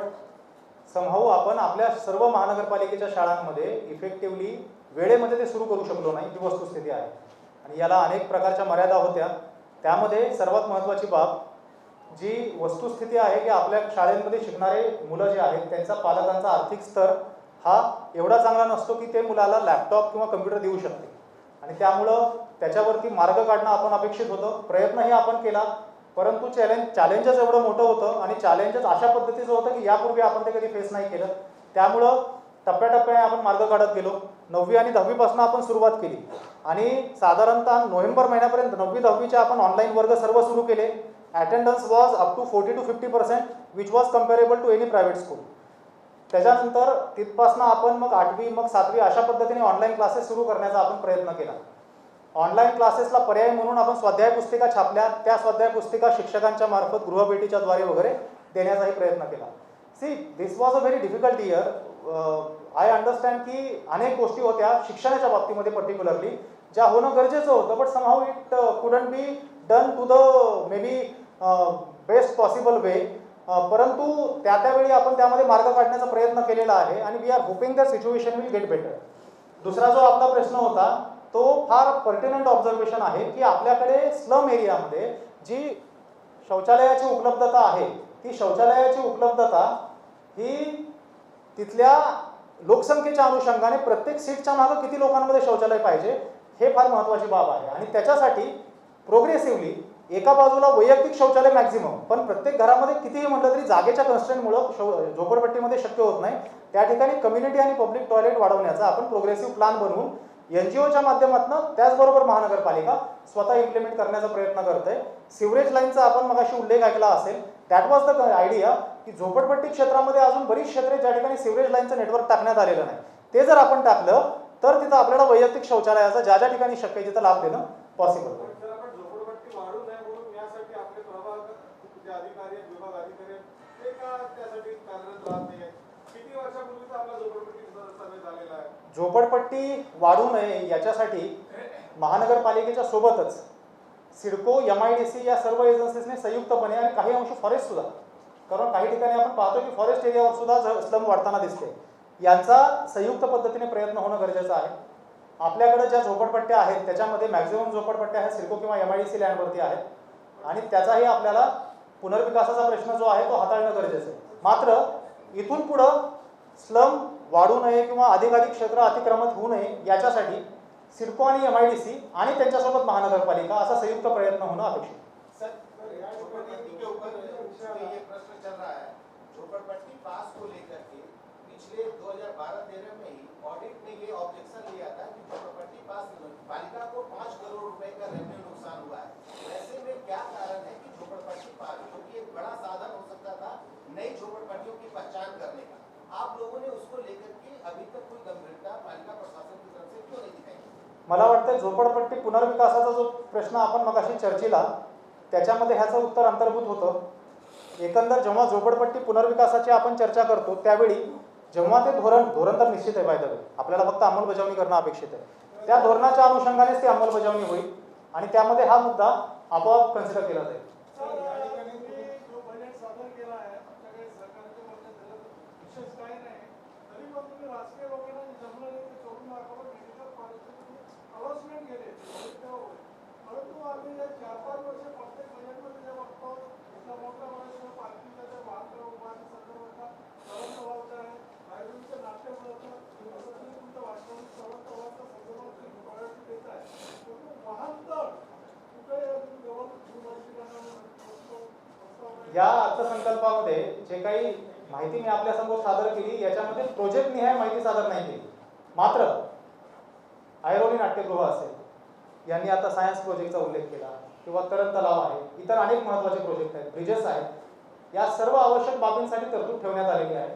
समहाऊ आपण आपल्या सर्व महानगरपालिकेच्या शाळांमध्ये इफेक्टिव्हली वेळेमध्ये ते सुरू करू शकलो नाही, ही वस्तुस्थिती आहे. आणि याला अनेक प्रकारच्या मर्यादा होत्या. त्यामध्ये सर्वात महत्त्वाची बाब जी वस्तुस्थिती आहे की आपल्या शाळेमध्ये शिकणारे मुलं जे आहेत त्यांचा पालकांचा आर्थिक स्तर हा एवढा चांगला नसतो की ते मुलाला लॅपटॉप किंवा कम्प्युटर देऊ शकते, आणि त्यामुळं त्याच्यावरती मार्ग काढणं आपण अपेक्षित होतं. प्रयत्नही आपण केला, परंतु चॅलेंजच एवढं मोठं होतं आणि चॅलेंजच अशा पद्धतीचं होतं की यापूर्वी आपण ते कधी फेस नाही केलं. त्यामुळं टप्प्याटप्प्याने आपण मार्ग काढत गेलो. 9वी आणि 10वीपासून आपण सुरुवात केली आणि साधारणतः नोव्हेंबर महिन्यापर्यंत 9वी 10वीचे आपण ऑनलाईन वर्ग सर्व सुरू केले. Attendance was up to 40 to 50%, which was comparable to any private school. त्याच्यानंतर तिथपासून आपण मग 8वी मग 7वी अशा पद्धतीने ऑनलाईन क्लासेस सुरू करण्याचा आपण प्रयत्न केला. ऑनलाईन क्लासेसला पर्याय म्हणून आपण स्वाध्याय पुस्तिका छापल्या. त्या स्वाध्याय पुस्तिका शिक्षकांच्या मार्फत गृहभेटीच्या द्वारे वगैरे देण्याचाही प्रयत्न केला. See this was a very difficult year. I understand की अनेक गोष्टी होत्या शिक्षणाच्या बाबतीमध्ये पर्टिक्युलरली ज्या होणं गरजेचं होतं, but somehow it couldn't be done to the may be best possible way. परंतु त्यावेळी आपण त्यामध्ये मार्ग काढण्याचा प्रयत्न केलेला आहे आणि we are hoping the situation will get better. दुसरा जो आपला प्रश्न होता तो फार पर्टिनंट ऑब्झर्वेशन आहे की आपल्याकडे स्लम एरियामध्ये जी शौचालयाची उपलब्धता आहे ती शौचालयाची उपलब्धता ही तिथल्या लोकसंख्येच्या अनुषंगाने प्रत्येक सीटच्या मागं किती लोकांमध्ये शौचालय पाहिजे हे फार महत्त्वाची बाब आहे. आणि त्याच्यासाठी प्रोग्रेसिव्हली एका बाजूला वैयक्तिक शौचालय मॅक्झिमम, पण प्रत्येक घरामध्ये कितीही म्हटलं तरी जागेच्या कन्स्ट्रेंटमुळं झोपडपट्टीमध्ये शक्य होत नाही. त्या ठिकाणी कम्युनिटी आणि पब्लिक टॉयलेट वाढवण्याचा आपण प्रोग्रेसिव्ह प्लॅन बनवून NGOच्या माध्यमातून त्याचबरोबर महानगरपालिका स्वतः इम्प्लिमेंट करण्याचा प्रयत्न करते. सिवरेज लाईनचा आपण मगाशी उल्लेख ऐकला असेल. दॅट वॉज द आयडिया की झोपडपट्टी क्षेत्रामध्ये अजून बरीच क्षेत्रे ज्या ठिकाणी सिवरेज लाईनचं नेटवर्क टाकण्यात आलेलं नाही, ते जर आपण टाकलं तर तिथं आपल्याला वैयक्तिक शौचालयाचा ज्या ज्या ठिकाणी शक्य आहे तिथं लाभ देणं पॉसिबल होईल. जर आपण झोपडपट्टी वाढू नये म्हणून यासाठी आपले प्रभाग जे अधिकारी आहेत, विभाग अधिकारी आहेत, ते का त्यासाठी कार्यरत राहत नाही? किती वर्षापूर्वीचा आपला झोपडपट्टी सर्वे झालेला आहे. झोपडपट्टी वाढू नये याच्यासाठी महानगरपालिकेच्या सोबतच सिडको, MIDC या सर्व एजन्सीजने संयुक्तपणे आणि काही अंश फॉरेस्ट सुद्धा, कारण काही ठिकाणी आपण पाहतो की फॉरेस्ट एरियावर सुद्धा स्लम वाढताना दिसते, यांचा संयुक्त पद्धतीने प्रयत्न होणं गरजेचं आहे. आपल्याकडे ज्या झोपडपट्ट्या आहेत त्याच्यामध्ये मॅक्झिमम झोपडपट्ट्या ह्या सिडको किंवा MIDC लँडवरती आहेत आणि त्याचाही आपल्याला पुनर्विकासाचा प्रश्न जो आहे तो हाताळणं गरजेचं आहे. मात्र इथून पुढं स्लम वाढू नये किंवा अधिकाधिक क्षेत्र अतिक्रमित होऊ नये याच्यासाठी सिडको आणि MIDC आणि त्यांच्यासोबत महानगरपालिका असा संयुक्त प्रयत्न होणं अपेक्षित आहे. सर, झोपड़पट्टी के ऊपर ये प्रश्न चल रहा है. झोपड़पट्टी पास को लेकर के पिछले 2012-13 में ही ऑडिट ने ये ऑब्जेक्शन लिया था कि झोपड़पट्टी पास पालिका को 5 करोड़ रुपए का रेवेन्यू नुकसान हुआ है. ऐसे में क्या कारण है कि झोपड़पट्टी पास, जो कि एक बड़ा साधन हो सकता था नई झोपड़पट्टियों की पहचान करने का, आप लोगों ने उसको लेकर के अभी तक कोई गंभीरता पालिका प्रशासन की तरफ से क्यों नहीं दिखाई? मला वाटतं झोपडपट्टी पुनर्विकासाचा जो प्रश्न आपण मगाशी चर्चेला त्याच्यामध्ये ह्याचं उत्तर अंतर्भूत होतं. एकंदर जेव्हा झोपडपट्टी पुनर्विकासाची आपण चर्चा करतो त्यावेळी जेव्हा ते धोरण तर निश्चित आहे, बाय आपल्याला फक्त अंमलबजावणी करणं अपेक्षित आहे. त्या धोरणाच्या अनुषंगानेच ती अंमलबजावणी होईल आणि त्यामध्ये हा मुद्दा आपोआप कन्सिडर केला जाईल. जो बजेट सादर केला आहे आमच्याकडे सरकारच्या मध्ये विशेष काही नाही, तरी पण तुम्ही राजकीय लोकांना जमलं नाही ते सोडून दाखवा. मेडिकल कॉलेजचे अनाउन्समेंट केले परंतु आम्ही 4-5 वर्ष प्रत्येक बजेटमध्ये जे बघतो इथला मोठा महाराष्ट्र पार्किंगचा त्या वाहन उभारणी संदर्भातला सर्वांचा वावचा आहे. लायब्ररीचं नाट्यगृहाचं तुमचं वाचन सर्वांचा वावचा संदर्भात प्रायोरिटी देत आहे. परंतु वाहनतळ कुठे या अर्थसंकल्पामध्ये जे काही माहिती मी आपल्यासमोर सादर केली याच्यामध्ये प्रोजेक्ट निहाय माहिती सादर नाही केली. मात्र ऐरोली नाट्यगृह असेल, यांनी आता सायन्स प्रोजेक्टचा उल्लेख केला किंवा करण तलाव आहे, इतर अनेक महत्त्वाचे प्रोजेक्ट आहेत, ब्रिजेस आहेत, या सर्व आवश्यक बाबींसाठी तरतूद ठेवण्यात आलेली आहे.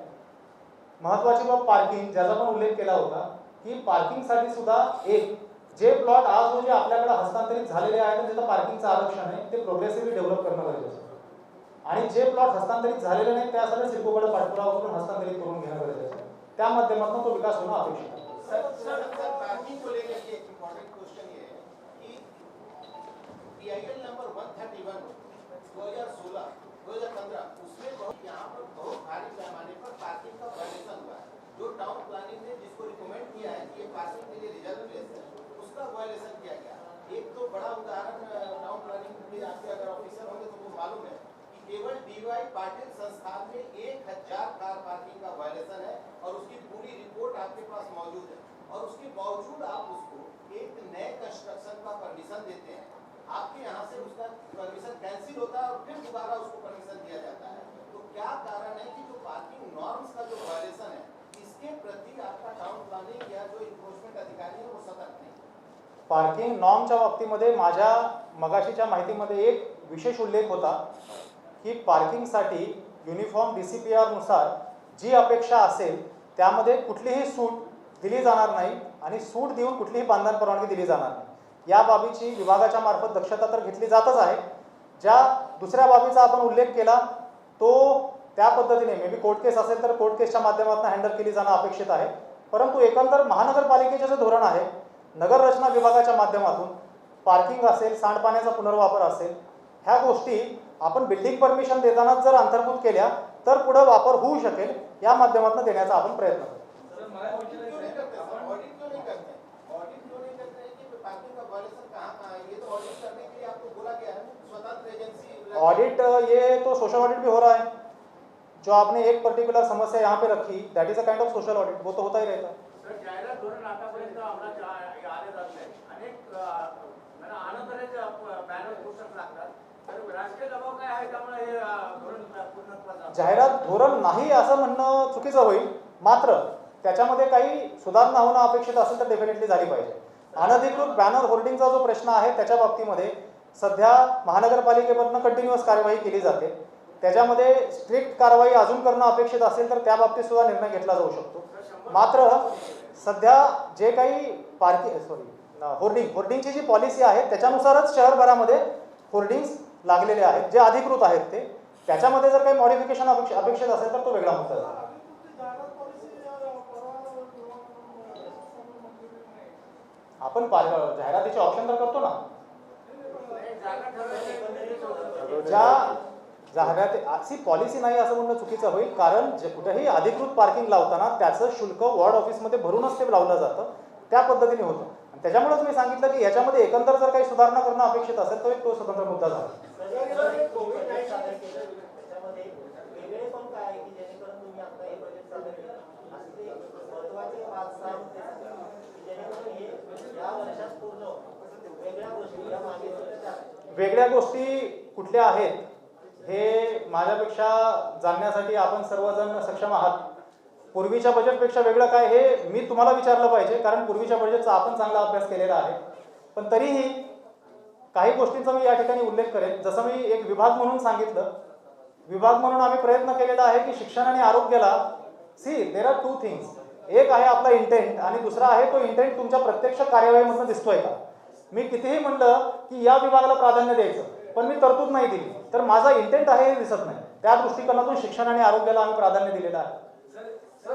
महत्त्वाची बाब पार्किंग, ज्याचा पण उल्लेख केला होता की पार्किंगसाठी सुद्धा एक जे प्लॉट आज रोजी आपल्याकडे हस्तांतरित झालेले आहेत ज्याचं पार्किंगचं आरक्षण आहे ते प्रोग्रेसिव्हली डेव्हलप करणं गरजेचं आहे आणि जे प्लॉट हस्तांतरित झालेले नाही त्यासाठी सिडकोकडे पाठपुरावा करून हस्तांतरित करून घेणं गरजेचं आहे. त्या माध्यमातून तो विकास होणं अपेक्षित आहे. सर, पार्किंग को लेकर के एक इम्पोर्टेंट क्वेश्चन ये है कि PIL नंबर 131 2016-2015 उसमें यहाँ पर बहुत भारी पैमाने पर पार्किंग का वायलेशन हुआ है. जो टाउन प्लानिंग ने जिसको रिकमेंड किया है कि ये पार्किंग के लिए रिजर्व प्लेस है, उसका वायलेशन किया गया. एक तो बड़ा उदाहरण टाउन प्लानिंग के आपके अगर ऑफिसर होंगे तो वो मालूम है कि केवल DY पाटिल संस्थान में 1000 कार पार्किंग का वायलेशन है और उसकी पूरी रिपोर्ट आपके पास मौजूद है. और उसके बावजूद आप उसको एक नए कंस्ट्रक्शन का परमिशन देते हैं. आपके यहाँ से उसका परमिशन कैंसिल होता है और फिर दोबारा उसको परमिशन दिया जाता है. तो क्या कारण है कि जो पार्किंग नॉर्म्स का जो वायलेशन है इसके प्रति आपका टाउन प्लानिंग या जो इन्फोर्समेंट अधिकारी है वो सतर्क नहीं? पार्किंग नॉर्मच्या बाबतीमध्ये माझ्या मगाशीच्या माहितीमध्ये एक विशेष उल्लेख होता की पार्किंगसाठी युनिफॉर्म DCPR नुसार जी अपेक्षा असेल त्यामध्ये कुठलीही सूट दिली जाणार नाही आणि सूट देऊन कुठलीही बांधकाम परवानगी दिली जाणार नाही. या बाबीची विभागाच्या मार्फत दक्षता तर घेतली जातच आहे. ज्या दुसऱ्या बाबीचा आपण उल्लेख केला तो त्या पद्धतीने मे बी कोर्ट केस असेल तर कोर्ट केसच्या माध्यमातून हँडल केली जाणं अपेक्षित आहे. परंतु एकंदर महानगरपालिकेचे जे धोरण आहे नगर रचना विभागाच्या माध्यमातून पार्किंग असेल, सांडपाण्याचा पुनर्वापर असेल, ह्या गोष्टी आपण बिल्डिंग परमिशन देताना जर अंतर्भूत केल्या तर पुढे वापर होऊ शकेल, या माध्यमातून देण्याचा आपण प्रयत्न करू. ऑडिट क्यों नहीं करते ऑडिट क्यों नहीं करते हैं कि पार्किंग का वायलेशन कहाँ है? ये तो ऑडिट करने के लिए आपको बोला गया है, स्वतंत्र एजेंसी ऑडिट ये तो सोशल ऑडिट भी हो रहा है. जो आपने एक पर्टिकुलर समस्या यहाँ पे रखी, that is a kind of social audit, वो तो होता ही रहता है. सर, जाहिरात धोरण आतापर्यंत अंमलात आले जात नाही. अनेक आनंददायक बॅनर पोस्टर्स लागतात. तर राजकीय दबाव काय आहे त्यामुळे हे धोरण पूर्णत्वास जाहिरात धोरण नाही असं म्हणणं चुकीचं होईल, मात्र त्याच्यामध्ये काही सुधारणा होणं अपेक्षित असेल तर डेफिनेटली झाली पाहिजे. अनधिकृत बॅनर होर्डिंगचा जो प्रश्न आहे त्याच्या बाबतीमध्ये सध्या महानगरपालिकेकडून कंटिन्युअस कार्यवाही केली जाते. त्याच्यामध्ये स्ट्रिक्ट कारवाई अजून करणं अपेक्षित असेल तर त्या बाबतीत सुद्धा निर्णय घेतला जाऊ शकतो. मात्र सध्या जे काही होर्डिंगची जी पॉलिसी आहे त्याच्यानुसारच शहरभरामध्ये होर्डिंग्स लागलेले आहेत जे अधिकृत आहेत ते. त्याच्यामध्ये जर काही मॉडिफिकेशन अपेक्षित असेल तर तो वेगळा मुद्दा आहे. आपण जाहिरातीचे ऑप्शन तर करतो ना. ज्या जाहिराती पॉलिसी नाही असं म्हणणं चुकीचं होईल, कारण जे कुठेही अधिकृत पार्किंग लावताना त्याचं शुल्क वॉर्ड ऑफिसमध्ये भरूनच ते लावलं जातं, त्या पद्धतीने होतं. आणि त्याच्यामुळेच मी सांगितलं की याच्यामध्ये एकंदर जर काही सुधारणा करणं अपेक्षित असेल तर तो स्वतंत्र मुद्दा झाला. वेगळ्या गोष्टी कुठल्या आहेत हे माझ्यापेक्षा जाणण्यासाठी आपण सर्वजण सक्षम आहात. पूर्वीच्या बजेटपेक्षा वेगळं काय हे मी तुम्हाला विचारलं पाहिजे, कारण पूर्वीच्या बजेटचा आपण चांगला अभ्यास केलेला आहे. पण तरीही काही गोष्टींचा मी या ठिकाणी उल्लेख करेन. जसं मी एक विभाग म्हणून सांगितलं, विभाग म्हणून आम्ही प्रयत्न केलेला आहे की शिक्षण आणि आरोग्याला देर आर टू थिंग्स. एक आहे आपला इंटेंट आणि दुसरा आहे तो इंटेंट तुमच्या प्रत्यक्ष कार्यवाहीमधून दिसतोय का. मी कितीही म्हणलं की या विभागाला प्राधान्य द्यायचं पण मी तरतूद नाही दिली तर माझा इंटेंट आहे हे दिसत नाही. त्या दृष्टिकोनातून शिक्षण आणि आरोग्याला आम्ही प्राधान्य दिलेलं आहे.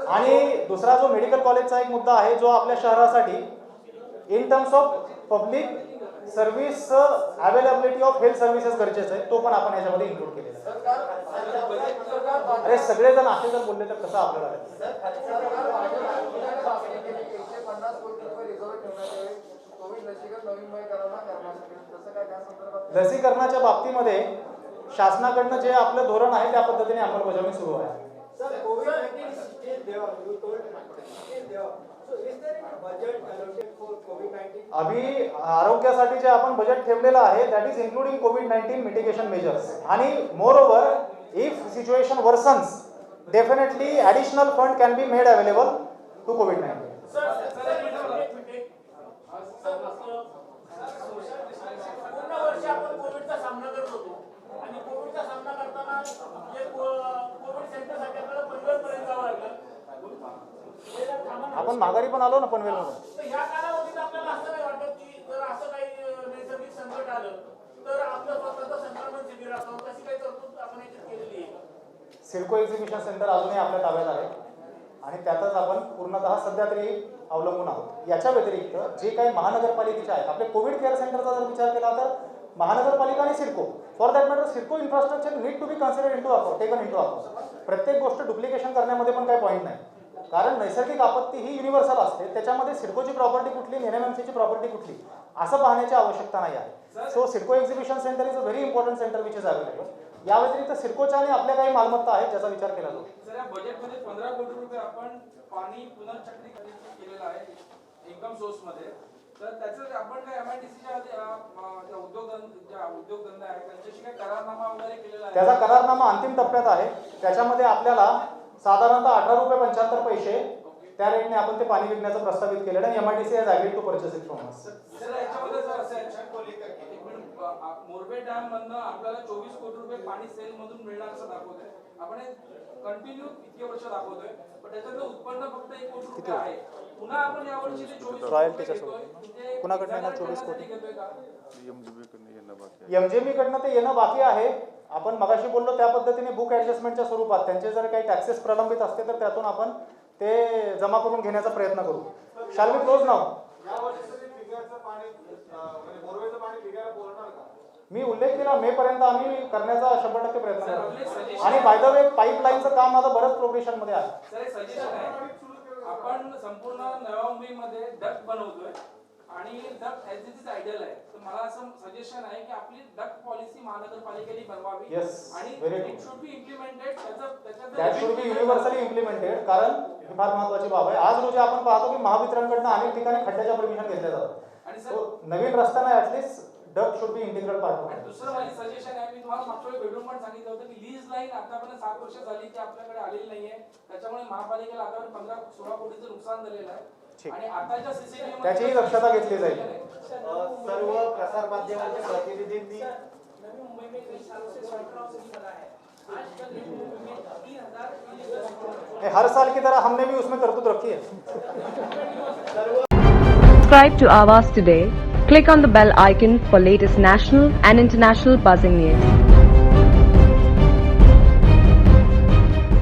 आणि दुसरा जो मेडिकल कॉलेजचा एक मुद्दा आहे जो आपल्या शहरासाठी in terms of public service availability of health services गरजेचं आहे, तो पण आपण याच्यामध्ये इन्क्लूड केलेला आहे. अरे सगळेजण असे जर बोलले तर कसं आपल्याला लसीकरणाच्या बाबतीमध्ये शासनाकडनं जे आपलं धोरण आहे त्या पद्धतीने अंमलबजावणी सुरू आहे. अभी आरोग्यासाठी जे आपण बजेट ठेवलेलं आहे दॅट इज इन्क्लुडिंग कोविड-19 मिटिगेशन मेजर्स. आणि moreover if situation worsens definitely additional fund can be made available to कोविड-19. पूर्ण वर्ष आपण कोविडचा सामना करत होतो आणि कोविडचा सामना करताना जे कोविड सेंटरसाठी आपल्याला पनवेलपर्यंत जावं लागलं. आपण माघारी पण आलो ना पनवेलमधून. तर ह्या कालावधीत आपल्याला असं नाही वाटत की जर असं काही नैसर्गिक संकट आलं तर आपलं स्वतःचं संक्रमण शिबिर असावं, तशी काही तरतूद आपण याच्यात केलेली आहे. सिडको एक्झिबिशन सेंटर अजूनही आपल्या ताब्यात आहे आणि त्यातच आपण पूर्णतः सध्या तरी अवलंबून आहोत. याच्या व्यतिरिक्त जे काही महानगरपालिकेचे आहेत आपले कोविड केअर सेंटरचा जर विचार केला तर महानगरपालिका आणि CIDCO for that matter CIDCO infrastructure need to be considered into account taken into account. प्रत्येक गोष्ट डुप्लिकेशन करण्यामध्ये पण काही पॉईंट नाही, कारण नैसर्गिक आपत्ती ही युनिव्हर्सल असते. त्याच्यामध्ये सिडकोची प्रॉपर्टी कुठली, एनएमएमसीची प्रॉपर्टी कुठली असं पाहण्याची आवश्यकता नाही आहे. So CIDCO exhibition centre is a very important centre which is available. या व्यतिरिक्त सिडकोच्या आणि आपल्या काही मालमत्ता आहेत ज्याचा विचार केला जातो. सर या बजेटमध्ये 15 कोटी रुपये आपण पाणी पुनर्चक्रीकरण केलेलं आहे इन्कम सोर्स मध्ये. तर त्याचं आपण काय एमआयडीसीच्या उद्योगधंदे आहेत त्यांच्याशी काय करारनामा वगैरे केलेला आहे? त्याचा करारनामा अंतिम टप्प्यात आहे. त्याच्यामध्ये आपल्याला साधारणतः 18.75 रुपये त्या रेटने आपण ते पाणी विकण्याचं प्रस्तावित केलेलं आहे. MIDC has agreed to purchase it from us. Sir याच्यामध्ये जर असेल मोरबे डॅम मधनं आपल्याला 24 कोटी रुपये पाणी सेल मधून मिळणार असं दाखवतोय. आपण कंटिन्यू इतके वर्ष दाखवतोय पण त्याच्यातलं उत्पन्न फक्त 1 कोटी रुपये आहे. पुन्हा आपण यावर्षी ते 24 रॉयल्टीच्या कोटी कुणाकडनं येणार 24 कोटी? घेतोय का? एमजेबी कडनं ते येणं बाकी आहे. आपण मगाशी बोललो त्या पद्धतीने बुक ऍडजस्टमेंटच्या स्वरूपात त्यांचे जर काही टॅक्सेस प्रलंबित असते तर त्यातून आपण ते जमा करून घेण्याचा प्रयत्न करू. Shall we close now? म्हणजे बोरवेलचं पाणी निघायला बोलणार का? मी उल्लेख केला मे पर्यंत आम्ही करण्याचा 100% प्रयत्न करतो. आणि बाय द वे पाईपलाईनचं काम आता बरंच प्रोग्रेशन मध्ये आहे. सर एक सजेशन आहे, आपण संपूर्ण नव्या मुंबईमध्ये डक्ट बनवतोय आणि duct as it is ideal आहे. तर मला असं सजेशन आहे की आपली डक्ट पॉलिसी महानगरपालिकेने बनवावी Yes, आणि very good. It should be implemented. That should be universally implemented. कारण ही फार महत्वाची बाब आहे. आज रोजी आपण पाहतो की महावितरणकडनं अनेक ठिकाणी खड्ड्याच्या परमिशन घेतल्या जातात. आणि So, नवीन रस्त्यांना at least duct should be integral part of आणि दुसरं माझी सजेशन आहे, मी तुम्हाला मागच्या वेळी बेडरूम पण सांगितलं होतं की लीज लाईन आतापर्यंत 7 वर्ष झाली की आपल्याकडे आलेली नाहीये. त्याच्यामुळे महापालिकेला आतापर्यंत 15-16 कोटीचं नुकसान झालेलं आहे. आणि आताच्या सीसीटीव्ही त्याचीही दक्षता घेतली जाईल. सर्व प्रसार माध्यमांच्या प्रतिनिधींनी नवी मुंबई में कई सालों से सेंटर ऑफ सिटी बना है. आज तक नई मुंबई में 3000 इलीगल हर साल की तरह हमने भी उसमें तरतूद रखी है. Subscribe to Awaaz today. Click on the bell icon for latest national and international buzzing news.